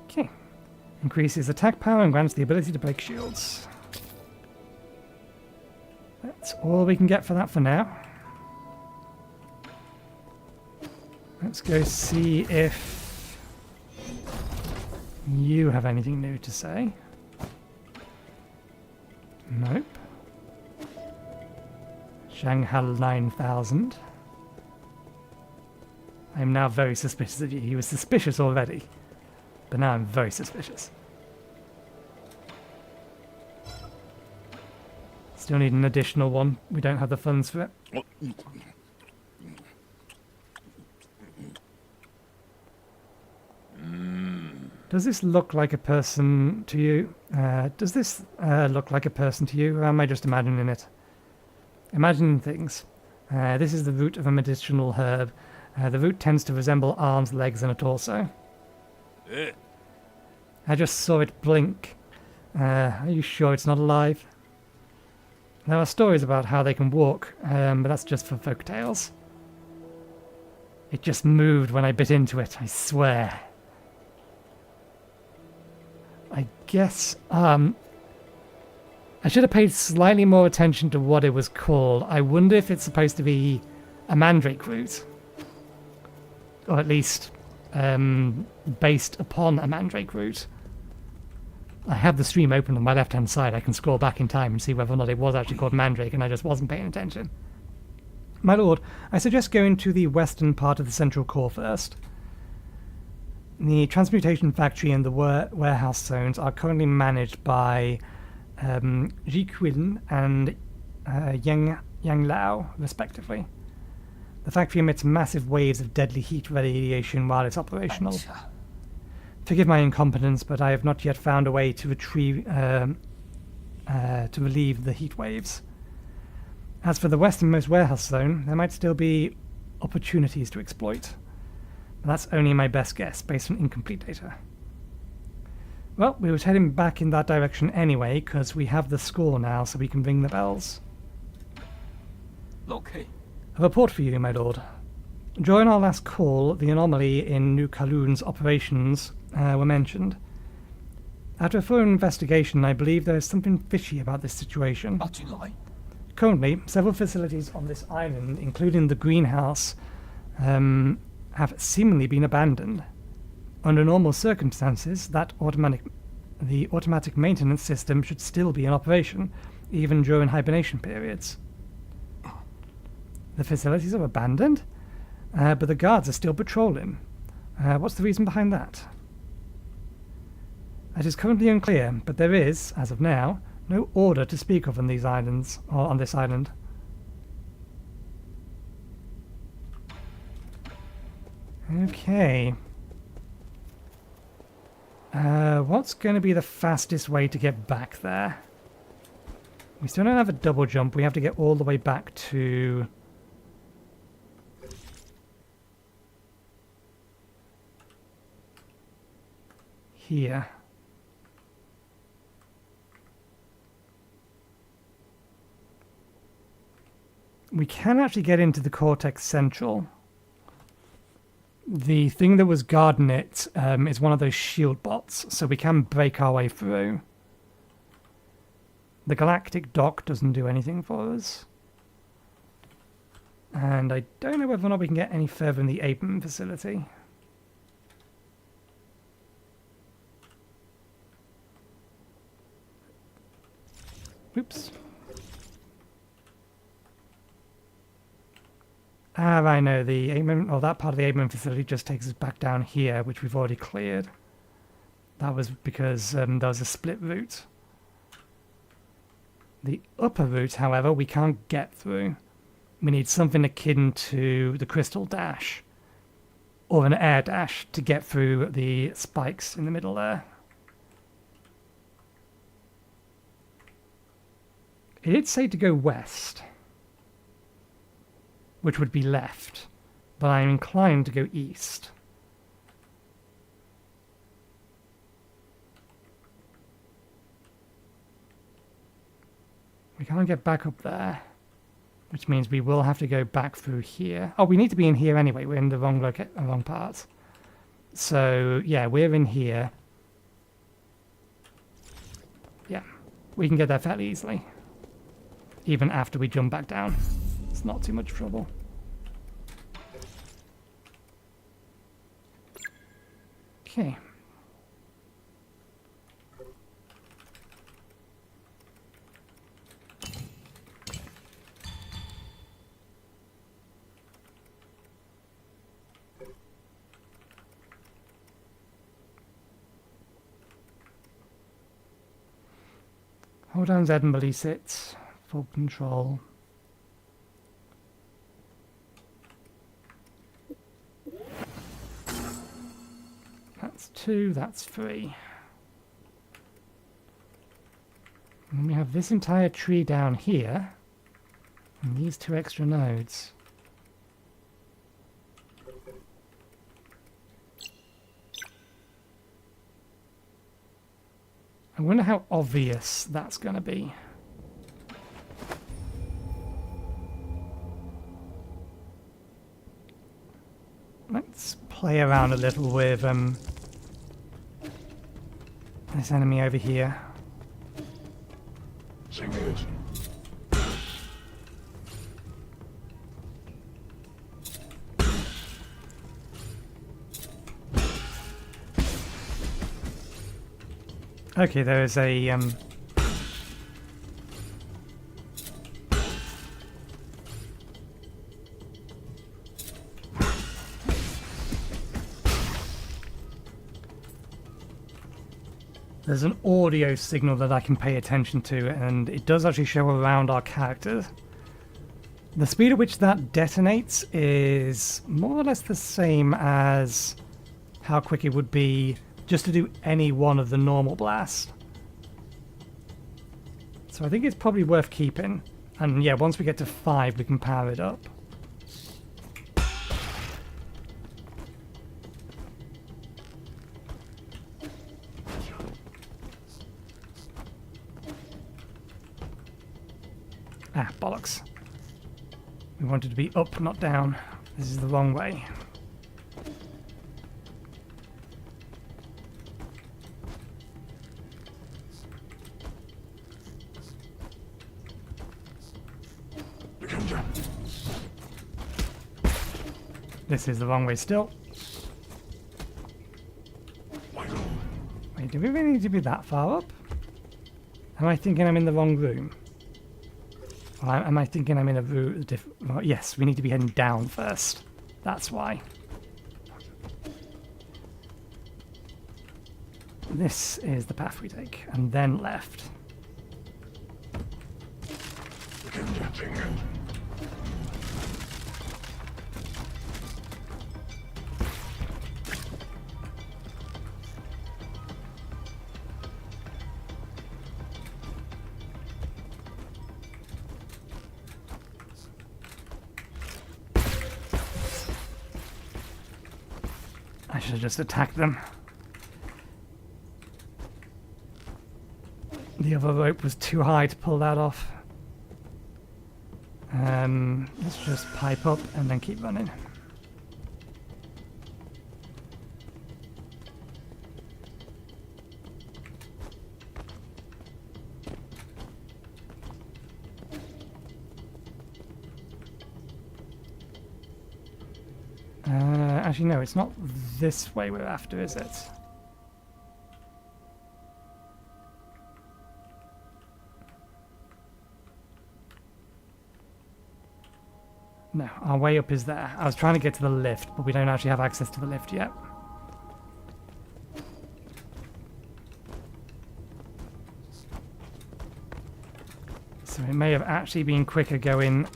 Okay. Increases attack power and grants the ability to break shields. That's all we can get for that for now. Let's go see if you have anything new to say. Nope. Shanghai 9000. I am now very suspicious of you. He was suspicious already, but now I'm very suspicious. Still need an additional one. We don't have the funds for it. Does this look like a person to you? Does this look like a person to you, or am I just imagining it? Imagining things. This is the root of a medicinal herb. The root tends to resemble arms, legs, and a torso. I just saw it blink. Are you sure it's not alive? There are stories about how they can walk, but that's just for folk tales. It just moved when I bit into it, I swear. I guess, I should have paid slightly more attention to what it was called. I wonder if it's supposed to be a mandrake root. Or at least, based upon a mandrake root. I have the stream open on my left-hand side. I can scroll back in time and see whether or not it was actually called mandrake, and I just wasn't paying attention. My lord, I suggest going to the western part of the central core first. The transmutation factory and the warehouse zones are currently managed by Ji Qin and Yang Lao, respectively. The factory emits massive waves of deadly heat radiation while it's operational. Forgive my incompetence, but I have not yet found a way to relieve the heat waves. As for the westernmost warehouse zone, there might still be opportunities to exploit. But that's only my best guess, based on incomplete data. Well, we were heading back in that direction anyway, because we have the score now, so we can ring the bells. Okay. A report for you, my lord. During our last call, the anomaly in New Kowloon's operations were mentioned. After a thorough investigation, I believe there is something fishy about this situation. Currently, several facilities on this island, including the greenhouse, have seemingly been abandoned. Under normal circumstances, the automatic maintenance system should still be in operation, even during hibernation periods. The facilities are abandoned, but the guards are still patrolling. What's the reason behind that? That is currently unclear, but there is, as of now, no order to speak of on these islands, or on this island. Okay. What's going to be the fastest way to get back there? We still don't have a double jump. We have to get all the way back to... here. We can actually get into the Cortex Central. The thing that was guarding it is one of those shield bots, so we can break our way through. The Galactic Dock doesn't do anything for us. And I don't know whether or not we can get any further in the Apen facility. Oops. I know, the Amen, or that part of the Amen facility just takes us back down here, which we've already cleared. That was because there was a split route. The upper route, however, we can't get through. We need something akin to the Crystal Dash, or an Air Dash, to get through the spikes in the middle there. It did say to go west, which would be left, but I'm inclined to go east. We can't get back up there, which means we will have to go back through here. Oh, we need to be in here anyway. We're in the wrong part. So, yeah, we're in here. Yeah, we can get there fairly easily, even after we jump back down. It's not too much trouble. Okay. Hold down Z and release it. Full control. That's 2, that's 3. And then we have this entire tree down here. And these 2 extra nodes. I wonder how obvious that's going to be. Let's play around a little with this enemy over here. Okay, there is a there's an audio signal that I can pay attention to, and it does actually show around our characters. The speed at which that detonates is more or less the same as how quick it would be just to do any one of the normal blasts. So I think it's probably worth keeping. And yeah, once we get to 5, we can power it up. Ah, bollocks. We wanted to be up, not down. This is the wrong way. This is the wrong way still. Wait, do we really need to be that far up? Am I thinking I'm in the wrong room? Or am I thinking I'm in a room different? Yes, we need to be heading down first. That's why. This is the path we take, and then left. I should have just attacked them. The other rope was too high to pull that off. Let's just pipe up and then keep running. Actually, no, it's not this way we're after, is it? No, our way up is there. I was trying to get to the lift, but we don't actually have access to the lift yet. So it may have actually been quicker going...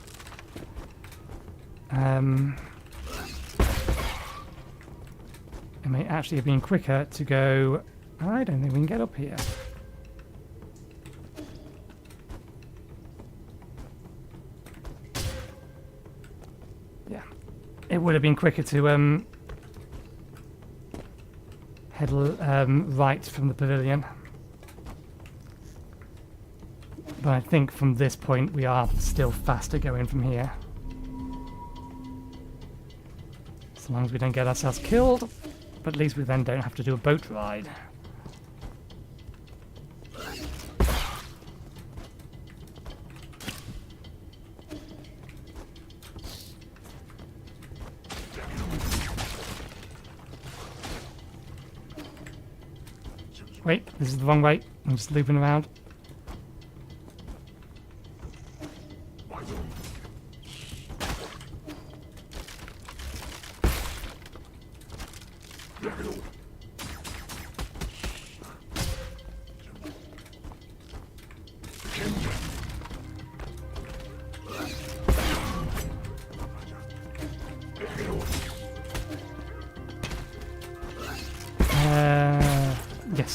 It may actually have been quicker to go... I don't think we can get up here. Yeah. It would have been quicker to head right from the pavilion. But I think from this point we are still faster going from here. As long as we don't get ourselves killed. But at least we then don't have to do a boat ride. Wait, this is the wrong way. I'm just looping around.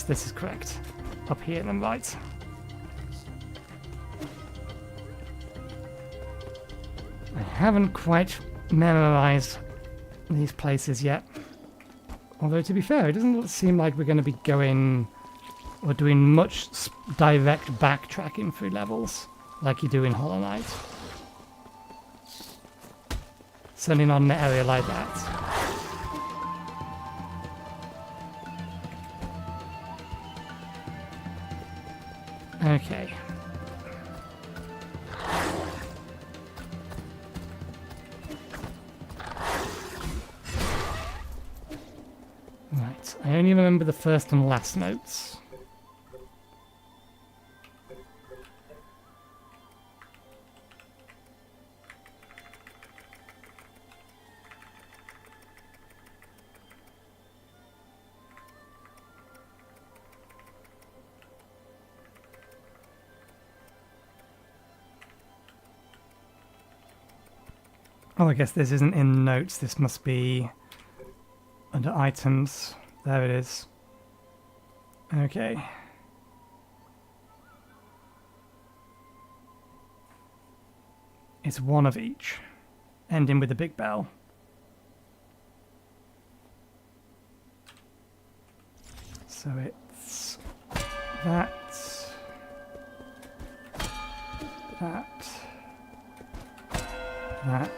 Yes, this is correct. Up here then, right. I haven't quite memorized these places yet. Although, to be fair, it doesn't seem like we're going to be going or doing much direct backtracking through levels like you do in Hollow Knight. Certainly not in an area like that. Okay. Right, I only remember the first and last notes. Oh, I guess this isn't in notes. This must be under items. There it is. Okay. It's one of each, ending with a big bell. So it's that, that, that.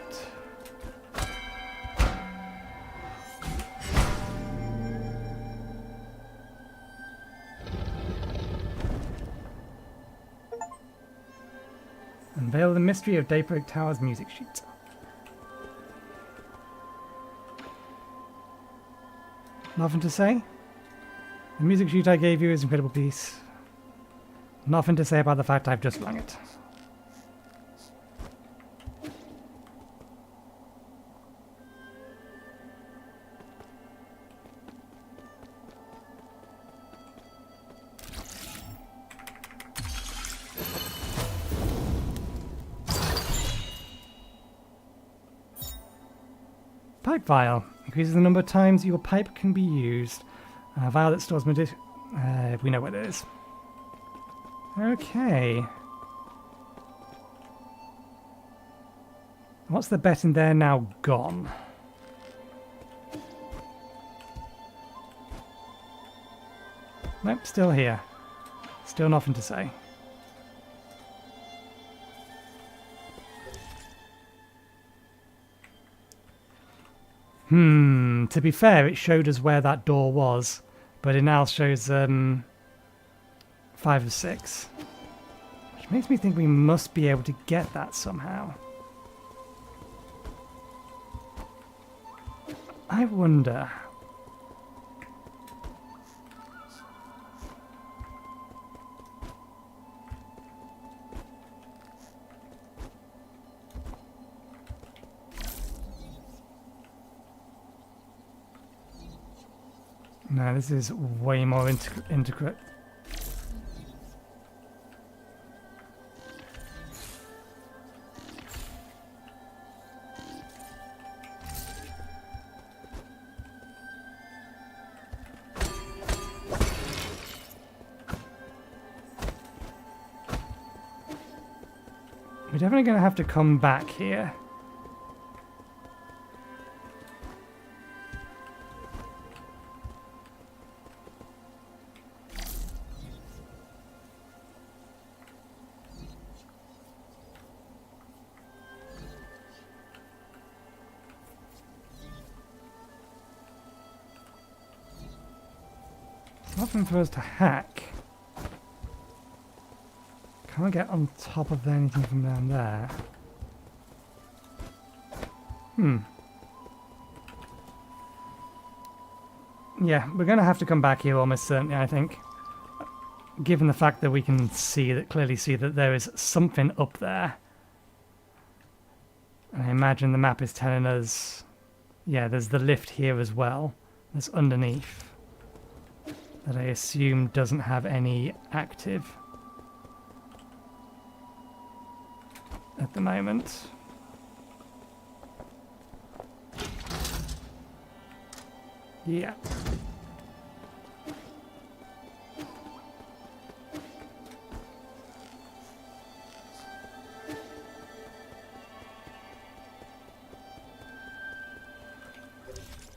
Unveil the mystery of Daybreak Tower's music sheet. Nothing to say? The music sheet I gave you is an incredible piece. Nothing to say about the fact I've just rung it. Pipe vial. Increases the number of times your pipe can be used. Vial that stores we know what it is. Okay. What's the bet in there now gone? Nope, still here. Still nothing to say. To be fair, it showed us where that door was, but it now shows 5 of 6. Which makes me think we must be able to get that somehow. I wonder... No, this is way more intricate. We're definitely going to have to come back here. Nothing for us to hack. Can't get on top of anything from down there. Yeah, we're going to have to come back here almost certainly, I think. Given the fact that we can clearly see that there is something up there. I imagine the map is telling us... Yeah, there's the lift here as well. That's underneath. That I assume doesn't have any active at the moment. Yeah.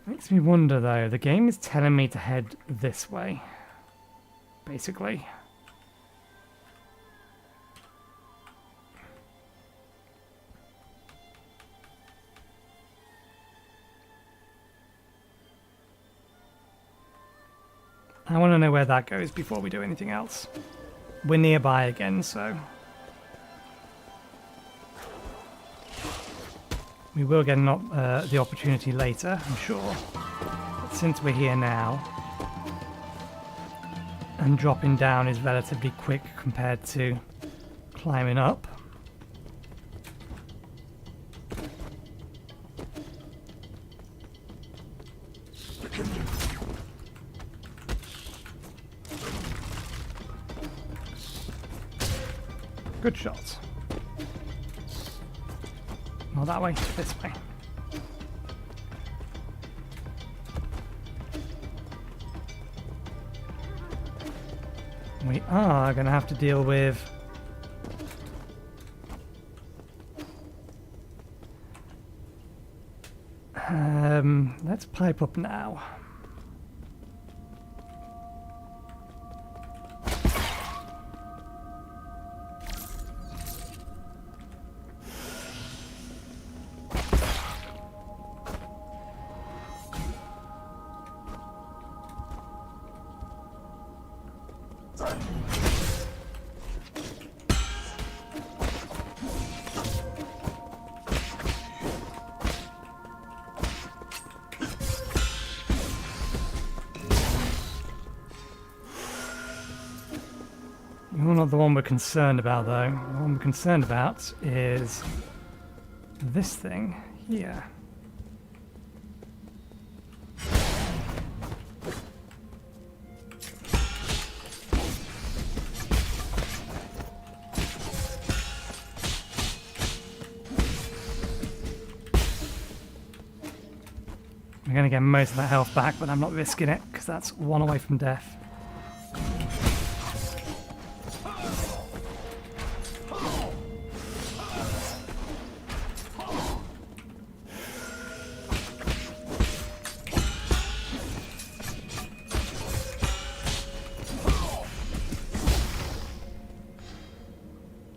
Makes me wonder though, the game is telling me to head this way, basically. I want to know where that goes before we do anything else. We're nearby again, so we will get the opportunity later, I'm sure. But since we're here now, and dropping down is relatively quick compared to climbing up. Good shots. Not that way, this way. We are going to have to deal with let's pipe up now. Not the one we're concerned about though. The one we're concerned about is this thing here. I'm going to get most of that health back, but I'm not risking it because that's one away from death.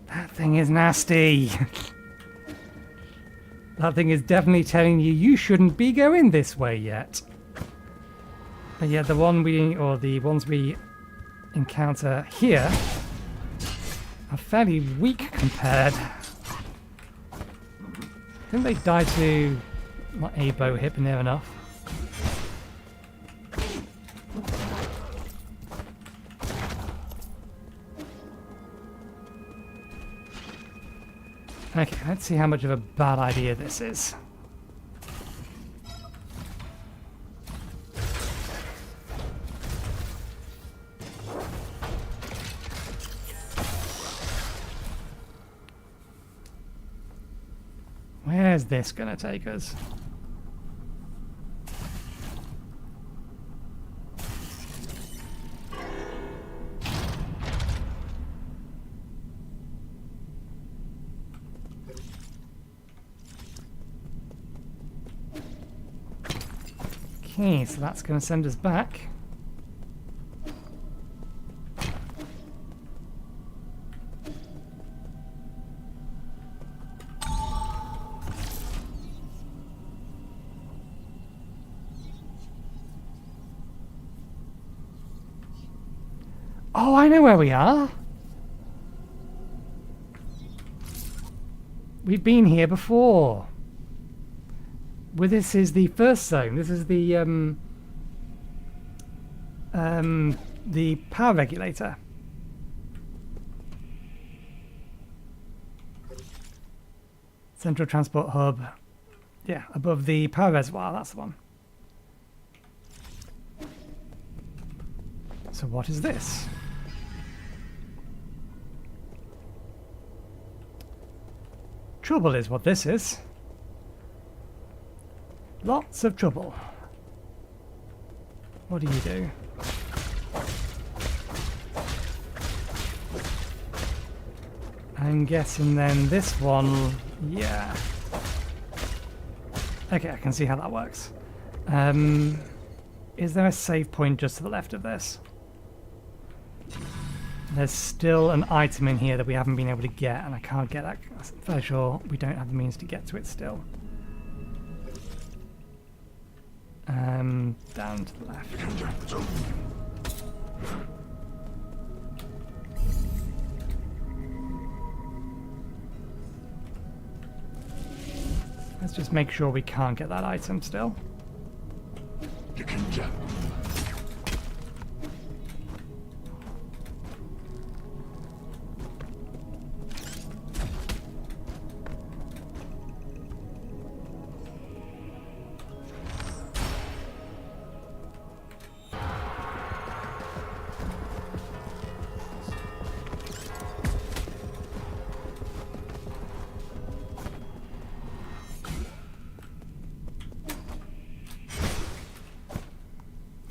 That thing is nasty. That thing is definitely telling you you shouldn't be going this way yet. But yeah, the ones we encounter here are fairly weak compared. I think they die to my A bow hit near enough. Okay, let's see how much of a bad idea this is. Where's this gonna take us? Okay, so that's going to send us back. Oh, I know where we are. We've been here before. Well, this is the first zone. This is the power regulator. Central transport hub. Yeah, above the power reservoir. That's the one. So what is this? Trouble is what this is. Lots of trouble. What do you do? I'm guessing then this one, yeah. Okay, I can see how that works. Is there a save point just to the left of this? There's still an item in here that we haven't been able to get, and I can't get that. I'm fairly sure we don't have the means to get to it still. Down to the left. Let's just make sure we can't get that item still.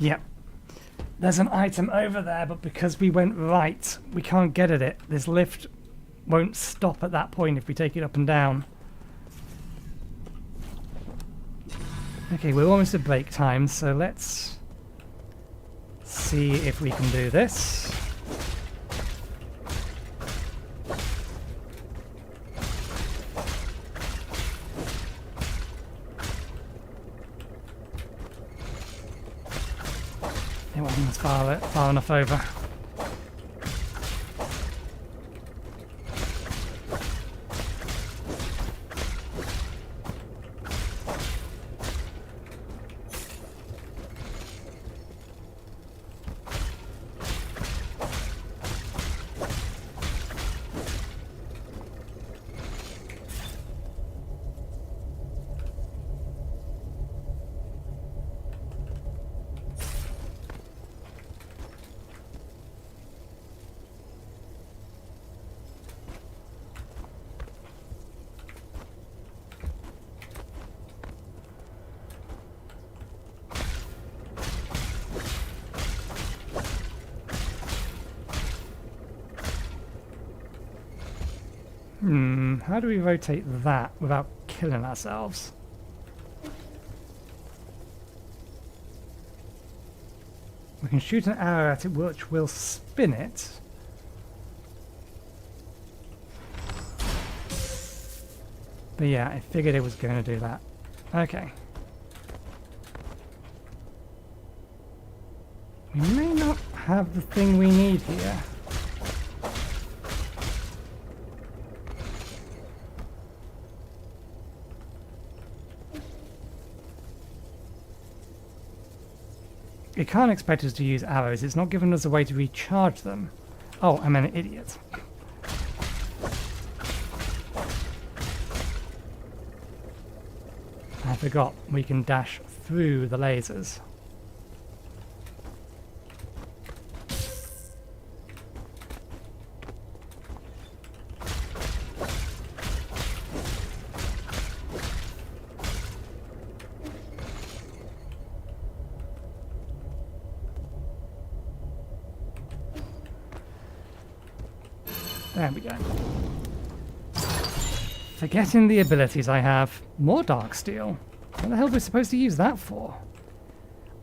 Yep. There's an item over there, but because we went right, we can't get at it. This lift won't stop at that point if we take it up and down. Okay, we're almost at break time, so let's see if we can do this. It wasn't as far enough over. How do we rotate that without killing ourselves? We can shoot an arrow at it which will spin it. But yeah, I figured it was going to do that. Okay. We may not have the thing we need here. It can't expect us to use arrows. It's not giving us a way to recharge them. Oh, I'm an idiot. I forgot we can dash through the lasers. There we go. Forgetting the abilities I have. More dark steel. What the hell are we supposed to use that for?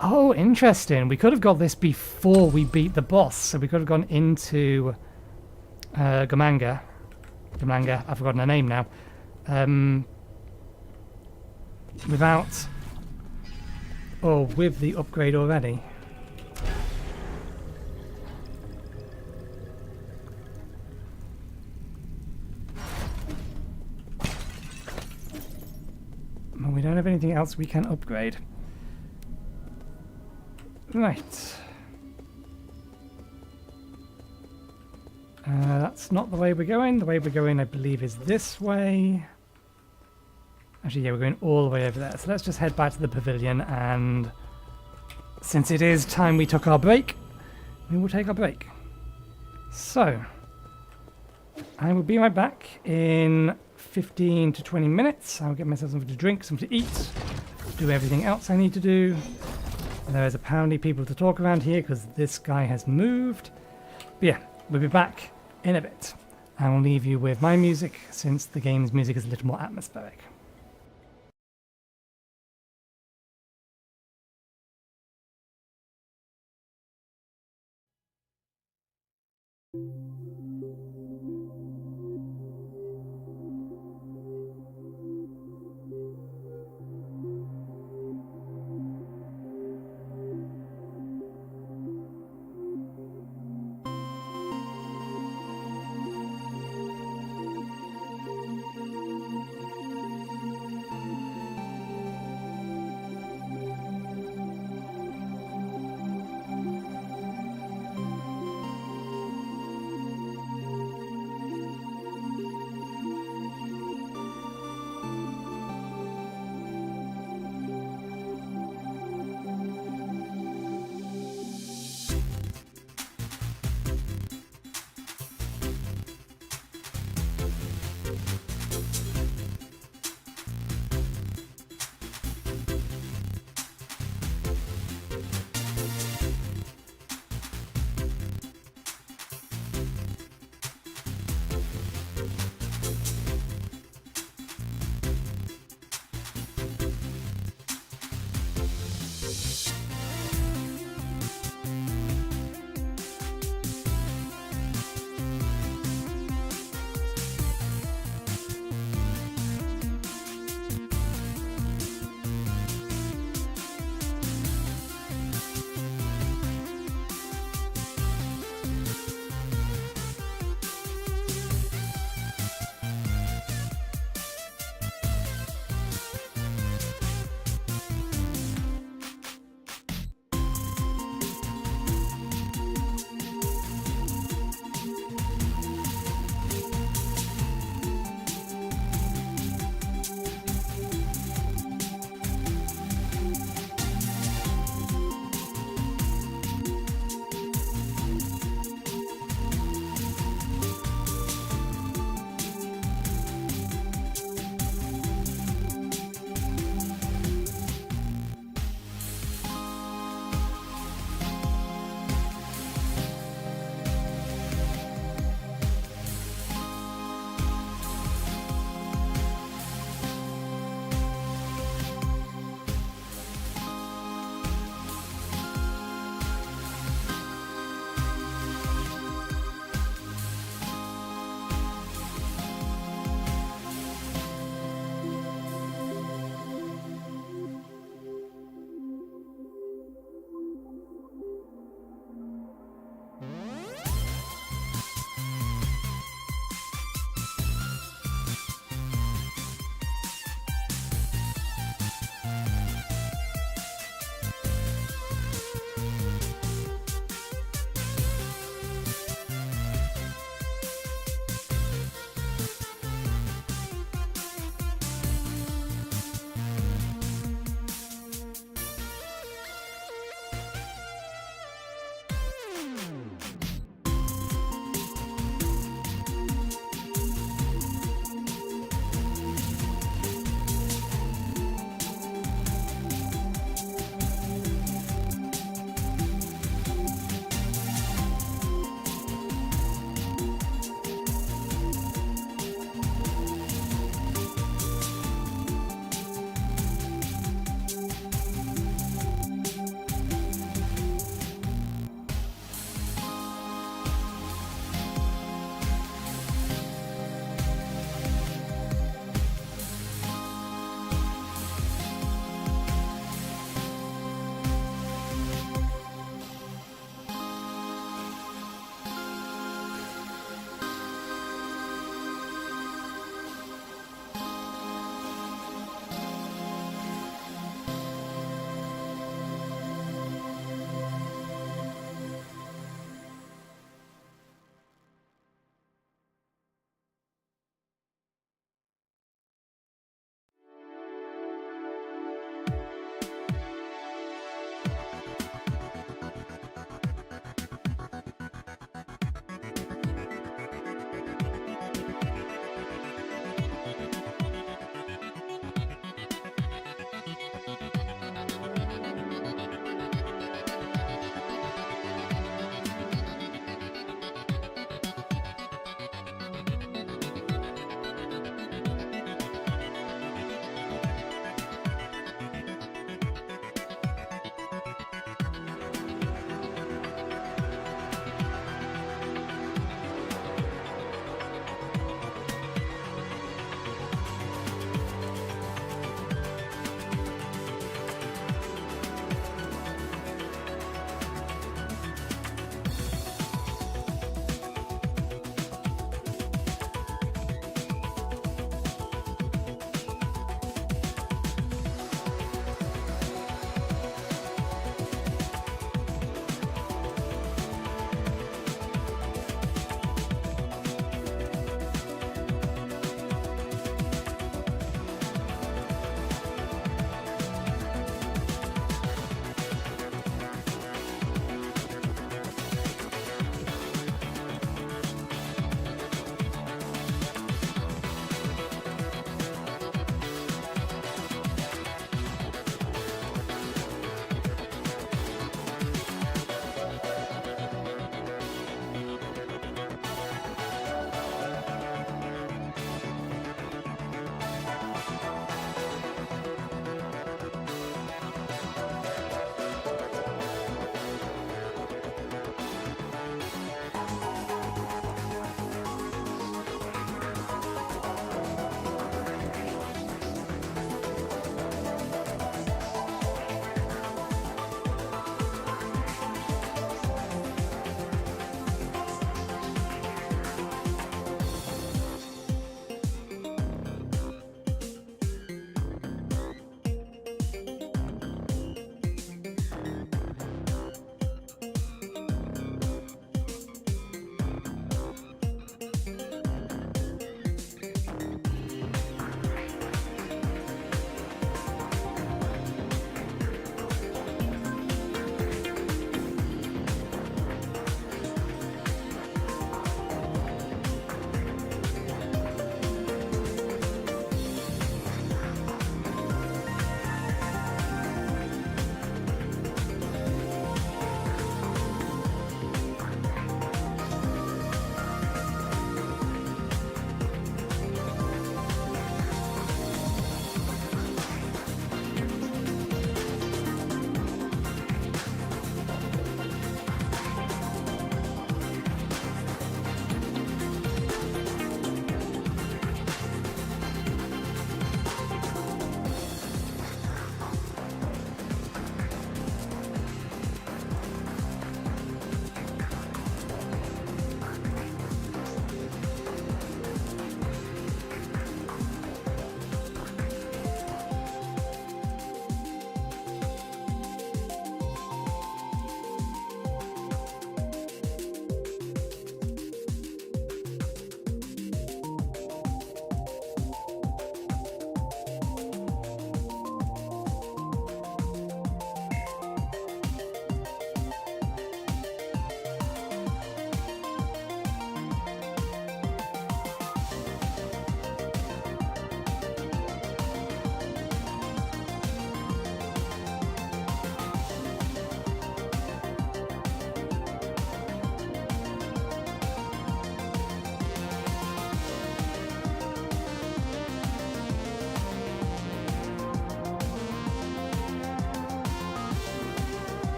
Oh, interesting. We could have got this before we beat the boss. So we could have gone into Goumang. Goumang, I've forgotten her name now. Without... or with the upgrade already. We don't have anything else we can upgrade. Right. That's not the way we're going. The way we're going, I believe, is this way. Actually, yeah, we're going all the way over there. So let's just head back to the pavilion, and since it is time we took our break, we will take our break. So, I will be right back in 15 to 20 minutes. I'll get myself something to drink, something to eat, do everything else I need to do. There is apparently people to talk around here because this guy has moved. But yeah, we'll be back in a bit. I will leave you with my music since the game's music is a little more atmospheric.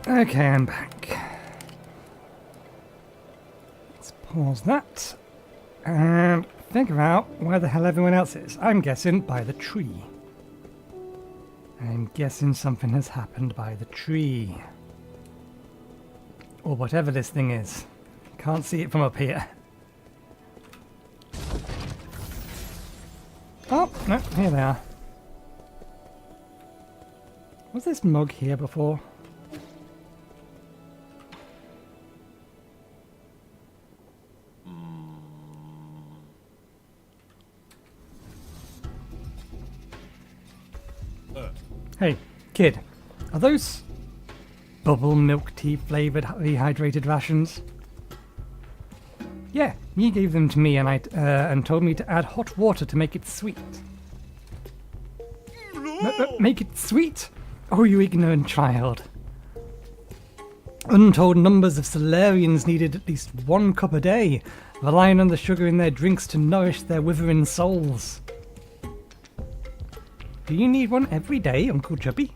Okay, I'm back. Let's pause that and figure out where the hell everyone else is. I'm guessing by the tree. I'm guessing something has happened by the tree. Or whatever this thing is. Can't see it from up here. Oh, no, here they are. Was this mug here before? Hey, kid, are those bubble milk tea flavoured rehydrated rations? Yeah, you gave them to me and told me to add hot water to make it sweet. Make it sweet? Oh, you ignorant child. Untold numbers of Solarians needed at least 1 cup a day, relying on the sugar in their drinks to nourish their withering souls. Do you need one every day, Uncle Chubby?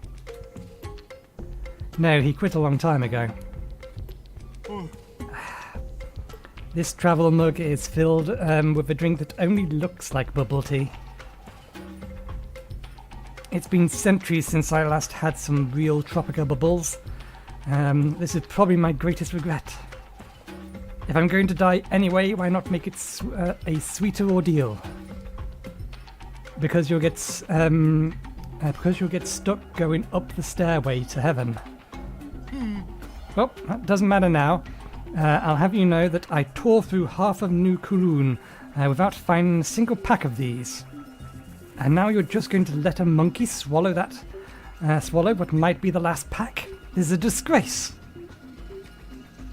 No, he quit a long time ago. This travel mug is filled with a drink that only looks like bubble tea. It's been centuries since I last had some real Tropica bubbles. This is probably my greatest regret. If I'm going to die anyway, why not make it a sweeter ordeal? Because you'll get stuck going up the stairway to heaven. Well, that doesn't matter now. I'll have you know that I tore through half of New Kowloon without finding a single pack of these. And now you're just going to let a monkey swallow what might be the last pack? This is a disgrace.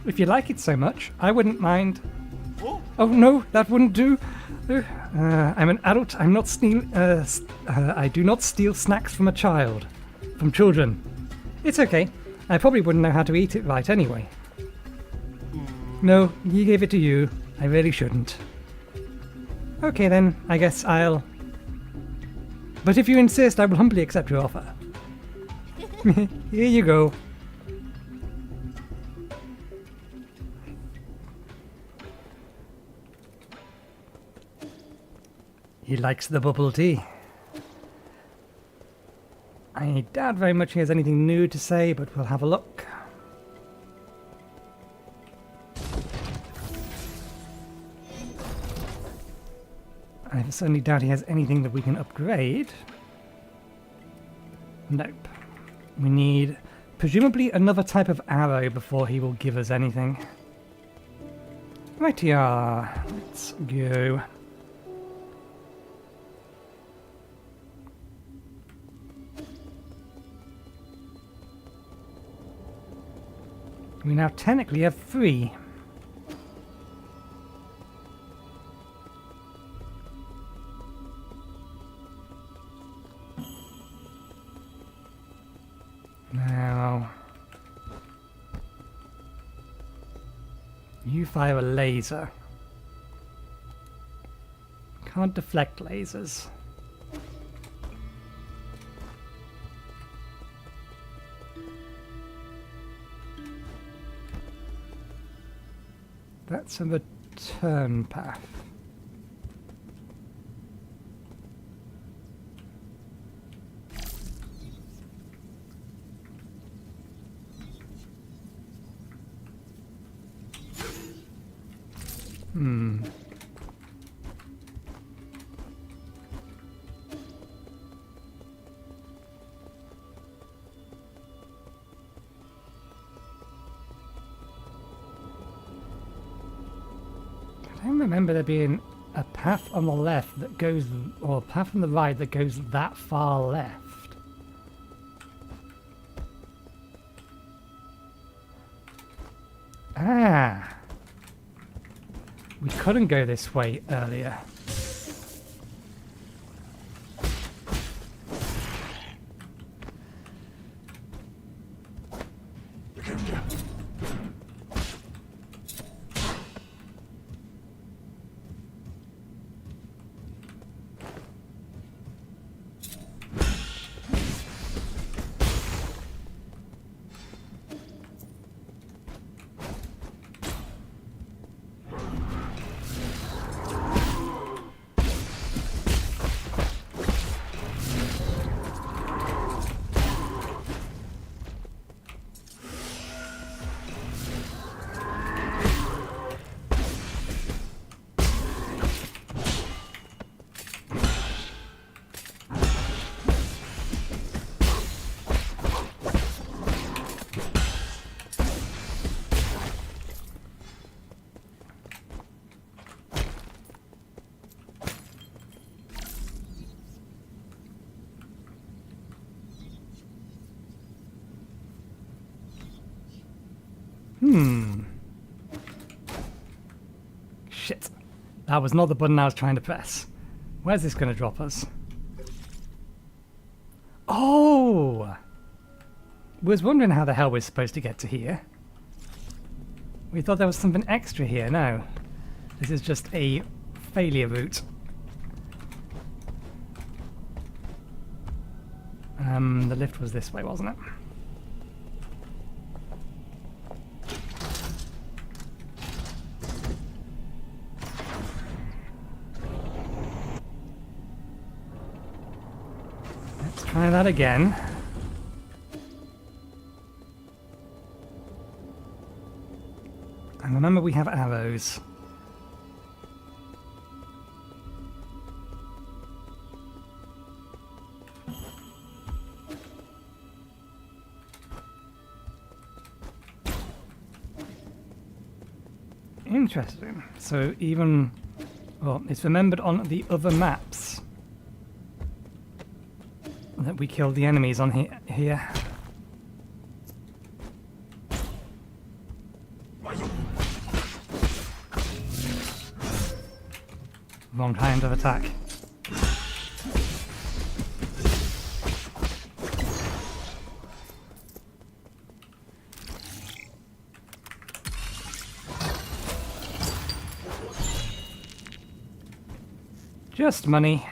If you like it so much, I wouldn't mind. Oh no, that wouldn't do. I'm an adult. I'm not I do not steal snacks from children. It's okay. I probably wouldn't know how to eat it right anyway. No, he gave it to you. I really shouldn't. Okay then, I guess I'll... But if you insist, I will humbly accept your offer. Here you go. He likes the bubble tea. I doubt very much he has anything new to say, but we'll have a look. I certainly doubt he has anything that we can upgrade. Nope. We need presumably another type of arrow before he will give us anything. Right, yeah. Let's go. We now technically have 3. Now, you fire a laser. Can't deflect lasers. That's a return path. I don't remember there being a path on the left that goes, or a path on the right that goes that far left. Ah! We couldn't go this way earlier. Shit. That was not the button I was trying to press. Where's this going to drop us? Oh! Was wondering how the hell we're supposed to get to here. We thought there was something extra here. No. This is just a failure route. The lift was this way, wasn't it? Let's try that again. And remember, we have arrows. Interesting. So even, well, it's remembered on the other maps that we killed the enemies on here. Wrong kind of attack. Just money.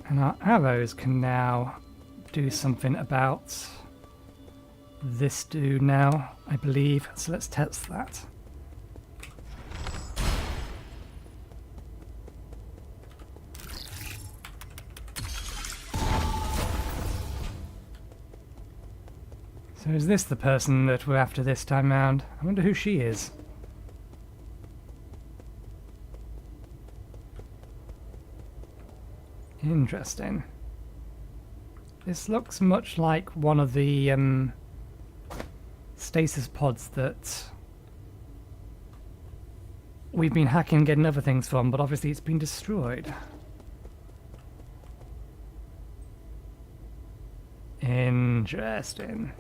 And our arrows can now do something about this dude now, I believe. So let's test that. So is this the person that we're after this time round? I wonder who she is. Interesting. This looks much like one of the stasis pods that we've been hacking and getting other things from, but obviously it's been destroyed. Interesting.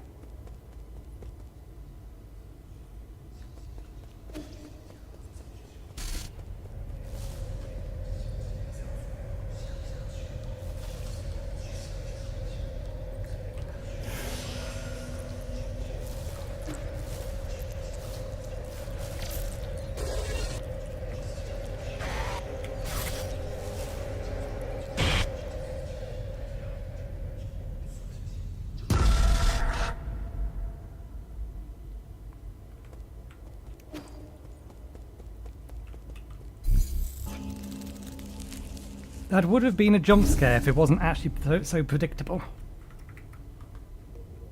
That would have been a jump scare if it wasn't actually so predictable.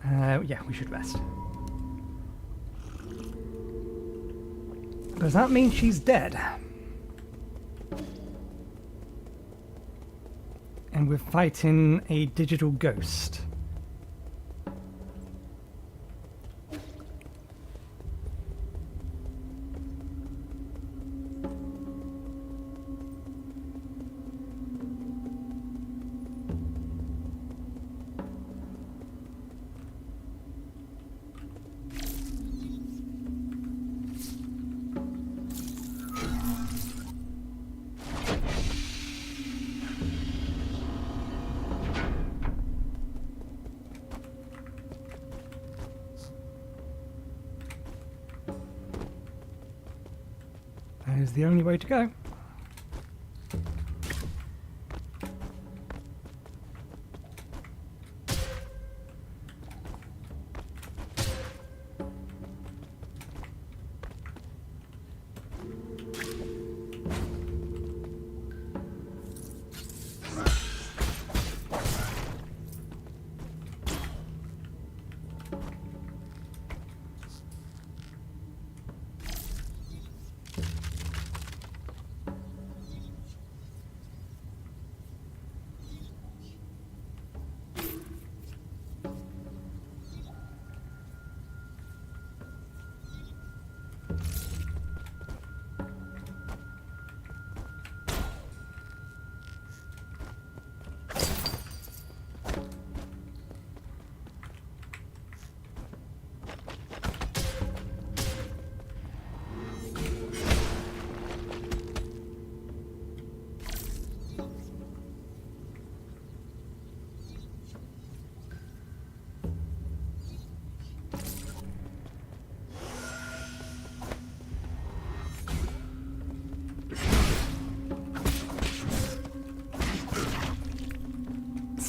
Yeah, we should rest. Does that mean she's dead? And we're fighting a digital ghost. That is the only way to go.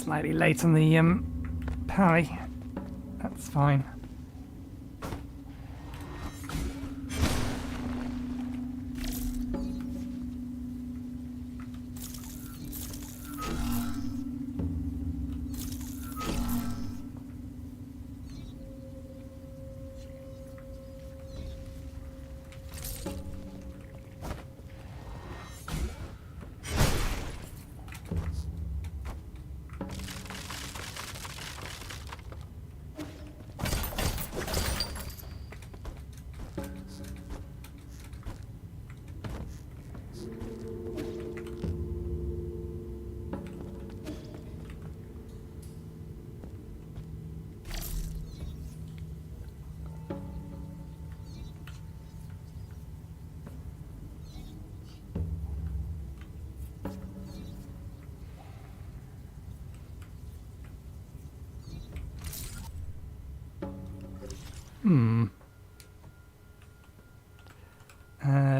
Slightly late on the parry. That's fine.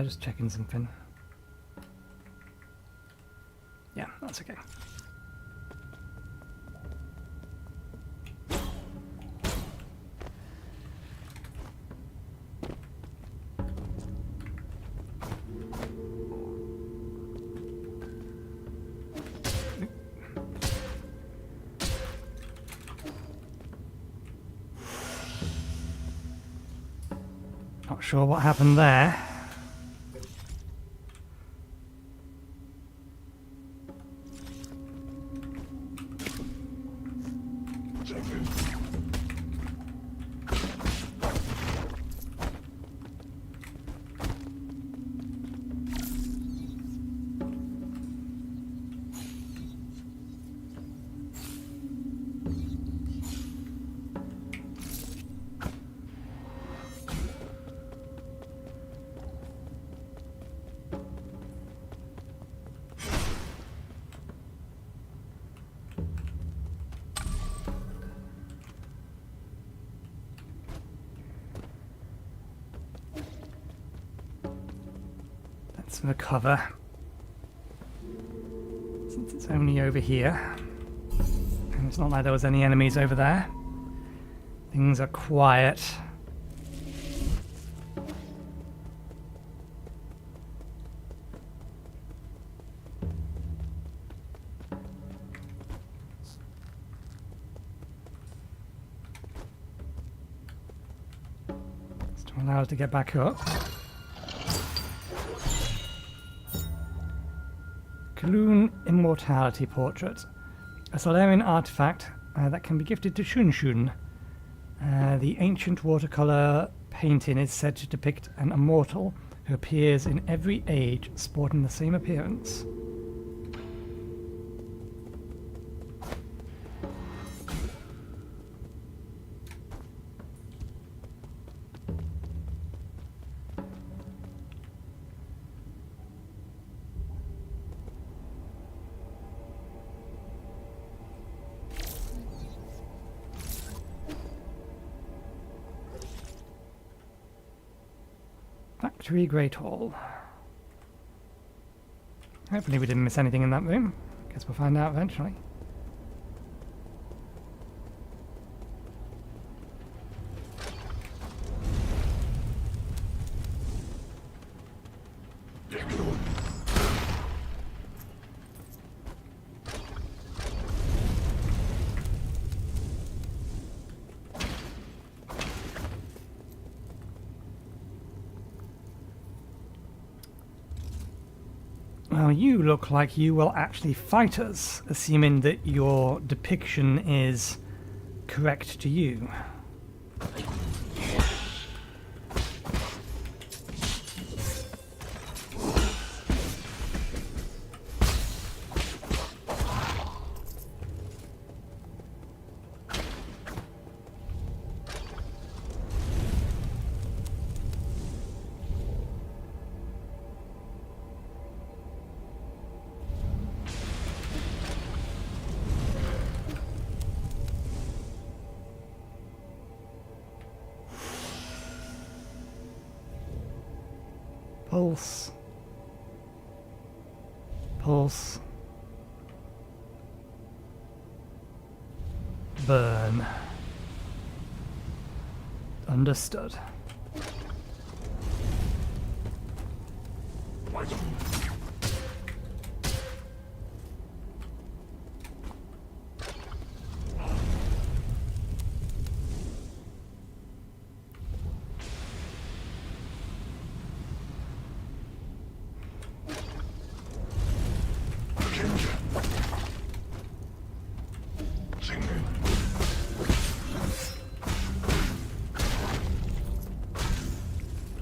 Just checking something. Yeah, that's okay. Not sure what happened there. For the cover, since it's only over here, and it's not like there was any enemies over there. Things are quiet. It's to allow us to get back up. Kaloon Immortality Portrait. A Solarian artifact that can be gifted to Shun Shun. The ancient watercolor painting is said to depict an immortal who appears in every age, sporting the same appearance. Factory Great Hall. Hopefully we didn't miss anything in that room. Guess we'll find out eventually. Well, you look like you will actually fight us, assuming that your depiction is correct to you. Pulse. Pulse. burn. Understood.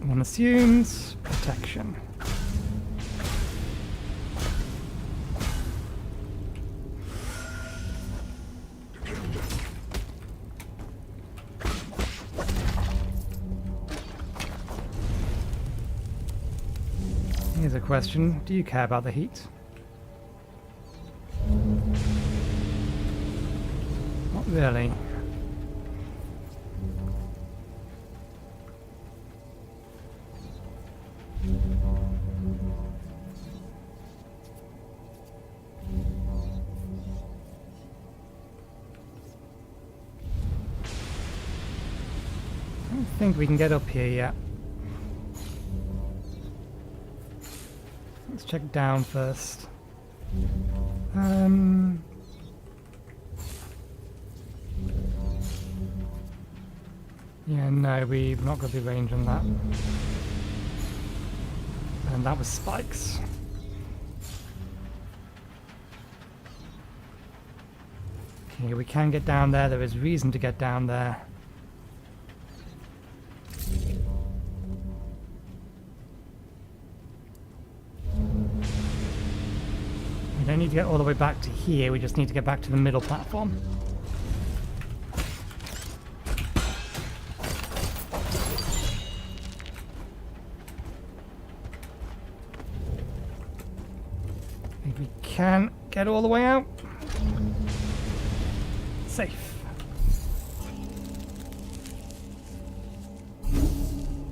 One assumes protection. Here's a question. Do you care about the heat? Not really. I don't think we can get up here yet. Let's check down first. Yeah, no, we've not got the range on that. And that was spikes. Okay, we can get down there. There is reason to get down there. We don't need to get all the way back to here. We just need to get back to the middle platform. If we can get all the way out. Safe.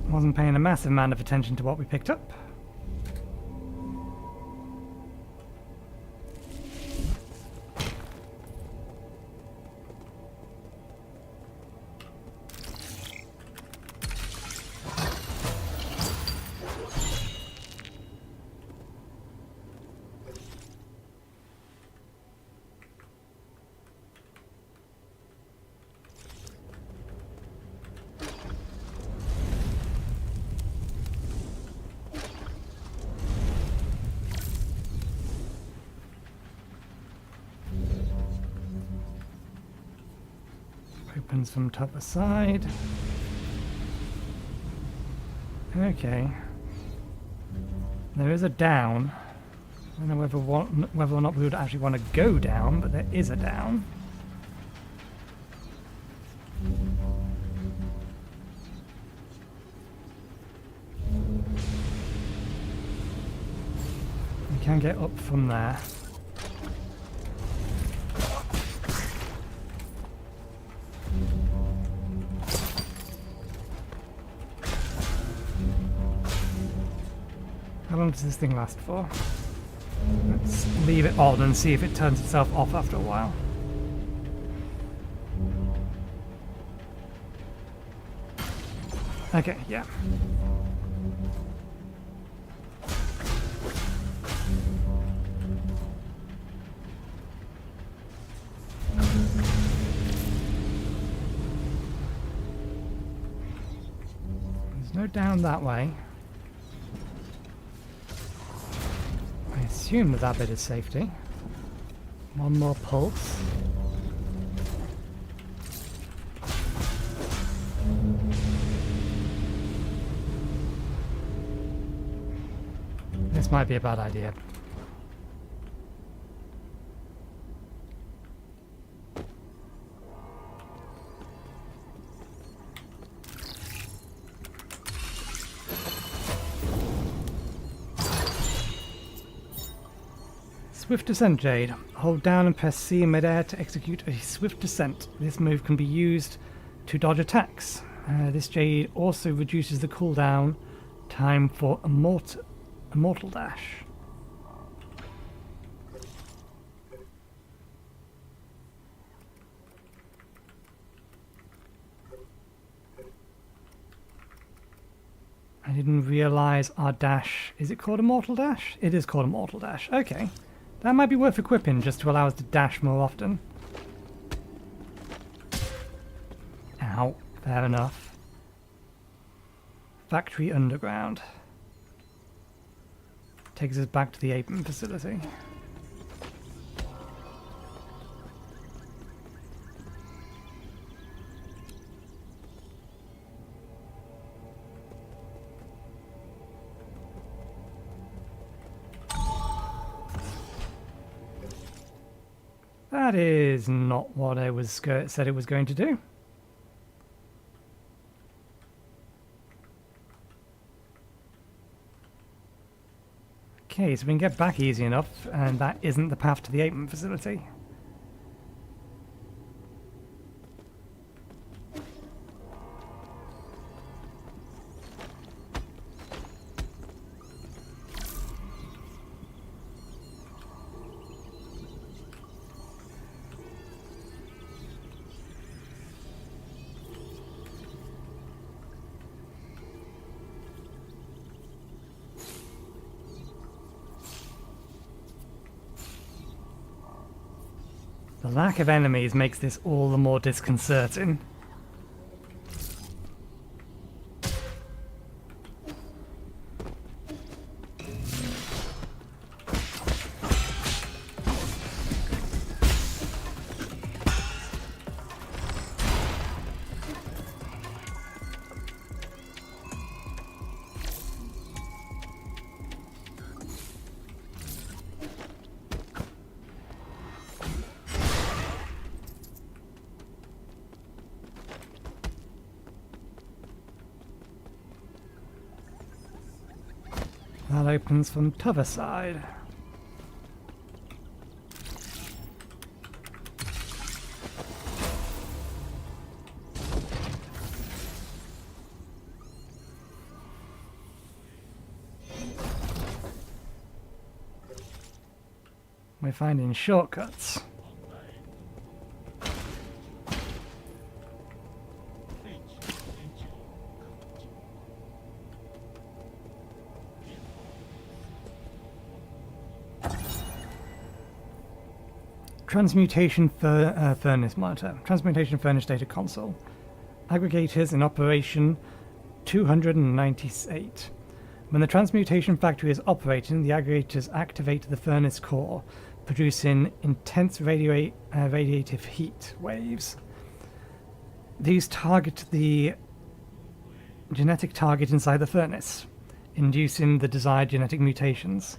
Wasn't paying a massive amount of attention to what we picked up. Opens from top side. Okay. There is a down. I don't know whether or not we would actually want to go down, but there is a down. We can get up from there. How long does this thing last for? Let's leave it on and see if it turns itself off after a while. Okay, yeah. There's no down that way. I assume that that bit is safety. One more pulse. This might be a bad idea. Swift descent, Jade. Hold down and press C in midair to execute a swift descent. This move can be used to dodge attacks. This Jade also reduces the cooldown time for Immortal Dash. didn't realise our dash... Is it called a mortal dash? It is called a mortal dash. Okay. That might be worth equipping just to allow us to dash more often. Ow. Fair enough. Factory underground. Takes us back to the apron facility. That is not what I was said it was going to do. Okay, so we can get back easy enough, and that isn't the path to the apron facility. The lack of enemies makes this all the more disconcerting. That opens from t'other side. We're finding shortcuts. Transmutation furnace monitor. Transmutation furnace data console. Aggregators in operation 298. When the transmutation factory is operating, the aggregators activate the furnace core, producing intense radiative heat waves. These target the genetic target inside the furnace, inducing the desired genetic mutations.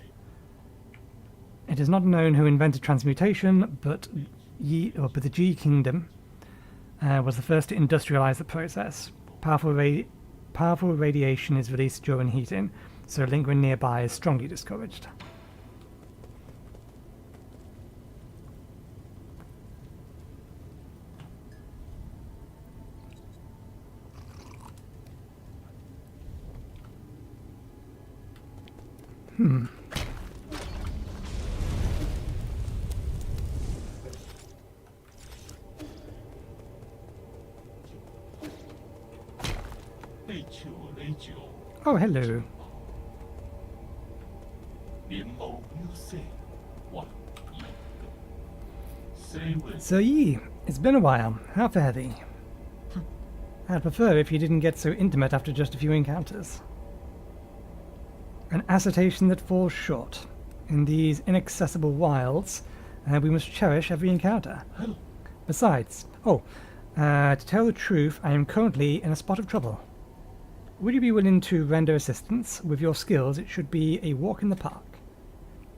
It is not known who invented transmutation, but the G Kingdom was the first to industrialize the process. Powerful radiation is released during heating, so lingering nearby is strongly discouraged. Oh, hello. So ye, it's been a while. How fare thee? I'd prefer if you didn't get so intimate after just a few encounters. An assertion that falls short. In these inaccessible wilds, we must cherish every encounter. Besides, to tell the truth, I am currently in a spot of trouble. Would you be willing to render assistance? With your skills, it should be a walk in the park.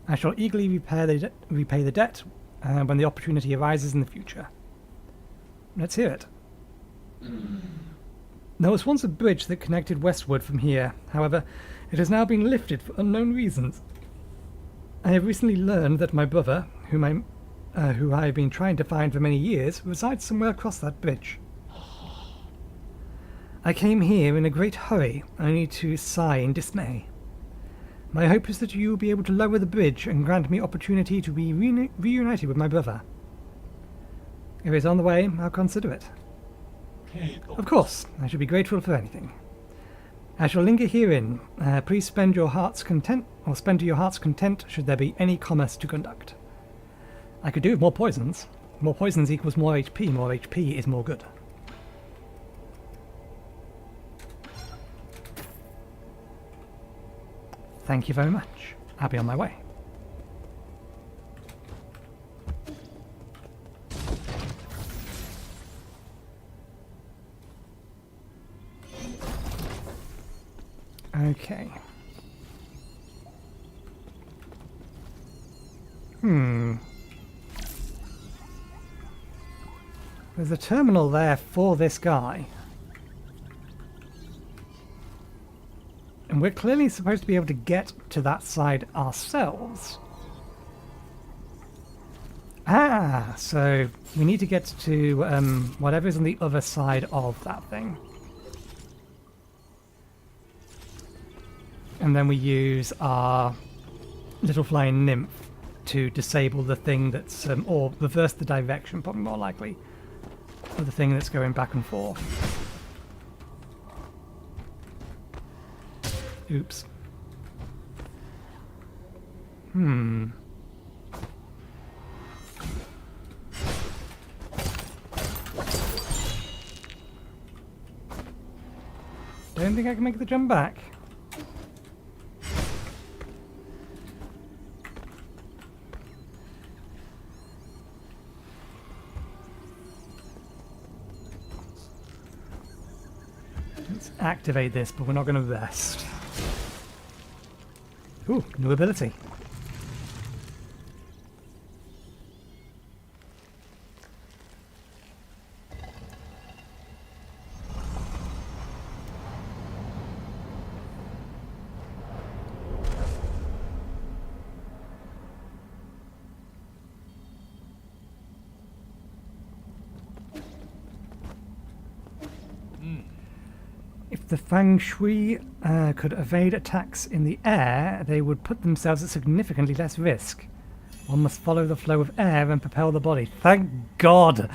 I shall eagerly repay the debt when the opportunity arises in the future. Let's hear it. There was once a bridge that connected westward from here. However, it has now been lifted for unknown reasons. I have recently learned that my brother, who I have been trying to find for many years, resides somewhere across that bridge. I came here in a great hurry, only to sigh in dismay. My hope is that you will be able to lower the bridge and grant me opportunity to be reunited with my brother. If it's on the way, I'll consider it. Of course, I should be grateful for anything. I shall linger herein. Please spend your heart's content, or spend to your heart's content should there be any commerce to conduct. I could do with more poisons. More poisons equals more HP. More HP is more good. Thank you very much. I'll be on my way. Okay. There's a terminal there for this guy. And we're clearly supposed to be able to get to that side ourselves. Ah, so we need to get to whatever's on the other side of that thing. And then we use our little flying nymph to disable the thing that's, or reverse the direction, probably more likely, of the thing that's going back and forth. Oops. Don't think I can make the jump back. Let's activate this, but we're not going to rest. Ooh, new ability. If the Fang Shui could evade attacks in the air, they would put themselves at significantly less risk. One must follow the flow of air and propel the body. Thank God!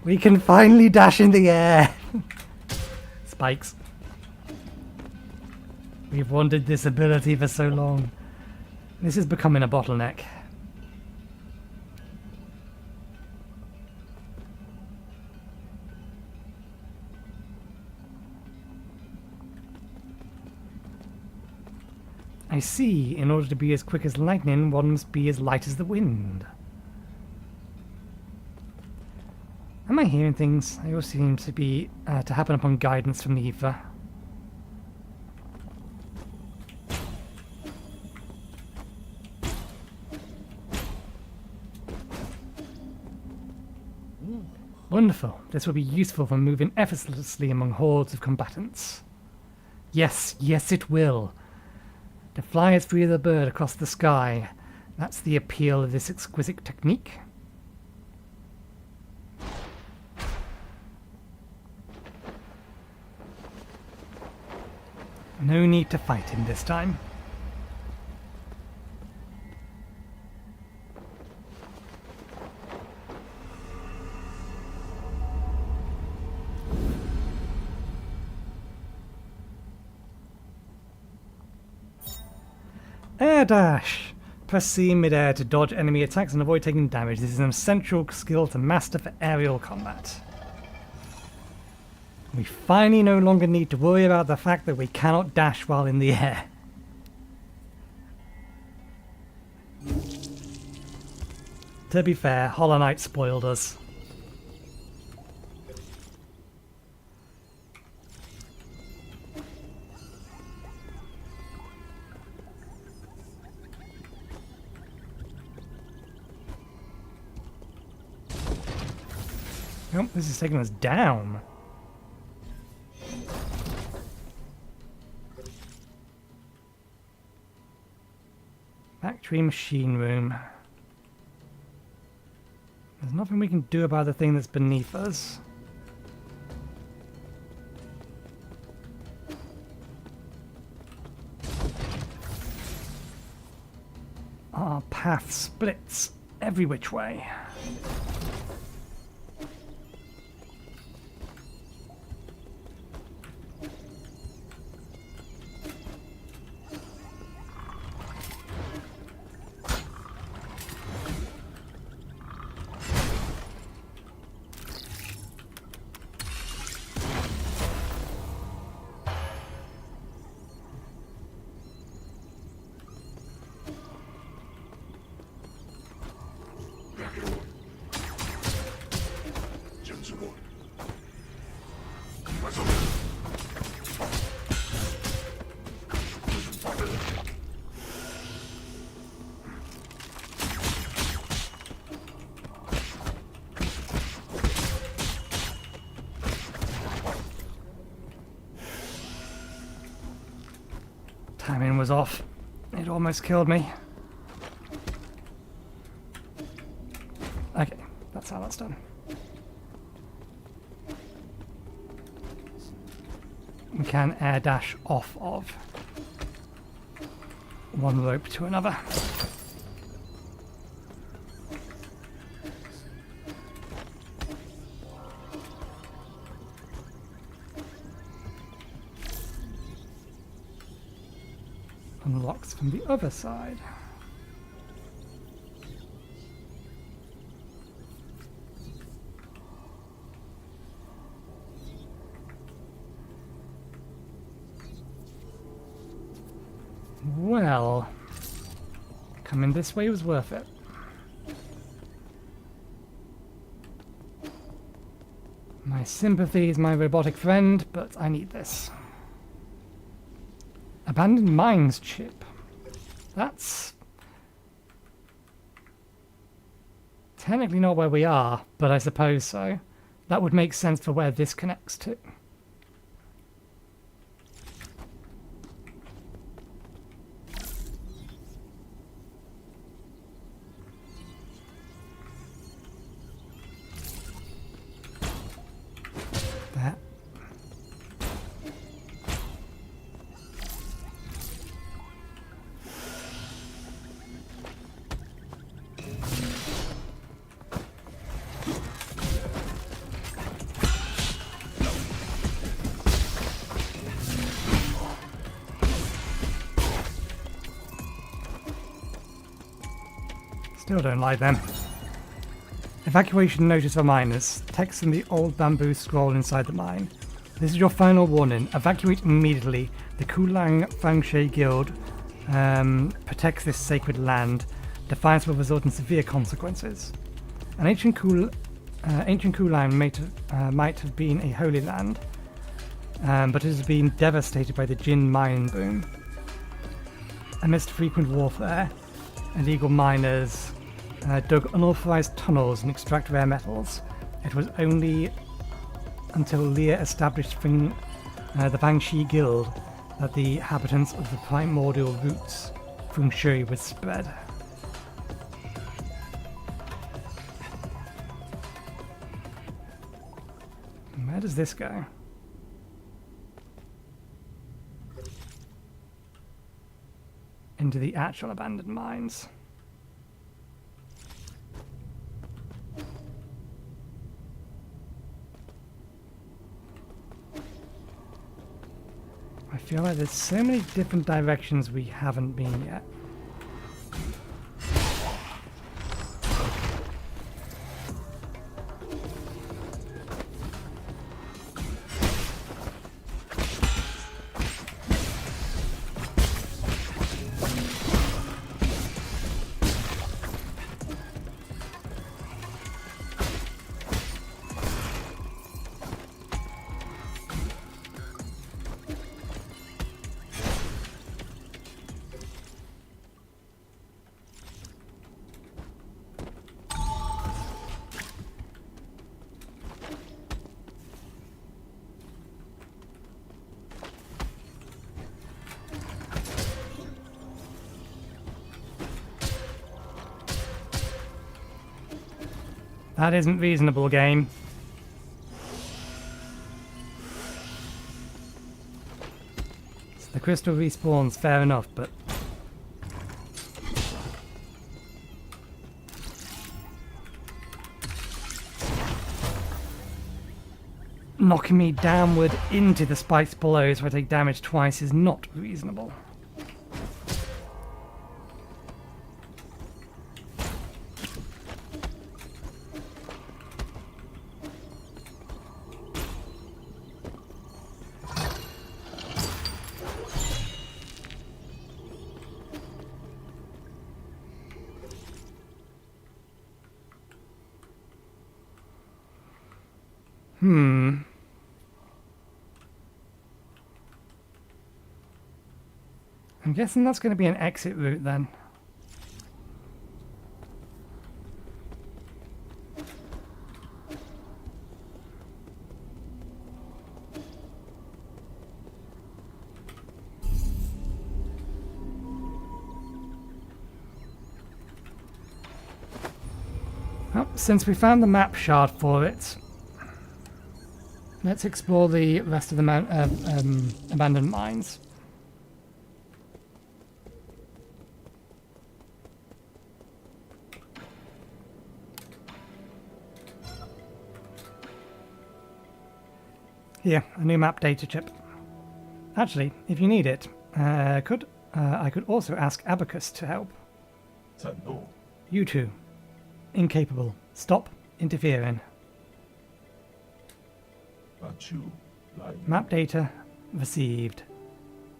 We can finally dash in the air! Spikes. We've wanted this ability for so long. This is becoming a bottleneck. I see. In order to be as quick as lightning, one must be as light as the wind. Am I hearing things? They all seem to be to happen upon guidance from the ether. Wonderful. This will be useful for moving effortlessly among hordes of combatants. Yes, yes it will. To fly as free as a bird across the sky. That's the appeal of this exquisite technique. No need to fight him this time. Air dash! Press C in midair to dodge enemy attacks and avoid taking damage. This is an essential skill to master for aerial combat. We finally no longer need to worry about the fact that we cannot dash while in the air. To be fair, Hollow Knight spoiled us. Oh, this is taking us down. Factory machine room. There's nothing we can do about the thing that's beneath us. Our path splits every which way. Timing was off. It almost killed me. Okay, that's how that's done. We can air dash off of one rope to another. Unlocks from the other side. Well, coming this way was worth it. My sympathy is my robotic friend, but I need this. Abandoned mines chip. That's technically not where we are, but I suppose so. That would make sense for where this connects to. That. Still don't like them. Evacuation notice for miners. Text in the old bamboo scroll inside the mine. This is your final warning. Evacuate immediately. The Goumang Fangshe Guild protects this sacred land. Defiance will result in severe consequences. An ancient Goumang might have been a holy land, but it has been devastated by the Jin mine boom. Amidst frequent warfare, illegal miners dug unauthorized tunnels and extract rare metals. It was only until Lear established the Fangshi Guild that the inhabitants of the primordial roots Feng Shui was spread. Where does this go? Into the actual abandoned mines. I feel like there's so many different directions we haven't been yet. That isn't reasonable, game. So the crystal respawns, fair enough, but... knocking me downward into the spikes below so I take damage twice is not reasonable. I'm guessing that's going to be an exit route then. Well, since we found the map shard for it, let's explore the rest of the abandoned mines. Here, a new map data chip. Actually, if you need it, I could also ask Abacus to help. You two. Incapable. Stop interfering. Map data received.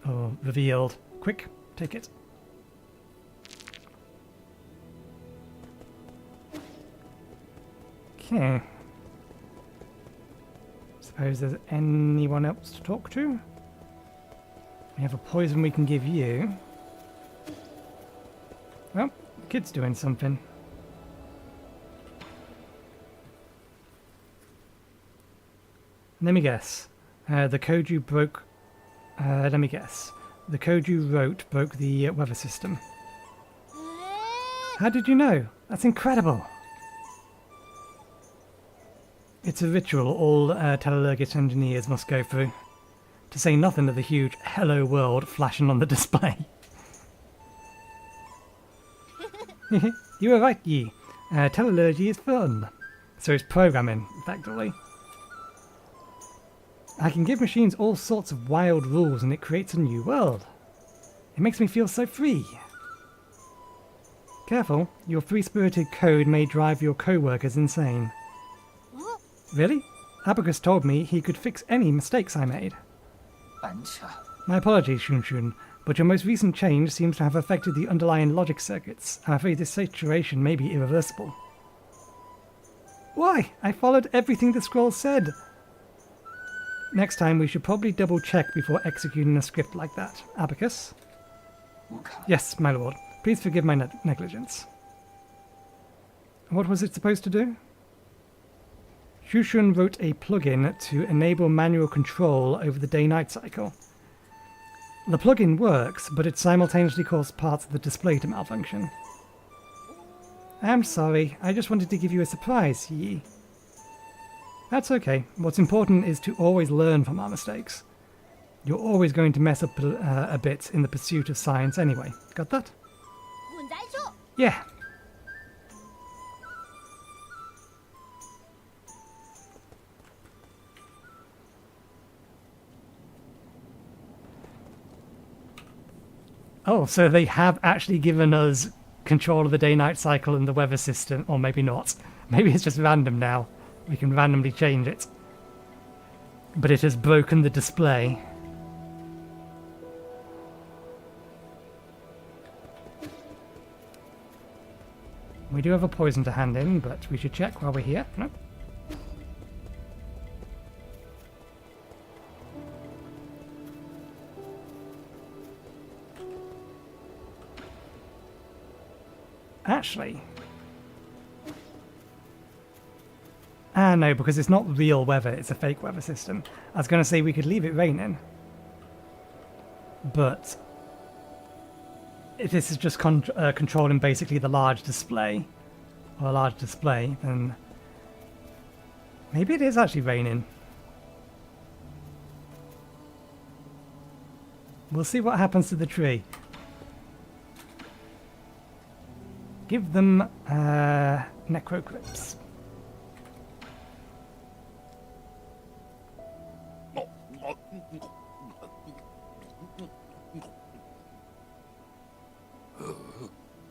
Or revealed. Quick, take it. Okay. Suppose there's anyone else to talk to? We have a poison we can give you. Well, the kid's doing something. Let me guess. The code you broke... let me guess. The code you wrote broke the weather system. How did you know? That's incredible! It's a ritual all Tellergit engineers must go through. To say nothing of the huge "Hello World" flashing on the display. You were right, Yi. Teleurgy is fun. So is programming, effectively. I can give machines all sorts of wild rules and it creates a new world. It makes me feel so free. Careful, your free-spirited code may drive your co-workers insane. Really? Abacus told me he could fix any mistakes I made. My apologies, Shun Shun, but your most recent change seems to have affected the underlying logic circuits. I'm afraid this situation may be irreversible. Why? I followed everything the scroll said. Next time we should probably double check before executing a script like that. Abacus? Yes, my lord. Please forgive my negligence. What was it supposed to do? Shushun wrote a plugin to enable manual control over the day-night cycle. The plugin works, but it simultaneously caused parts of the display to malfunction. I'm sorry, I just wanted to give you a surprise, Yi. That's okay. What's important is to always learn from our mistakes. You're always going to mess up a bit in the pursuit of science anyway. Got that? Yeah. Oh, so they have actually given us control of the day-night cycle and the weather system, or maybe not. Maybe it's just random now. We can randomly change it. But it has broken the display. We do have a poison to hand in, but we should check while we're here. No. Actually... no, because it's not real weather, it's a fake weather system. I was going to say we could leave it raining. But... if this is just controlling basically the large display, or a large display, then... maybe it is actually raining. We'll see what happens to the tree. Give them necrocrypts.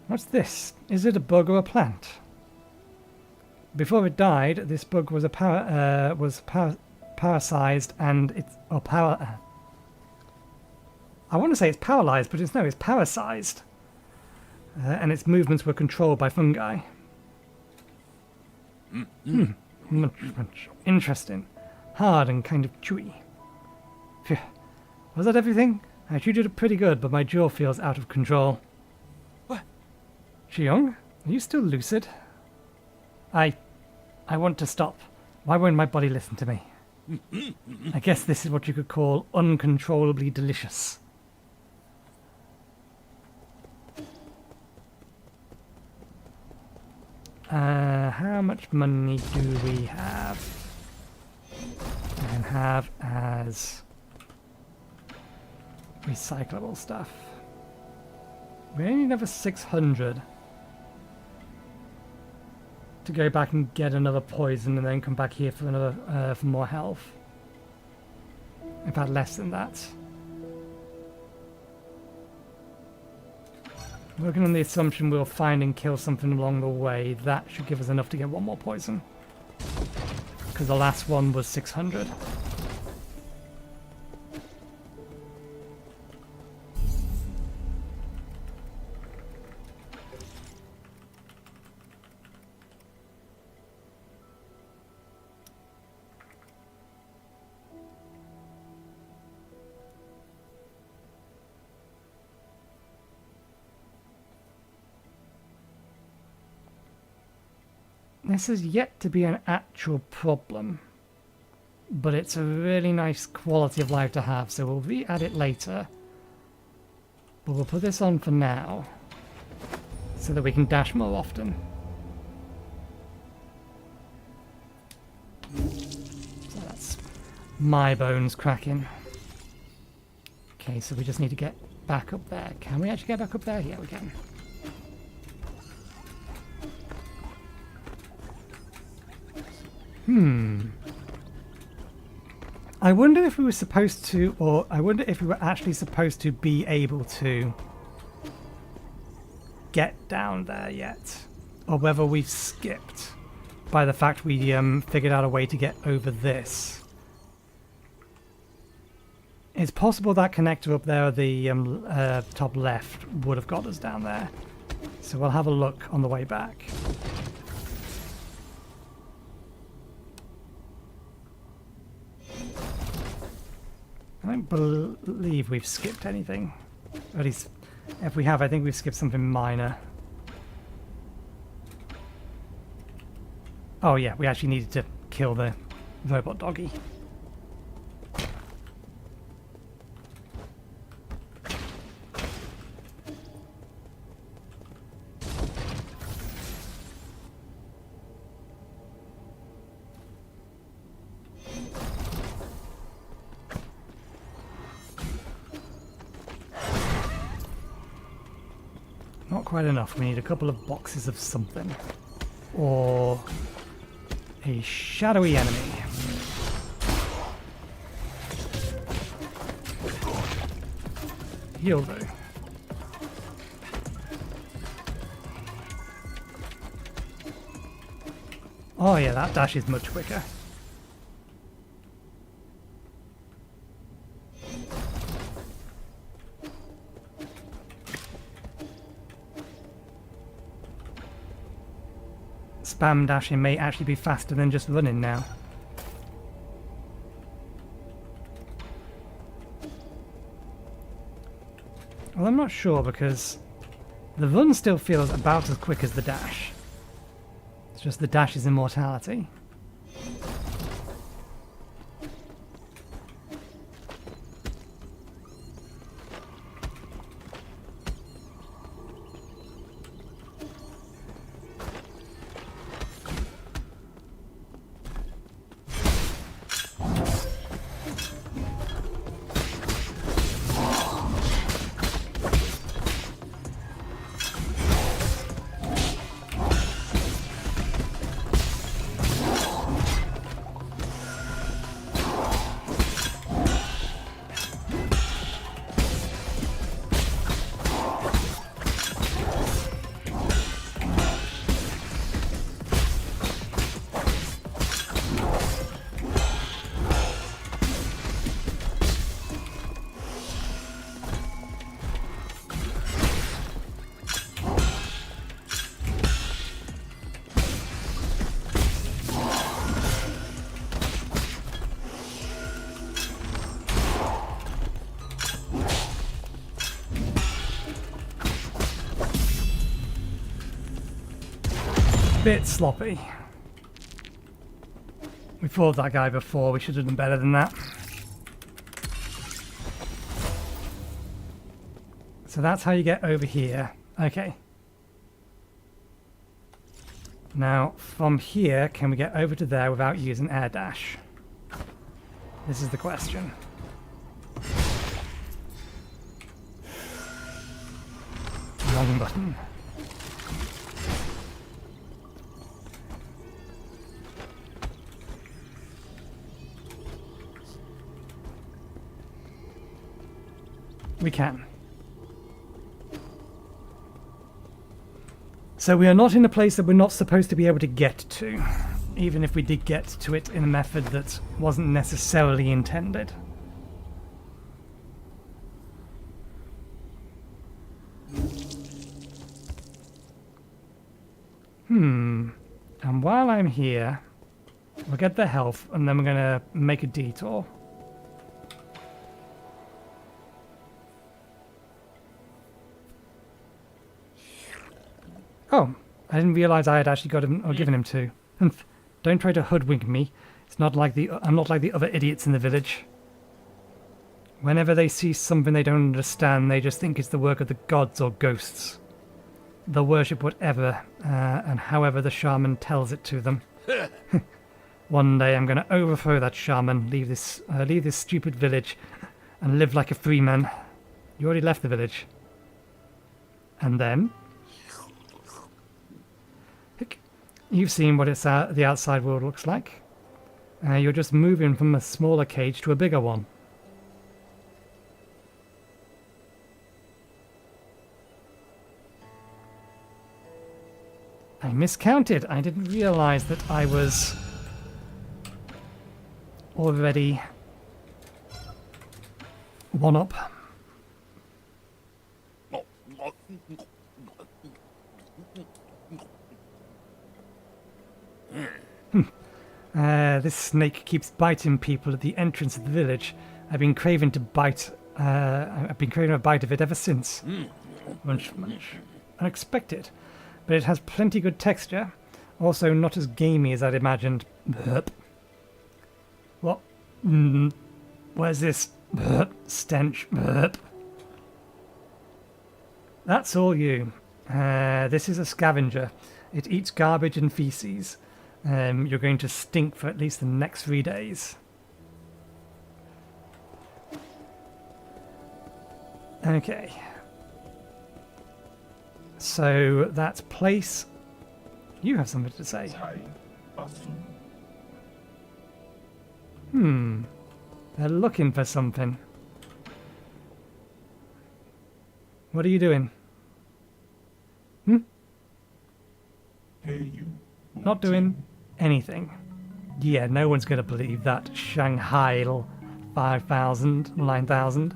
What's this? Is it a bug or a plant? Before it died, this bug was parasized and it's I want to say it's paralyzed, but it's parasized. And its movements were controlled by fungi. Much interesting. Hard and kind of chewy. Phew. Was that everything? I treated it pretty good, but my jaw feels out of control. What? Xiong, are you still lucid? I want to stop. Why won't my body listen to me? I guess this is what you could call uncontrollably delicious. How much money do we have? And have as recyclable stuff. We only need another 600 to go back and get another poison and then come back here for another for more health. In fact, less than that. Working on the assumption we'll find and kill something along the way, that should give us enough to get one more poison. Because the last one was 600. This is yet to be an actual problem, but it's a really nice quality of life to have, so we'll re-add it later. But we'll put this on for now, so that we can dash more often. So that's my bones cracking. Okay, so we just need to get back up there. Can we actually get back up there? Yeah, we can. I wonder if we were supposed to, or I wonder if we were actually supposed to be able to get down there yet, or whether we've skipped by the fact we figured out a way to get over this. It's possible that connector up there at the top left would have got us down there, so we'll have a look on the way back. I don't believe we've skipped anything. Or at least, if we have, I think we've skipped something minor. Oh yeah, we actually needed to kill the robot doggy. Not quite enough. We need a couple of boxes of something. Or a shadowy enemy. He'll do. Oh yeah, that dash is much quicker. Spam dashing may actually be faster than just running now. Well, I'm not sure because the run still feels about as quick as the dash. It's just the dash is immortality. Bit sloppy. We fought that guy before, we should have done better than that. So that's how you get over here. Okay. Now, from here, can we get over to there without using air dash? This is the question. Wrong button. We can. So we are not in a place that we're not supposed to be able to get to, even if we did get to it in a method that wasn't necessarily intended. And while I'm here, we'll get the health, and then we're going to make a detour. Oh, I didn't realize I had actually got him or given him two. Humph. Don't try to hoodwink me. It's not like I'm not like the other idiots in the village. Whenever they see something they don't understand, they just think it's the work of the gods or ghosts. They'll worship whatever and however the shaman tells it to them. One day I'm going to overthrow that shaman, leave this stupid village, and live like a free man. You already left the village. And then you've seen what the outside world looks like. You're just moving from a smaller cage to a bigger one. I miscounted. I didn't realize that I was already one up. This snake keeps biting people at the entrance of the village. I've been craving a bite of it ever since. Munch, munch. Unexpected, but it has plenty good texture. Also not as gamey as I'd imagined. Burp. What? Where's this? Burp. Stench. Burp. That's all you. This is a scavenger. It eats garbage and feces. You're going to stink for at least the next 3 days. Okay. So that's place. You have something to say. They're looking for something. What are you doing? Not doing anything. Yeah, no one's going to believe that. Shanghai 5,000, 9,000.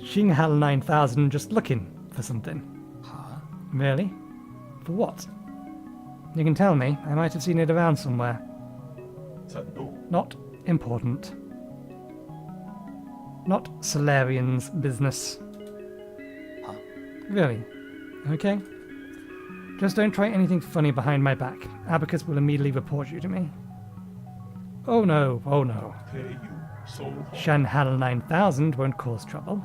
Shanghai 9,000 just looking for something. Huh? Really? For what? You can tell me. I might have seen it around somewhere. Not important. Not Solarian's business. Huh? Really? Okay. Just don't try anything funny behind my back. Abacus will immediately report you to me. Oh no, oh no. Shanhal 9000 won't cause trouble.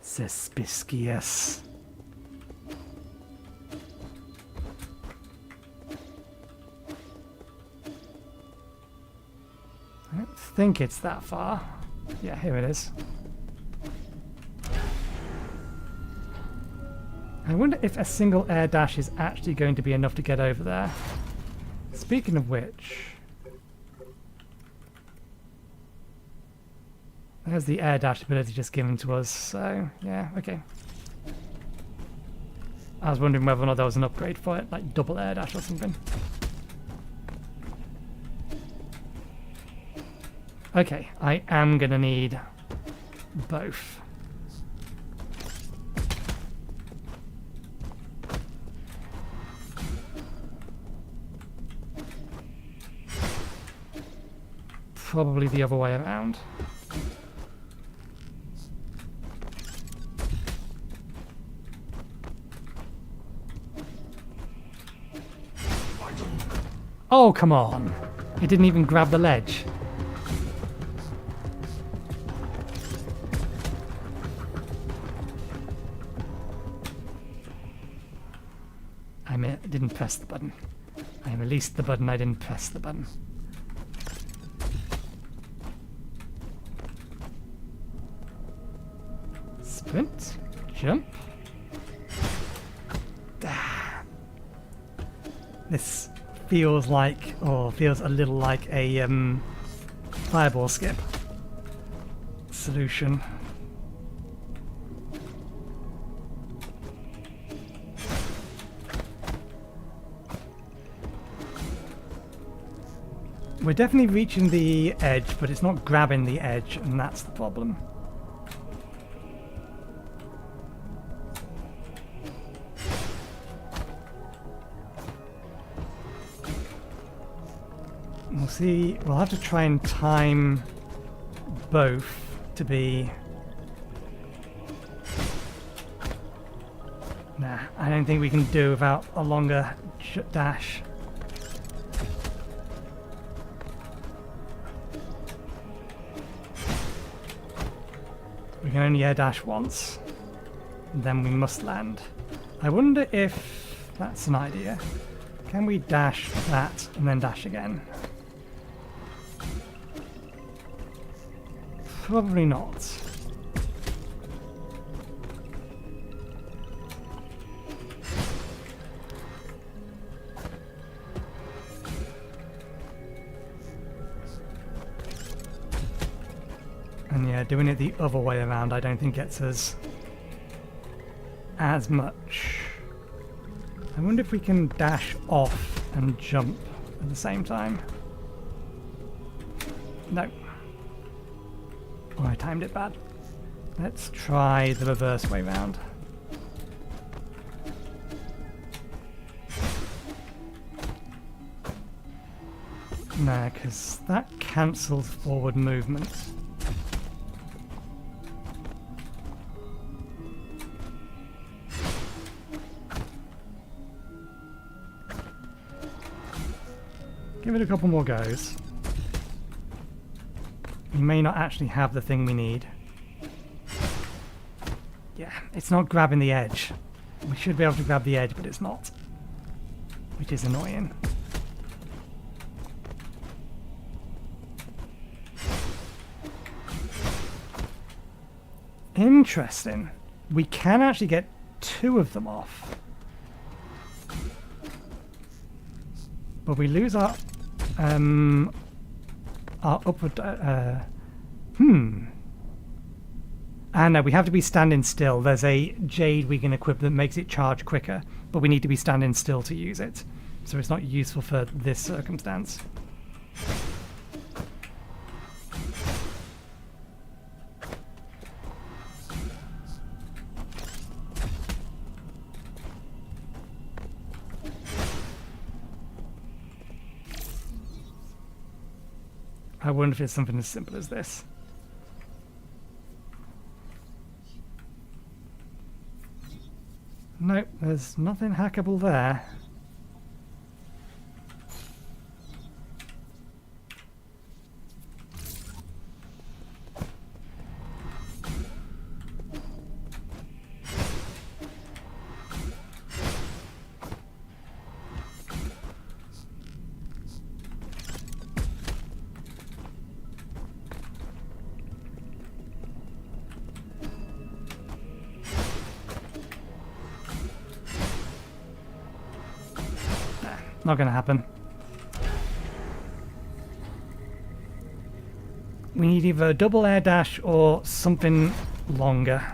Suspicious. I don't think it's that far. Yeah, here it is. I wonder if a single air dash is actually going to be enough to get over there. Speaking of which, there's the air dash ability just given to us, so yeah, okay. I was wondering whether or not there was an upgrade for it, like double air dash or something. Okay, I am gonna need both. Probably the other way around. Oh, come on. It didn't even grab the ledge. didn't press the button. I released the button, I didn't press the button. Sprint, jump. This feels like, or feels a little like a fireball skip solution. We're definitely reaching the edge, but it's not grabbing the edge, and that's the problem. We'll see, we'll have to try and time both to be... Nah, I don't think we can do without a longer dash. We can only air dash once, and then we must land. I wonder if that's an idea. Can we dash that and then dash again? Probably not. And yeah, doing it the other way around I don't think gets us as much. I wonder if we can dash off and jump at the same time. No. Oh, I timed it bad. Let's try the reverse way round. No, because that cancels forward movement. Give it a couple more goes. We may not actually have the thing we need. Yeah, it's not grabbing the edge. We should be able to grab the edge, but it's not. Which is annoying. Interesting. We can actually get two of them off. But we lose our upward... And no, we have to be standing still. There's a jade we can equip that makes it charge quicker, but we need to be standing still to use it. So it's not useful for this circumstance. I wonder if it's something as simple as this. Nope, there's nothing hackable there. Not gonna happen. We need either a double air dash or something longer.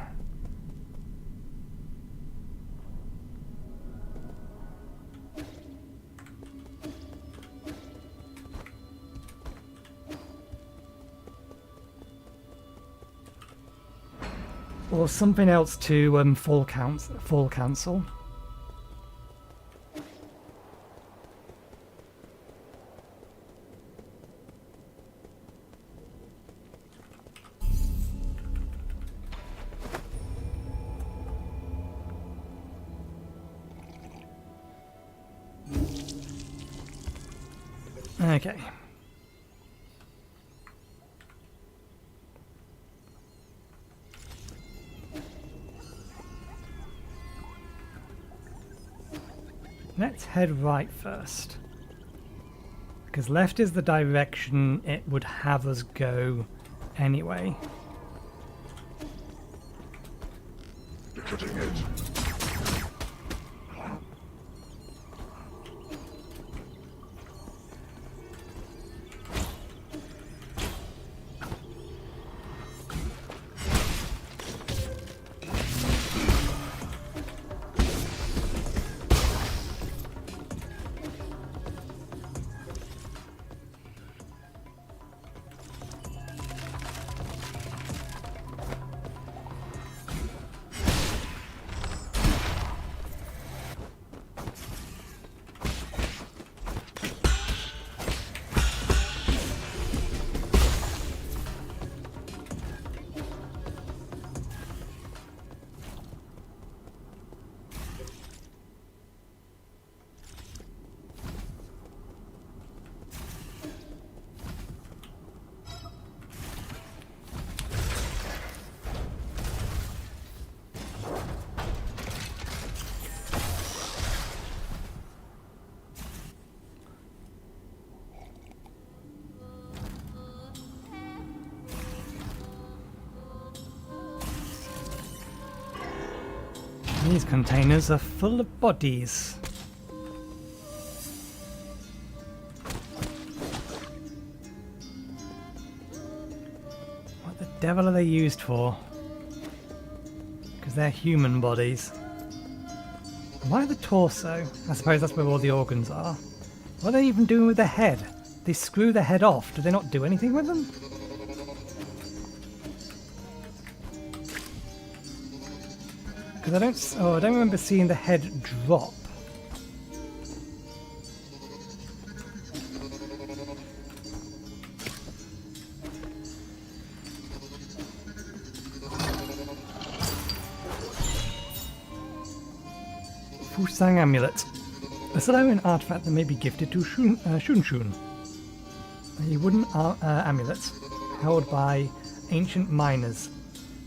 Or something else to fall cancel. Okay. Let's head right first. Because left is the direction it would have us go anyway. Cutting edge. These containers are full of bodies. What the devil are they used for? Because they're human bodies. Why the torso? I suppose that's where all the organs are. What are they even doing with the head? They screw the head off. Do they not do anything with them? Because I don't remember seeing the head drop. Fusang Amulet. A Solarian artifact that may be gifted to Shun Shun. A wooden amulet held by ancient miners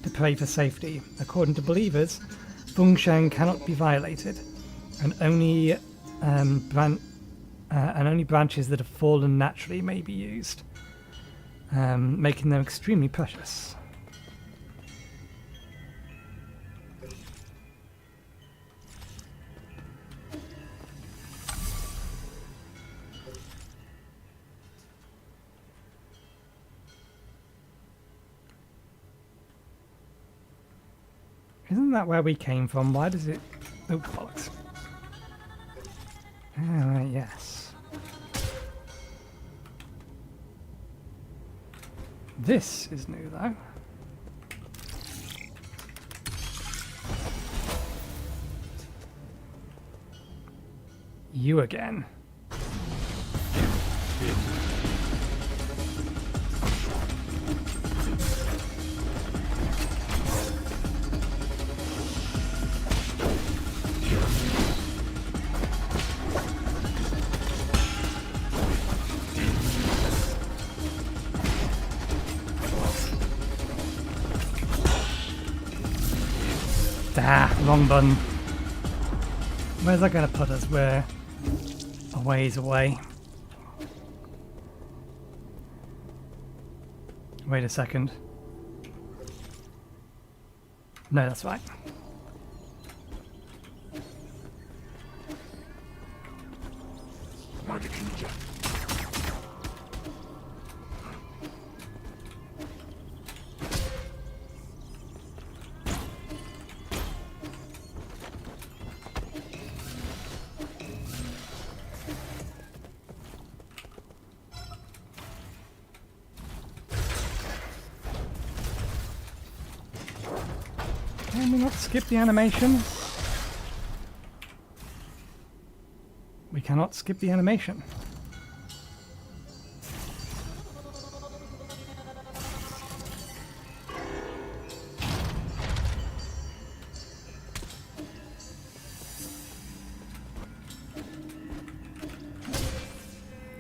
to pray for safety. According to believers, Fengshan cannot be violated, and only branches that have fallen naturally may be used, making them extremely precious. Isn't that where we came from? Why does it... Oh, bollocks. Alright, yes. This is new, though. You again. Ah, wrong button. Where's that going to put us? We're a ways away. Wait a second. No, that's right. Can we not skip the animation? We cannot skip the animation.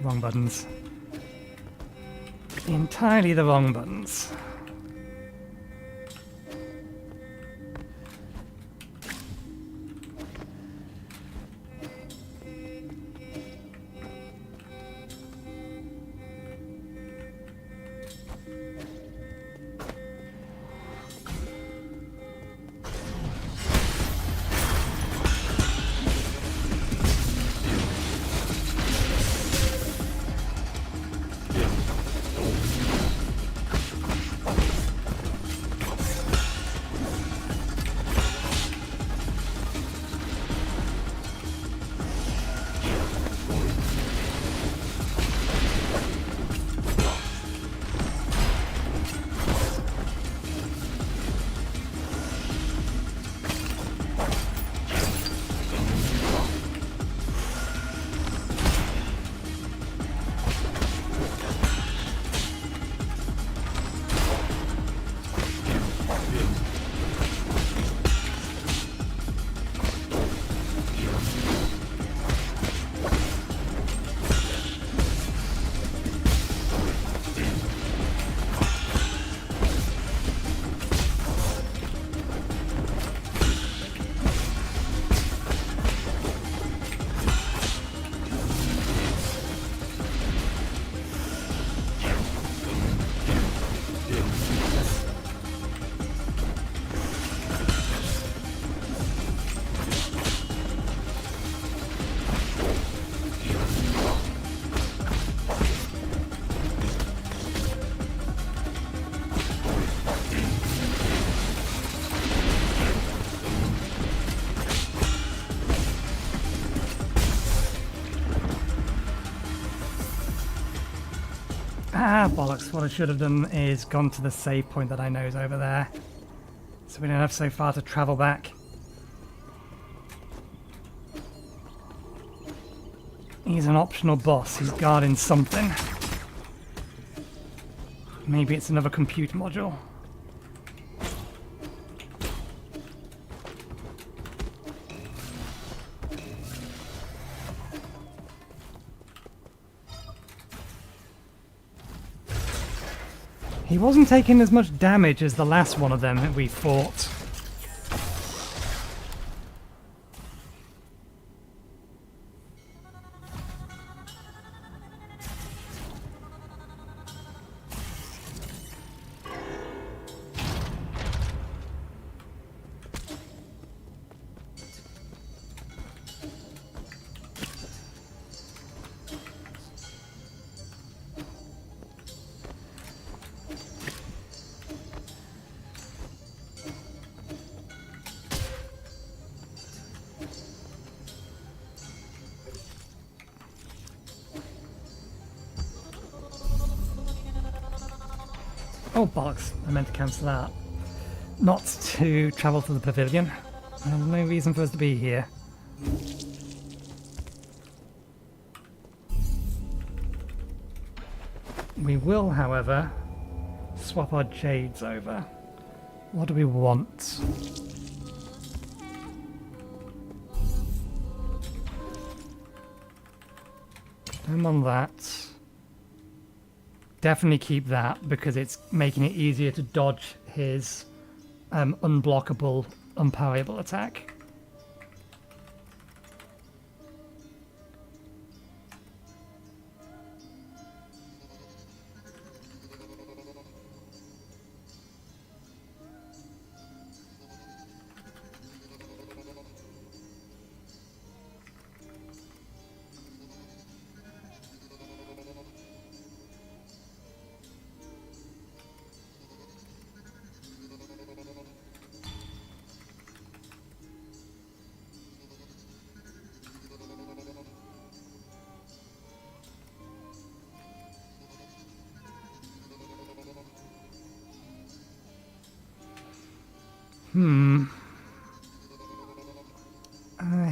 Wrong buttons. Entirely the wrong buttons. Ah, bollocks. What I should have done is gone to the save point that I know is over there. So we don't have so far to travel back. He's an optional boss. He's guarding something. Maybe it's another compute module. He wasn't taking as much damage as the last one of them that we fought. Oh bollocks, I meant to cancel that. Not to travel to the pavilion. There's no reason for us to be here. We will, however, swap our jades over. What do we want? I'm on that. Definitely keep that because it's making it easier to dodge his unblockable, unparryable attack.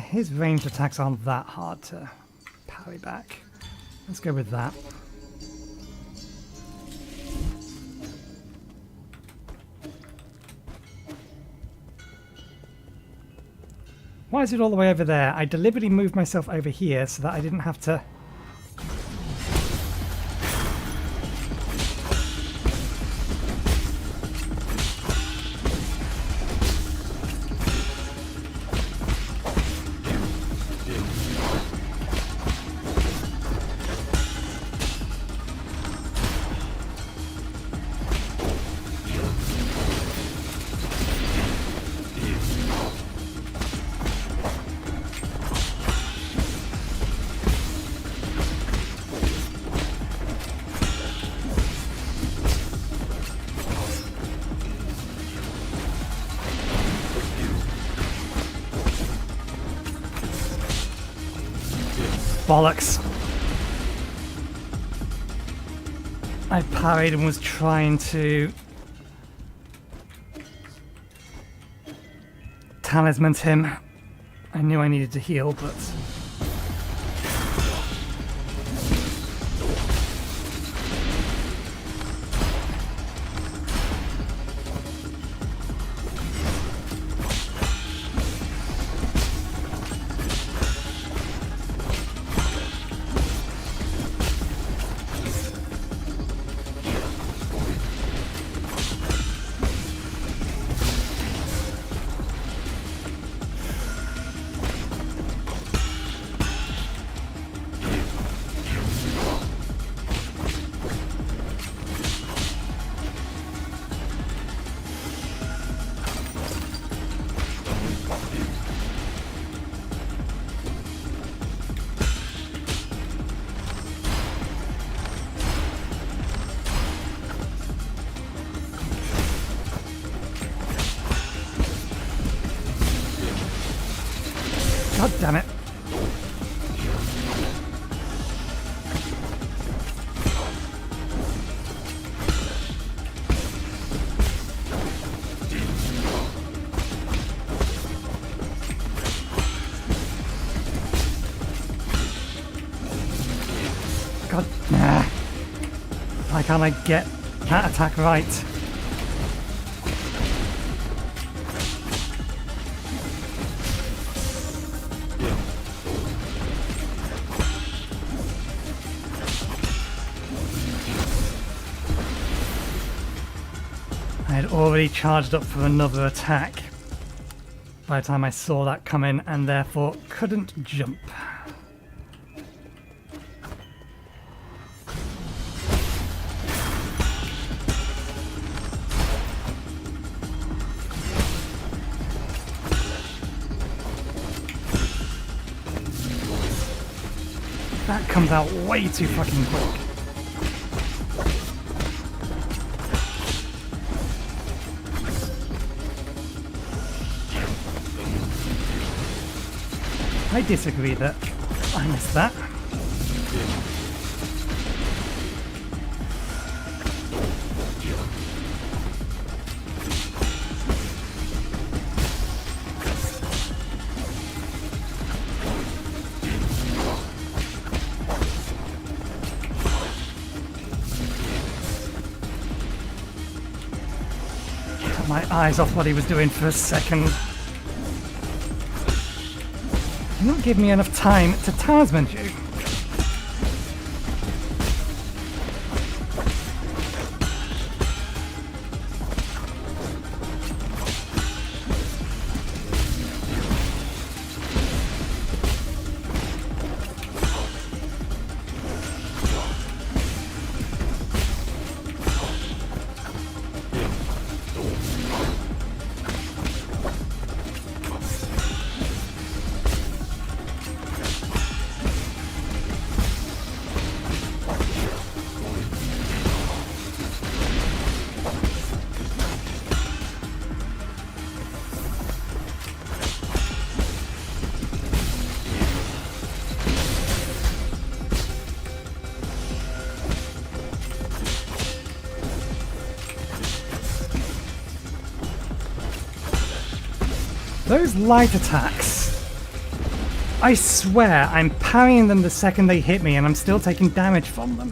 His ranged attacks aren't that hard to parry back. Let's go with that. Why is it all the way over there? I deliberately moved myself over here so that I didn't have to... Bollocks. I parried and was trying to talisman him. I knew I needed to heal, but... God damn it. God. Nah. Why can't I get that attack right? I had already charged up for another attack by the time I saw that come in, and therefore couldn't jump. That comes out way too fucking quick. I disagree that I missed that. Cut my eyes off what he was doing for a second. You don't give me enough time to talisman you. Those light attacks, I swear I'm parrying them the second they hit me and I'm still taking damage from them.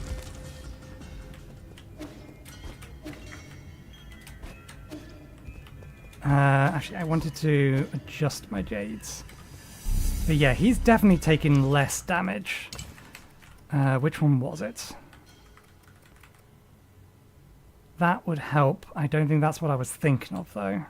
Actually, I wanted to adjust my jades. But yeah, he's definitely taking less damage. Which one was it? That would help. I don't think that's what I was thinking of, though.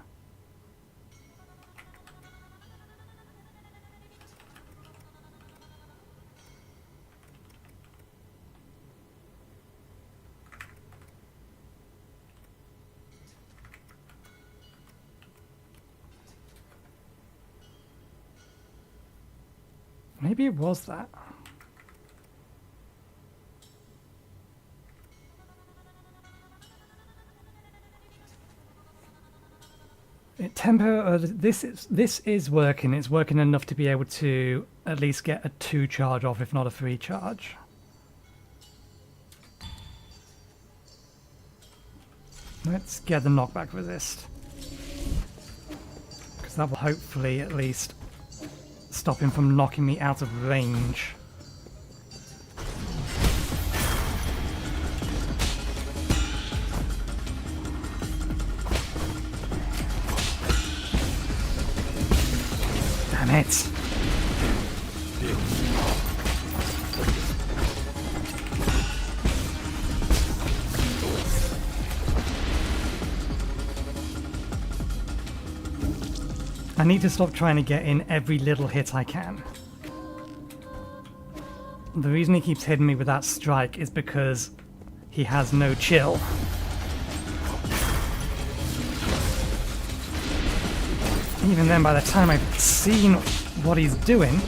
Maybe it was that. This is working. It's working enough to be able to at least get a 2 charge off, if not a 3 charge. Let's get the knockback resist, because that will hopefully at least stop him from knocking me out of range. Damn it. I need to stop trying to get in every little hit I can. The reason he keeps hitting me with that strike is because he has no chill. Even then, by the time I've seen what he's doing,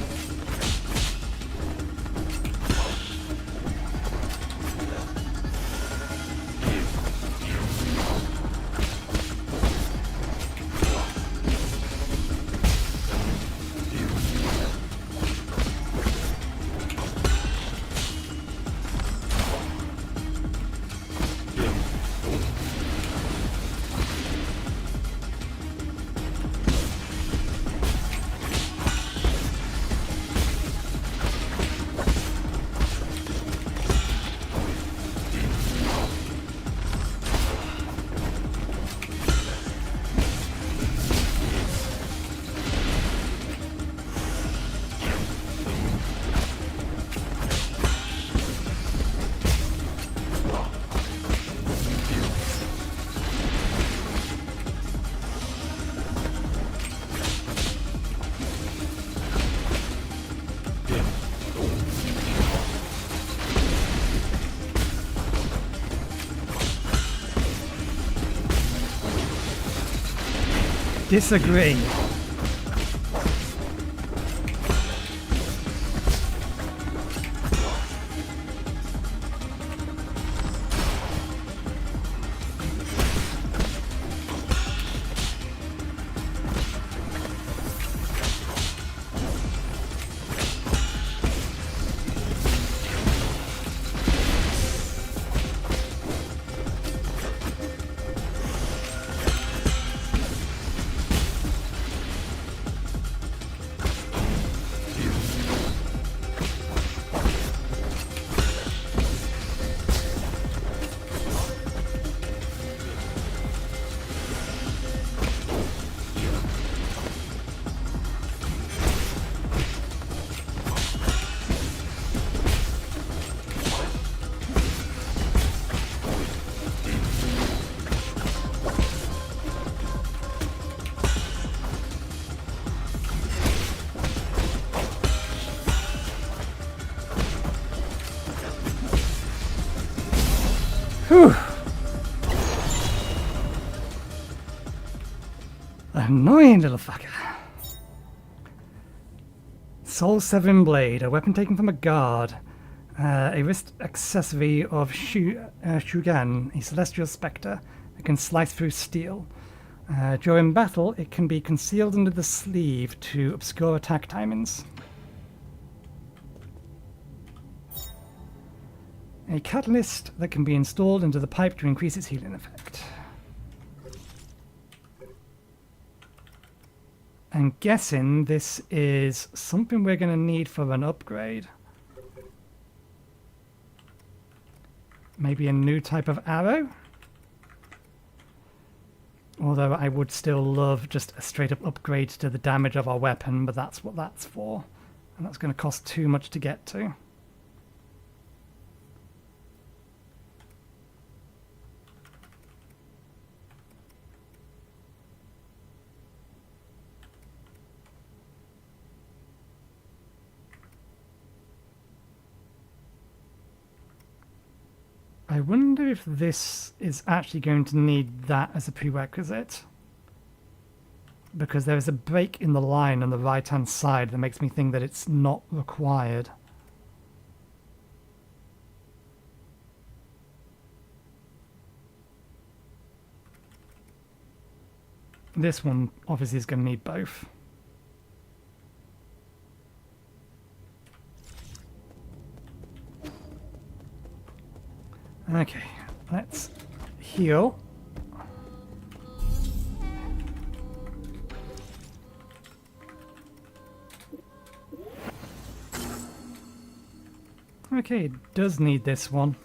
disagree. Whew. Annoying little fucker. Soul Severing Blade, a weapon taken from a guard. A wrist accessory of Shugan, a celestial spectre that can slice through steel. During battle, it can be concealed under the sleeve to obscure attack timings. A catalyst that can be installed into the pipe to increase its healing effect. I'm guessing this is something we're going to need for an upgrade. Maybe a new type of arrow? Although I would still love just a straight up upgrade to the damage of our weapon, but that's what that's for. And that's going to cost too much to get to. I wonder if this is actually going to need that as a prerequisite. Because there is a break in the line on the right hand side that makes me think that it's not required. This one obviously is going to need both. Okay, let's heal. Okay, it does need this one.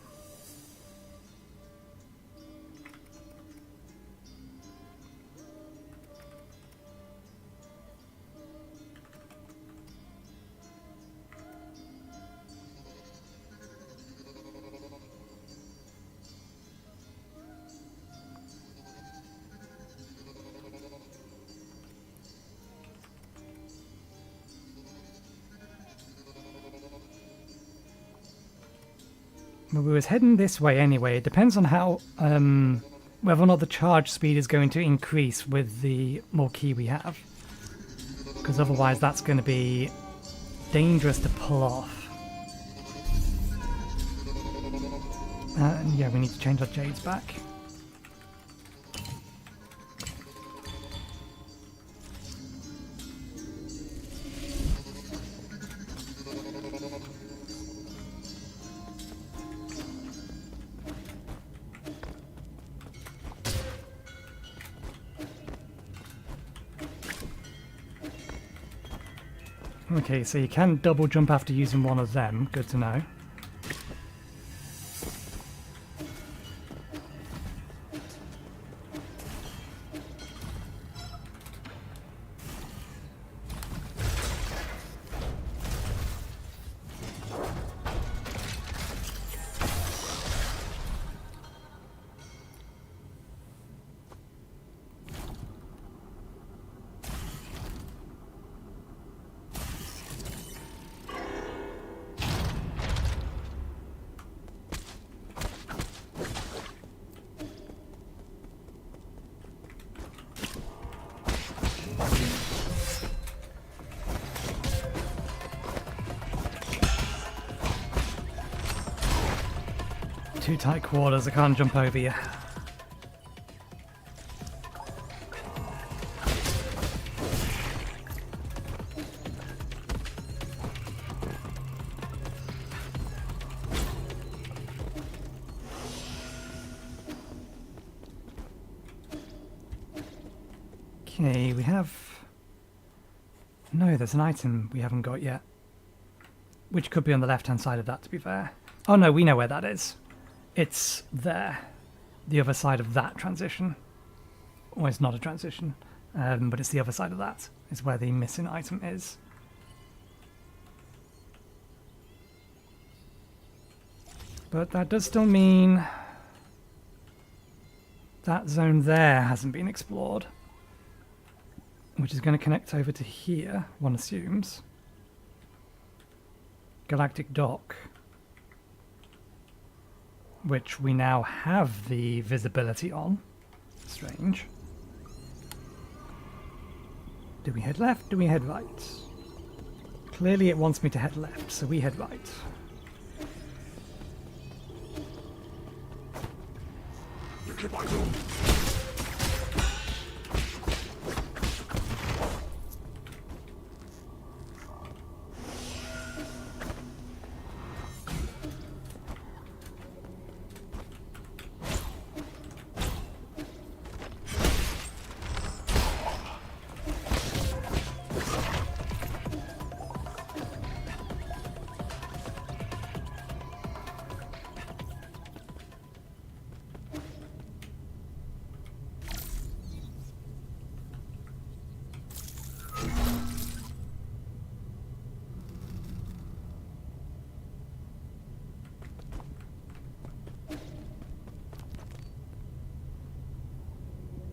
But we was heading this way anyway. It depends on how, whether or not the charge speed is going to increase with the more key we have. Because otherwise that's going to be dangerous to pull off. And yeah, we need to change our jades back. Okay, so you can double jump after using one of them. Good to know. too tight quarters, I can't jump over you. Okay, we have... No, there's an item we haven't got yet. Which could be on the left-hand side of that, to be fair. Oh no, we know where that is. It's there. The other side of that transition. Or it's not a transition, but it's the other side of that. Is where the missing item is. But that does still mean... that zone there hasn't been explored. Which is going to connect over to here, one assumes. Galactic Dock. Which we now have the visibility on. Strange. Do we head left? Do we head right? Clearly it wants me to head left, so we head right.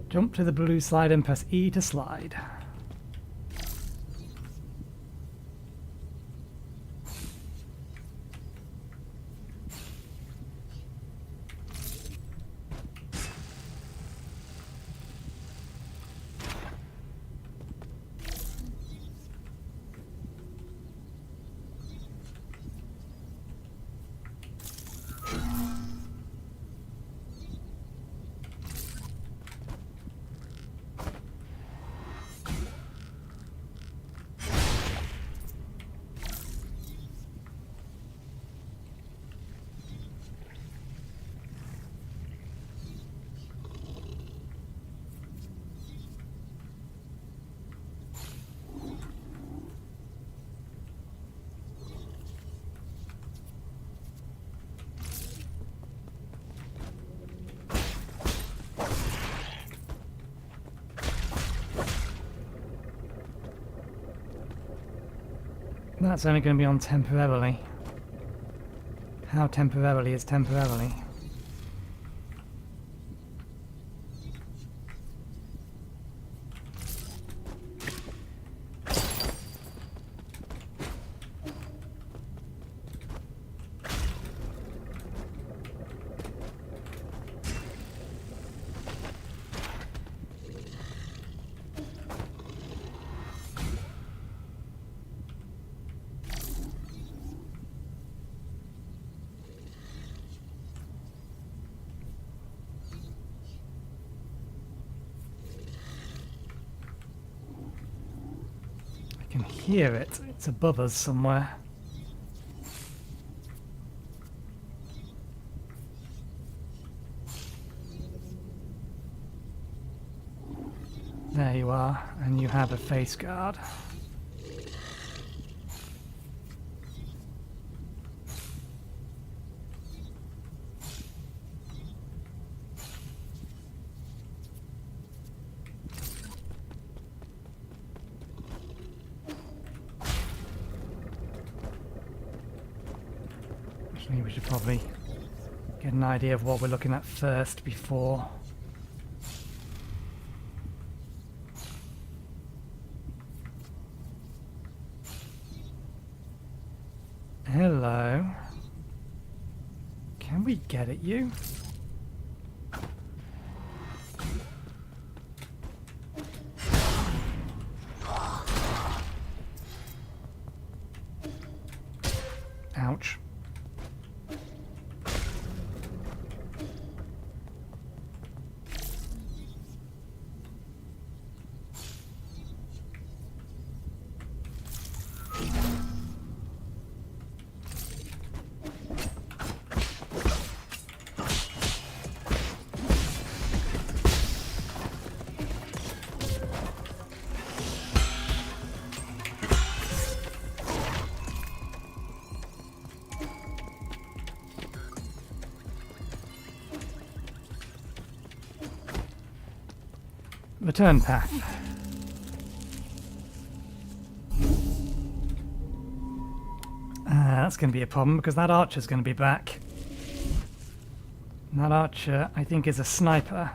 Jump to the blue slide and press E to slide. That's only going to be on temporarily. How temporarily is temporarily? I can hear it. It's above us somewhere. There you are, and you have a face guard. Actually, we should probably get an idea of what we're looking at first before. Hello. Can we get at you? Ouch. return path. That's going to be a problem because that archer's going to be back. And that archer, I think, is a sniper.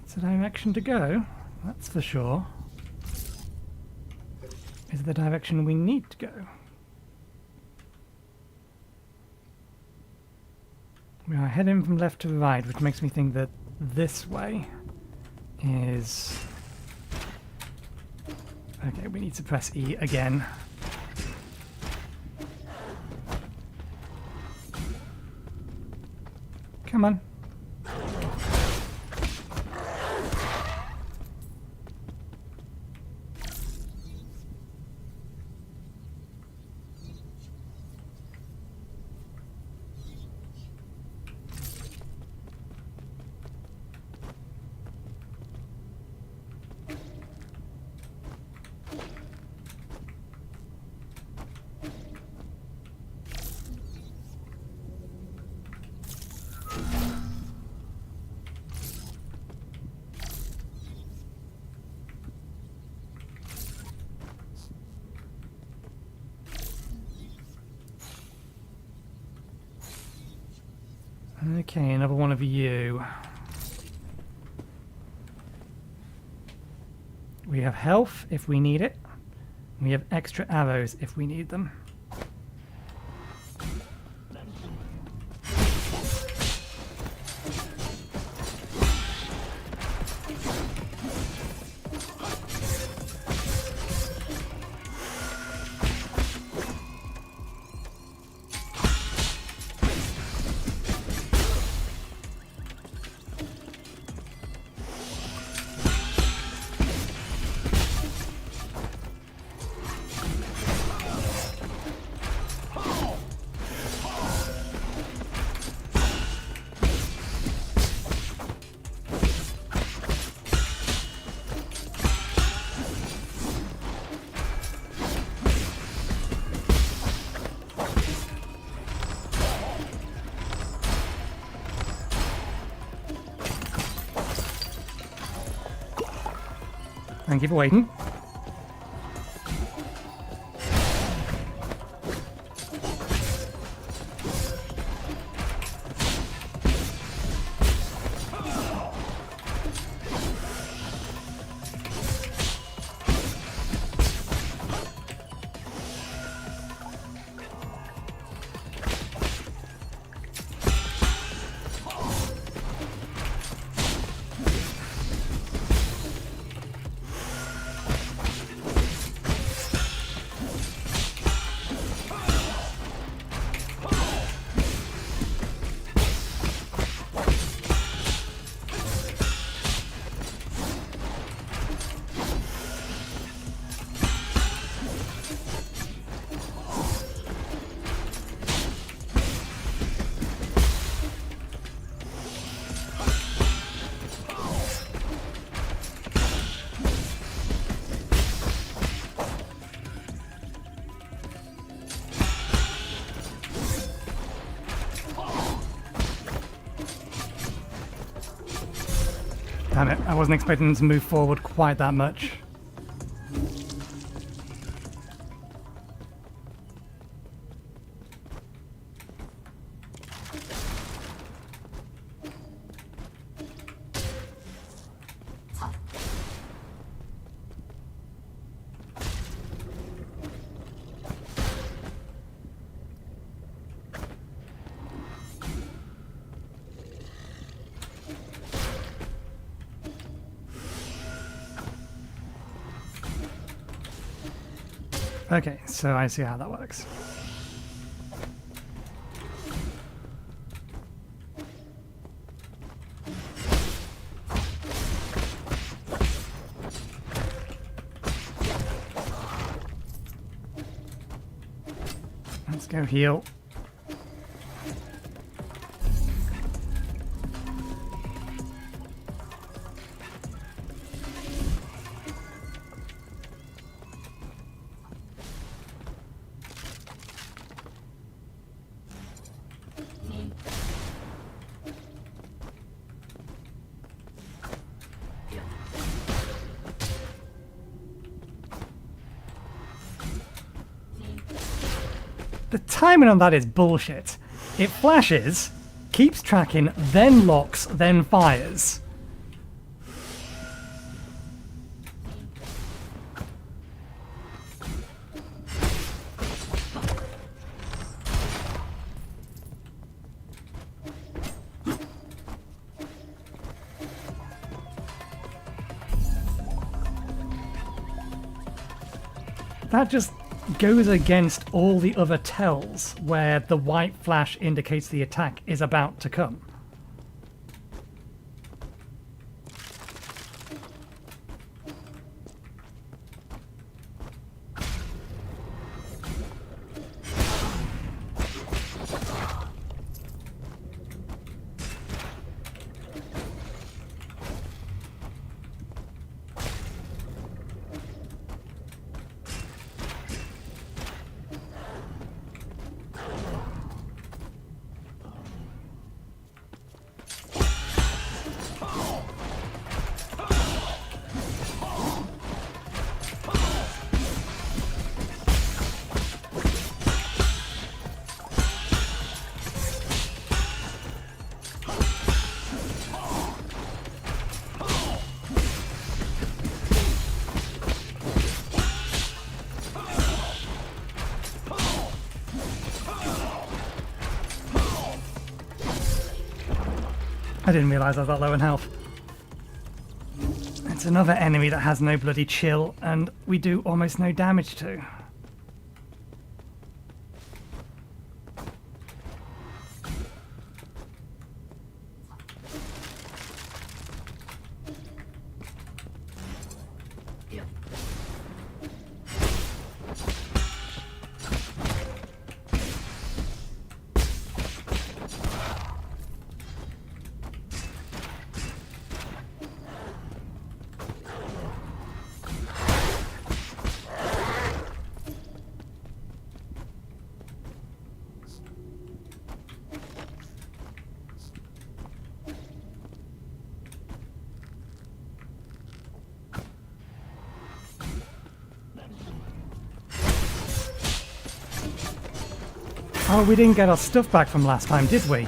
It's a direction to go, that's for sure. Is it the direction we need to go? We are heading from left to right, which makes me think that this way is... Okay, we need to press E again. Come on. Okay, another one of you. We have health if we need it. We have extra arrows if we need them. Thank you for waiting. Damn it, I wasn't expecting them to move forward quite that much. Okay, so I see how that works. Let's go heal. The timing on that is bullshit. It flashes, keeps tracking, then locks, then fires. That just goes against all the other tells where the white flash indicates the attack is about to come. I didn't realise I was that low in health. It's another enemy that has no bloody chill, and we do almost no damage to. Oh, we didn't get our stuff back from last time, did we?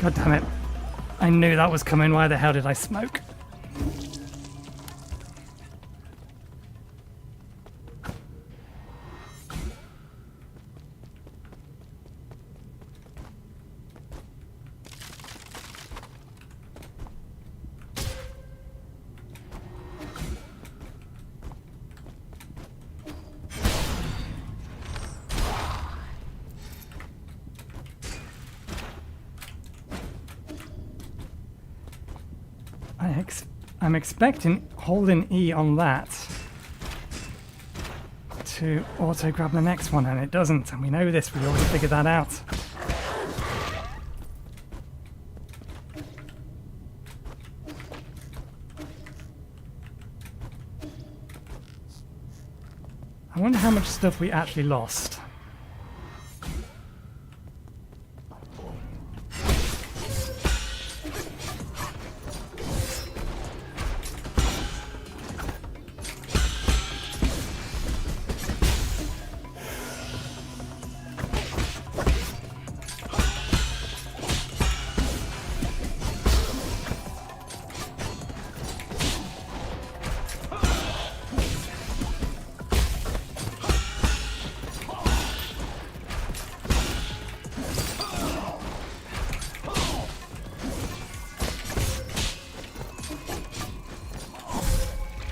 God damn it. I knew that was coming. Why the hell did I smoke? I'm expecting holding E on that to auto-grab the next one, and it doesn't. And we know this, we already figured that out. I wonder how much stuff we actually lost.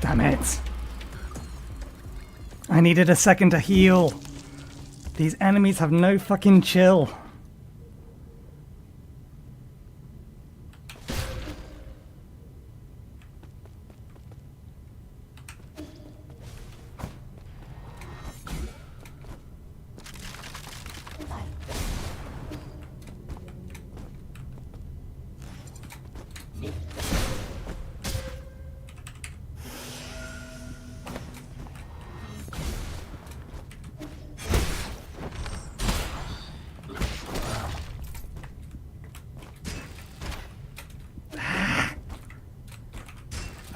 Damn it. I needed a second to heal. These enemies have no fucking chill.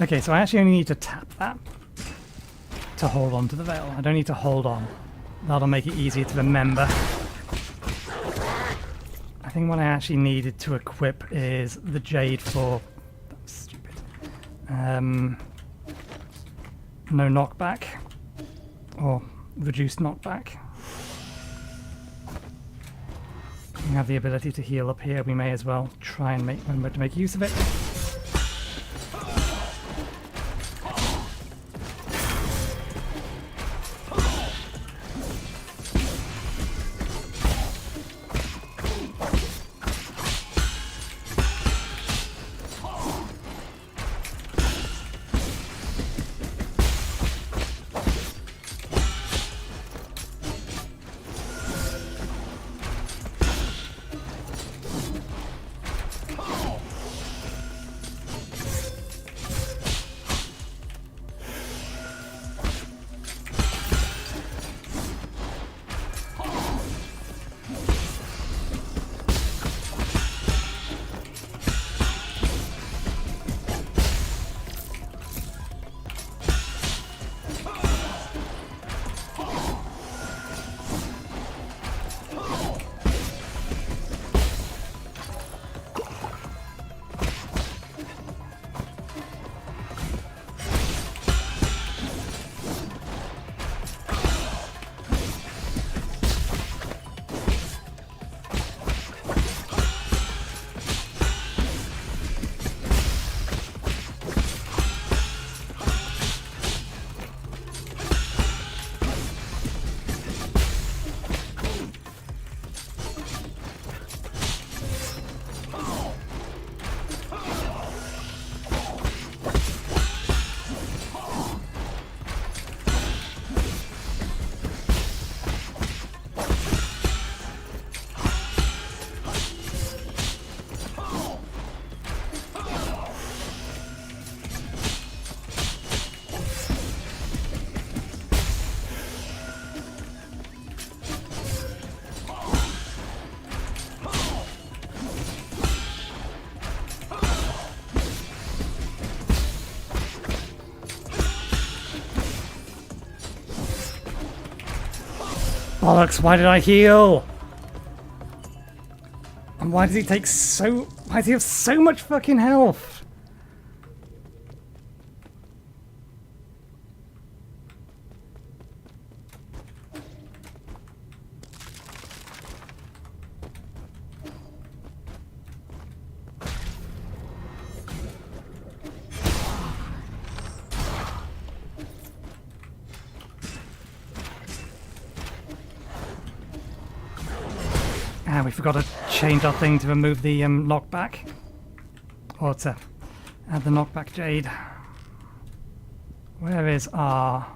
Okay, so I actually only need to tap that to hold on to the veil. I don't need to hold on. That'll make it easier to remember. I think what I actually needed to equip is the jade for... That's stupid. No knockback. Or reduced knockback. We have the ability to heal up here. We may as well try and remember to make use of it. Bollocks, why did I heal? And why does he take so... Why does he have so much fucking health? Ah, we forgot to change our thing to remove the knockback. Or to add the knockback jade. Where is our...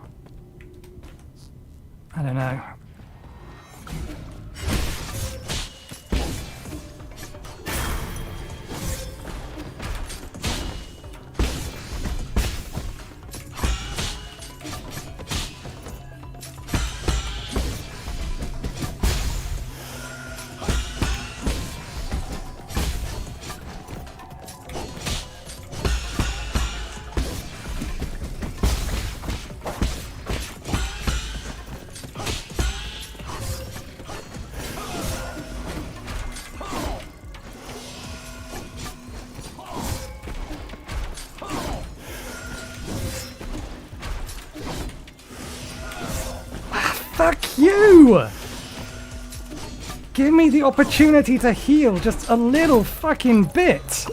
I don't know. Fuck you! Give me the opportunity to heal just a little fucking bit!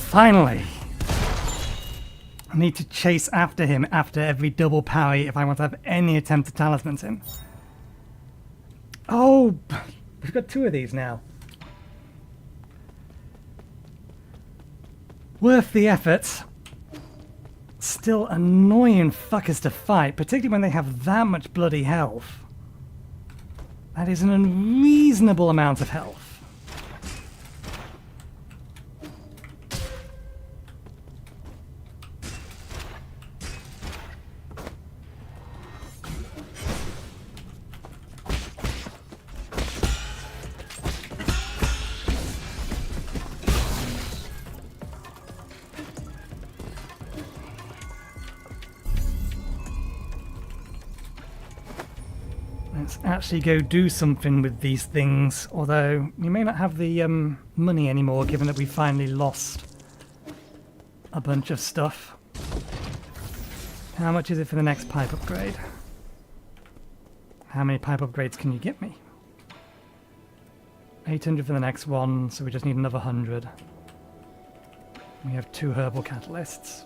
Finally! I need to chase after him after every double parry if I want to have any attempt to talisman him. Oh! We've got 2 of these now. Worth the effort. Still annoying fuckers to fight, particularly when they have that much bloody health. That is an unreasonable amount of health. Let's actually go do something with these things, although we may not have the money anymore given that we finally lost a bunch of stuff. How much is it for the next pipe upgrade? How many pipe upgrades can you get me? 800 for the next one, so we just need another 100. We have 2 herbal catalysts.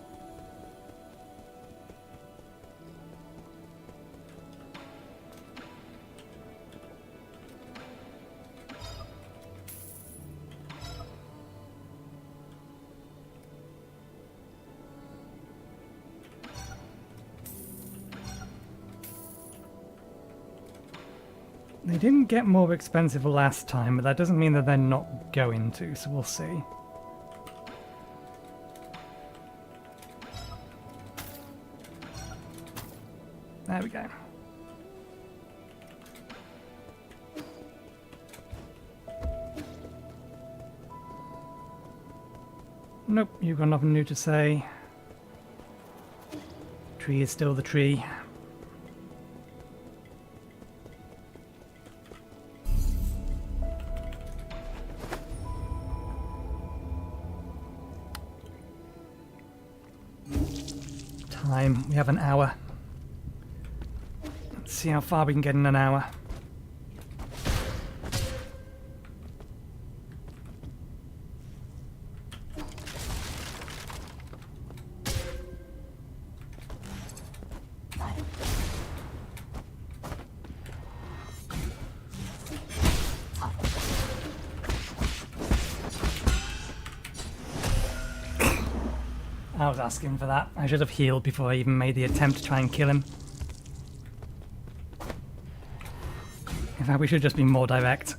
They didn't get more expensive last time, but that doesn't mean that they're not going to, so we'll see. There we go. Nope, you've got nothing new to say. Tree is still the tree. Time. We have an hour. Let's see how far we can get in an hour. I was asking for that. I should have healed before I even made the attempt to try and kill him. In fact, we should just be more direct.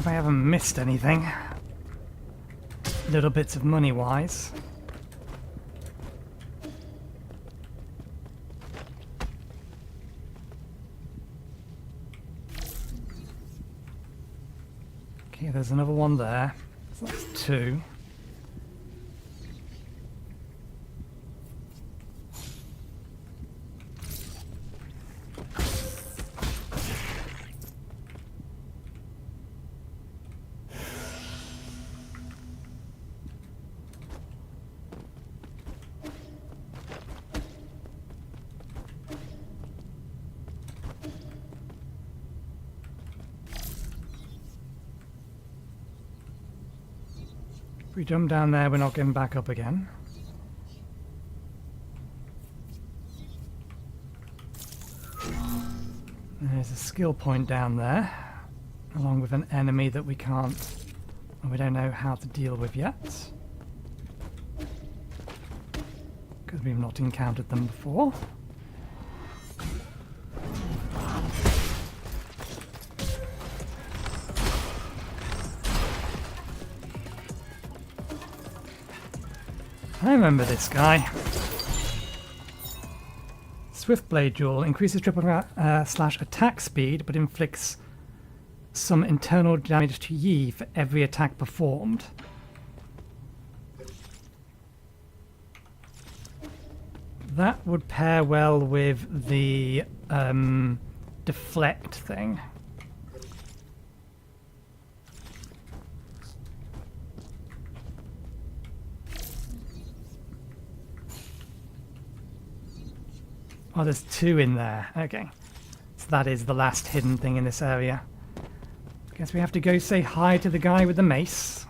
if I haven't missed anything. Little bits of money wise. Okay, there's another one there. So that's 2. If we jump down there, we're not getting back up again. There's a skill point down there, along with an enemy that we can't, or we don't know how to deal with yet. Because we've not encountered them before. I remember this guy. Swift Blade Duel increases triple slash attack speed, but inflicts some internal damage to Yi for every attack performed. That would pair well with the deflect thing. Oh, there's 2 in there. Okay. So that is the last hidden thing in this area. Guess we have to go say hi to the guy with the mace.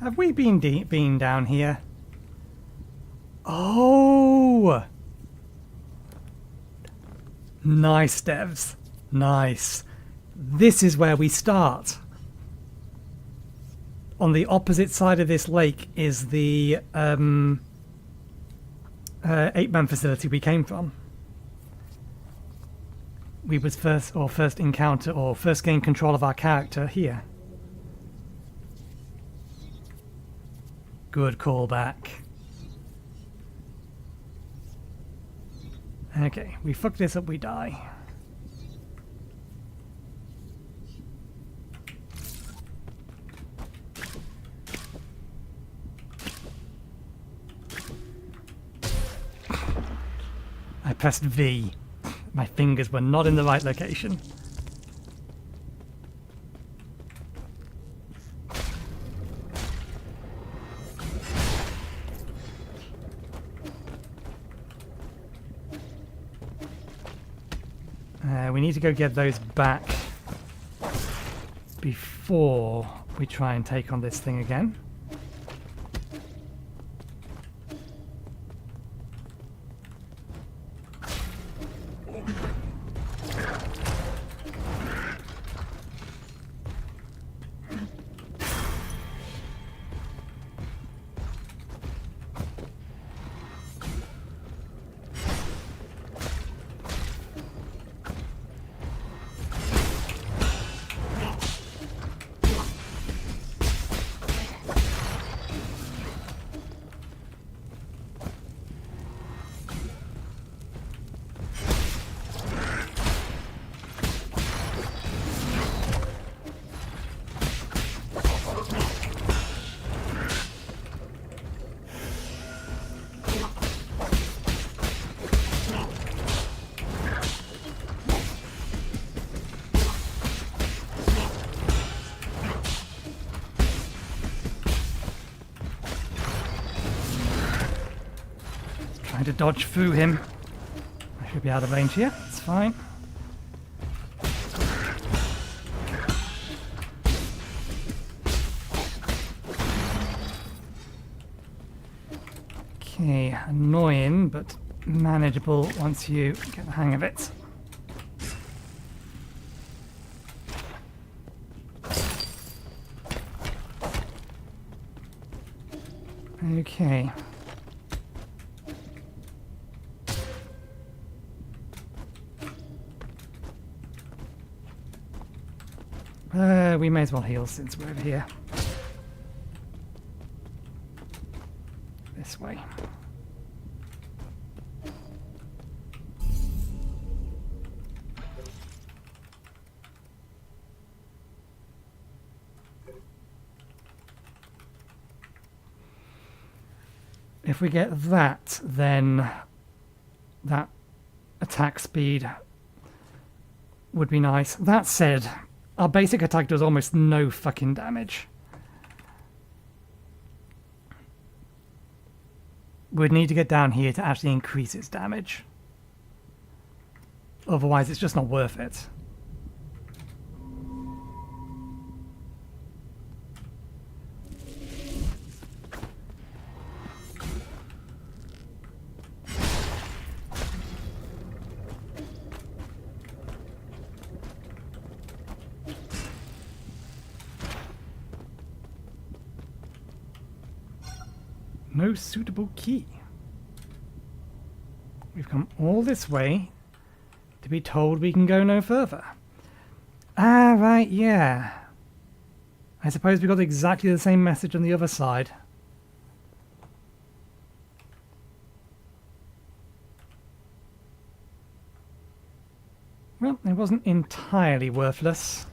Have we been down here? Oh! Nice, devs. Nice. This is where we start. On the opposite side of this lake is the 8-man facility we came from. We was first encounter or first gain control of our character here. Good callback. Okay, we fuck this up, we die. I pressed V. My fingers were not in the right location. We need to go get those back before we try and take on this thing again. Trying to dodge through him. I should be out of range here. It's fine. Okay, annoying, but manageable once you get the hang of it. Okay. We may as well heal since we're over here. This way. If we get that, then that attack speed would be nice. That said, our basic attack does almost no fucking damage. We'd need to get down here to actually increase its damage. Otherwise, it's just not worth it. No suitable key. We've come all this way to be told we can go no further. Ah, right, yeah. I suppose we got exactly the same message on the other side. Well, it wasn't entirely worthless.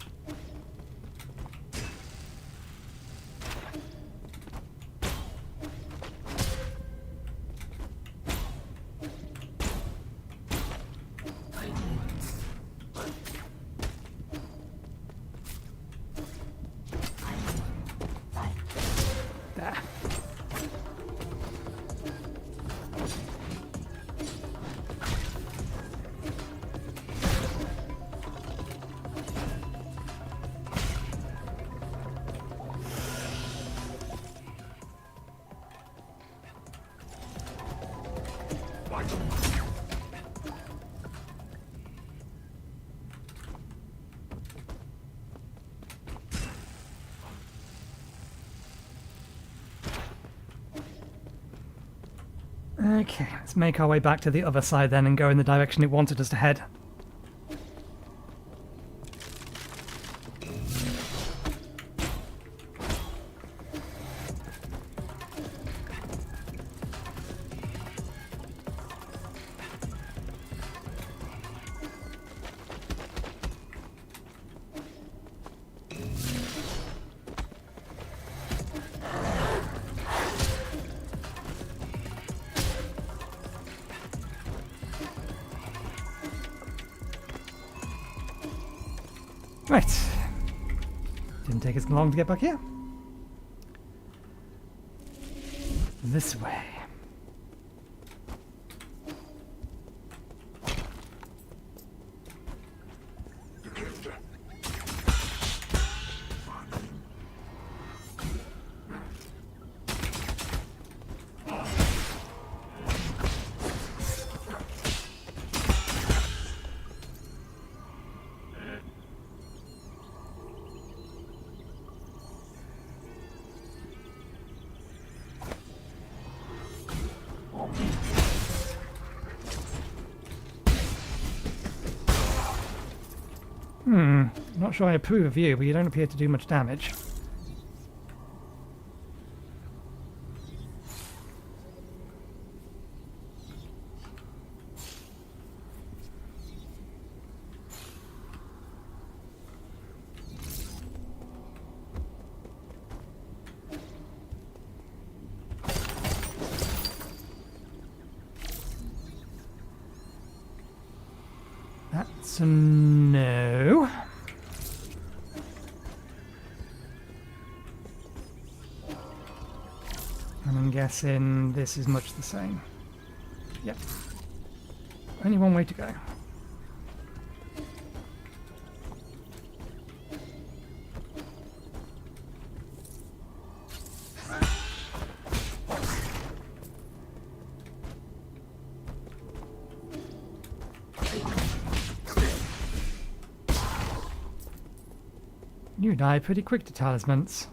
Okay, let's make our way back to the other side then and go in the direction it wanted us to head. Right. Didn't take us long to get back here. This way. Not sure I approve of you, but you don't appear to do much damage. That's a no. And I'm guessing this is much the same. Yep. Only one way to go. You die pretty quick to talismans.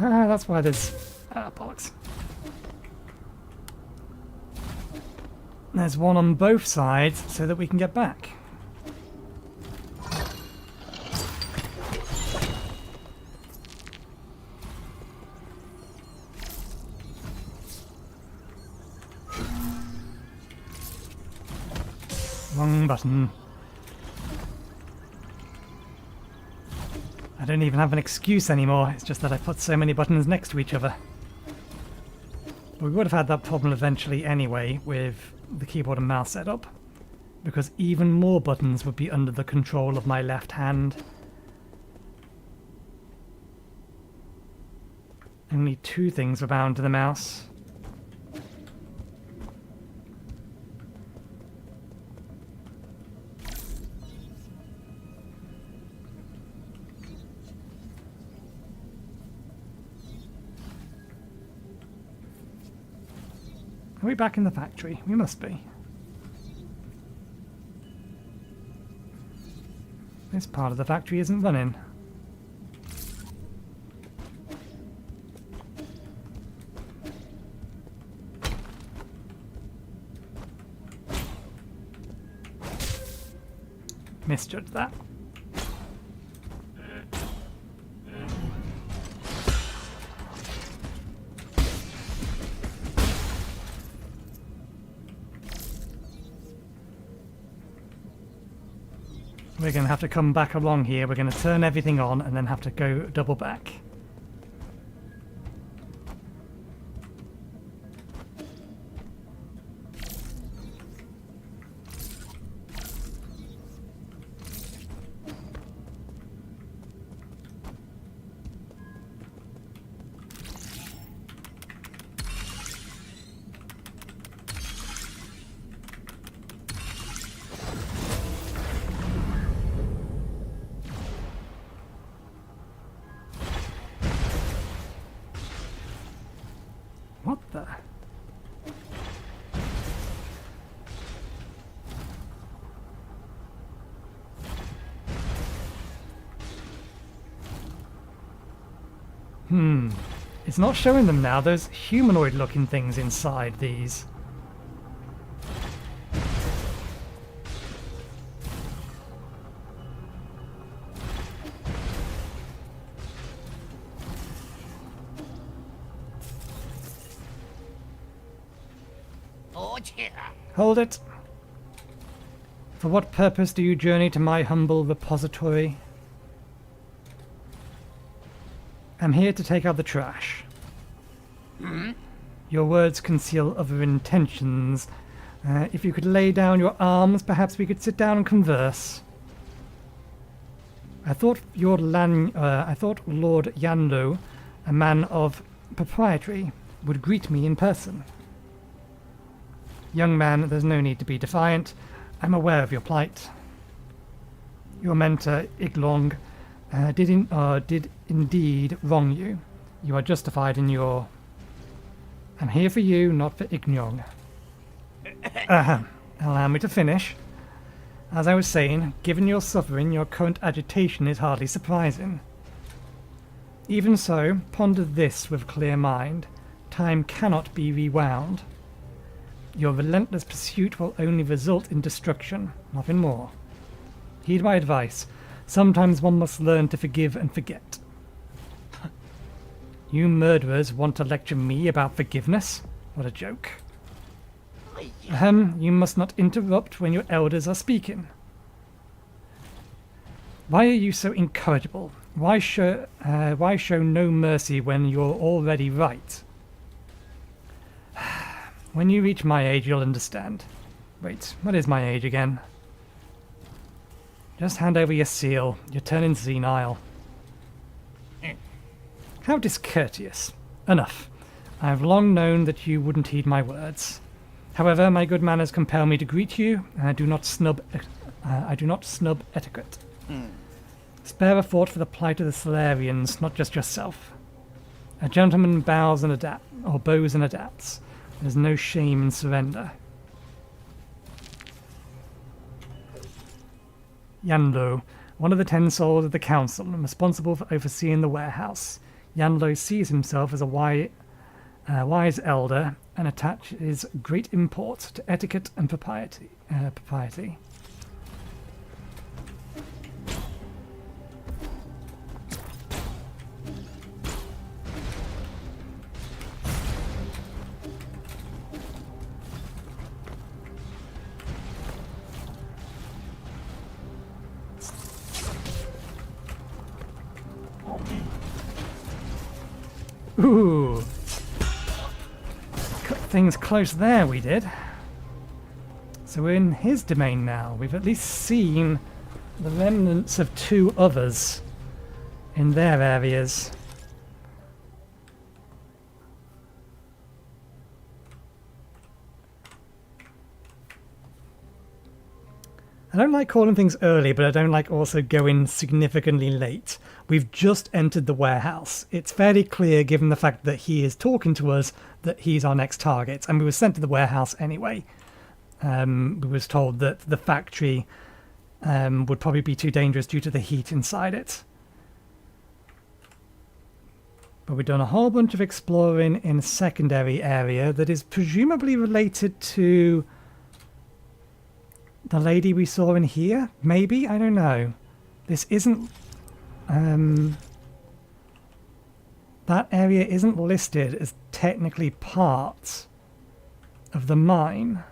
Ah, that's why there's... Ah, bollocks. There's one on both sides so that we can get back. Wrong button. I don't even have an excuse anymore, it's just that I put so many buttons next to each other. But we would have had that problem eventually anyway with the keyboard and mouse setup, because even more buttons would be under the control of my left hand. Only 2 things were bound to the mouse. Are we back in the factory? We must be. This part of the factory isn't running. Misjudged that. We're going to have to come back along here. We're going to turn everything on and then have to go double back. What the? It's not showing them now. There's humanoid looking things inside these. Hold it. For what purpose do you journey to my humble repository? I'm here to take out the trash. Your words conceal other intentions. If you could lay down your arms, perhaps we could sit down and converse. I thought Lord Yanlo, a man of propriety, would greet me in person. Young man, there's no need to be defiant. I'm aware of your plight. Your mentor, Iglong, did indeed wrong you. You are justified in your... I'm here for you, not for Iglong. Allow me to finish. As I was saying, given your suffering, your current agitation is hardly surprising. Even so, ponder this with clear mind. Time cannot be rewound. Your relentless pursuit will only result in destruction, nothing more. Heed my advice. Sometimes one must learn to forgive and forget. You murderers want to lecture me about forgiveness? What a joke. You must not interrupt when your elders are speaking. Why are you so incorrigible? Why show no mercy when you're already right? When you reach my age, you'll understand. Wait, what is my age again? Just hand over your seal. You're turning senile. How discourteous. Enough. I have long known that you wouldn't heed my words. However, my good manners compel me to greet you, and I do not snub etiquette. Spare a thought for the plight of the Solarians, not just yourself. A gentleman bows and bows and adapts. There's no shame in surrender. Yanlo, one of the 10 souls of the council, and responsible for overseeing the warehouse. Yanlo sees himself as a wise elder and attaches great import to etiquette and propriety. Ooh. Cut things close there, we did. So we're in his domain now. We've at least seen the remnants of 2 others in their areas. I don't like calling things early, but I don't like also going significantly late. We've just entered the warehouse. It's fairly clear, given the fact that he is talking to us, that he's our next target. And we were sent to the warehouse anyway. We was told that the factory would probably be too dangerous due to the heat inside it. But we've done a whole bunch of exploring in a secondary area that is presumably related to the lady we saw in here. Maybe? I don't know. This isn't... that area isn't listed as technically part of the mine.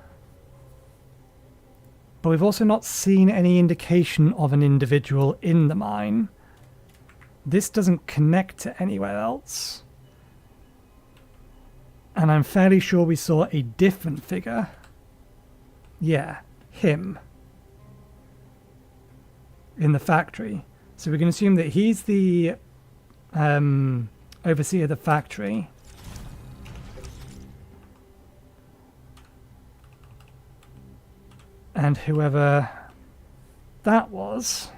But we've also not seen any indication of an individual in the mine. This doesn't connect to anywhere else. And I'm fairly sure we saw a different figure. Yeah, him. In the factory. So we can assume that he's the overseer of the factory. And whoever that was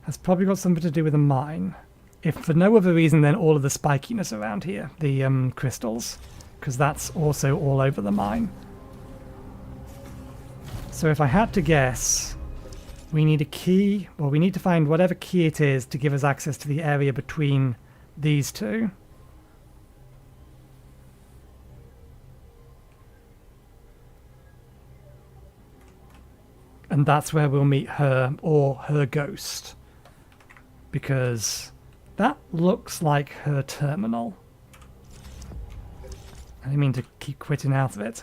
has probably got something to do with the mine. If for no other reason than all of the spikiness around here, the crystals, because that's also all over the mine. So if I had to guess, we need a key, or we need to find whatever key it is to give us access to the area between these two. And that's where we'll meet her or her ghost. Because that looks like her terminal. I didn't mean to keep quitting out of it.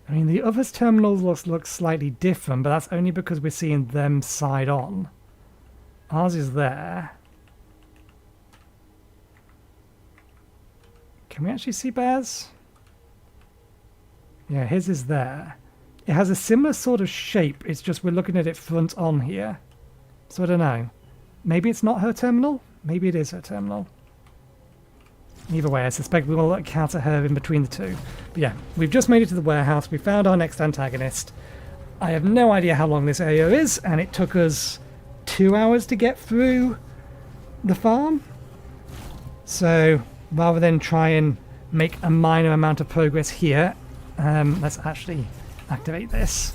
I mean, the other's terminals look slightly different, but that's only because we're seeing them side on. Ours is there. Can we actually see bears? Yeah, his is there. It has a similar sort of shape, it's just we're looking at it front on here. So I don't know. Maybe it's not her terminal? Maybe it is her terminal. Either way, I suspect we will encounter her in between the two. But yeah, we've just made it to the warehouse. We found our next antagonist. I have no idea how long this area is, and it took us 2 hours to get through the farm. So rather than try and make a minor amount of progress here, let's actually activate this,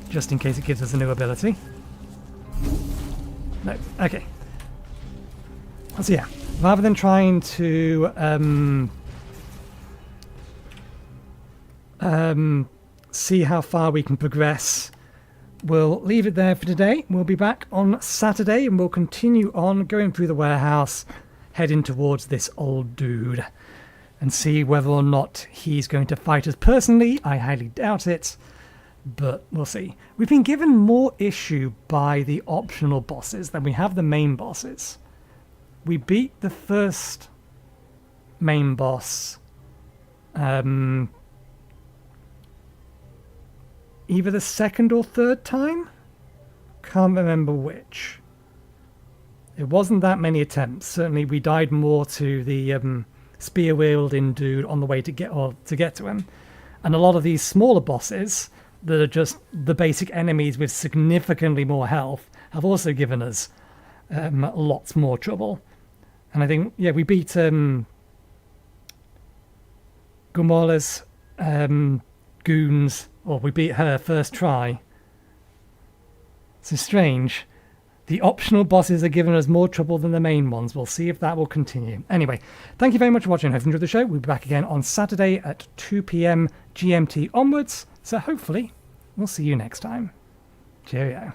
just in case it gives us a new ability. No, okay. So yeah, rather than trying to see how far we can progress, we'll leave it there for today. We'll be back on Saturday and we'll continue on going through the warehouse, heading towards this old dude, and see whether or not he's going to fight us personally. I highly doubt it, but we'll see. We've been given more issue by the optional bosses than we have the main bosses. We beat the first main boss either the second or third time? Can't remember which. It wasn't that many attempts. Certainly we died more to the spear wielding dude on the way to get to him. And a lot of these smaller bosses that are just the basic enemies with significantly more health have also given us lots more trouble. And I think, yeah, we beat Gomola's goons, or we beat her first try. So strange. The optional bosses are giving us more trouble than the main ones. We'll see if that will continue. Anyway, thank you very much for watching. I hope you enjoyed the show. We'll be back again on Saturday at 2 PM GMT onwards. So hopefully, we'll see you next time. Cheerio.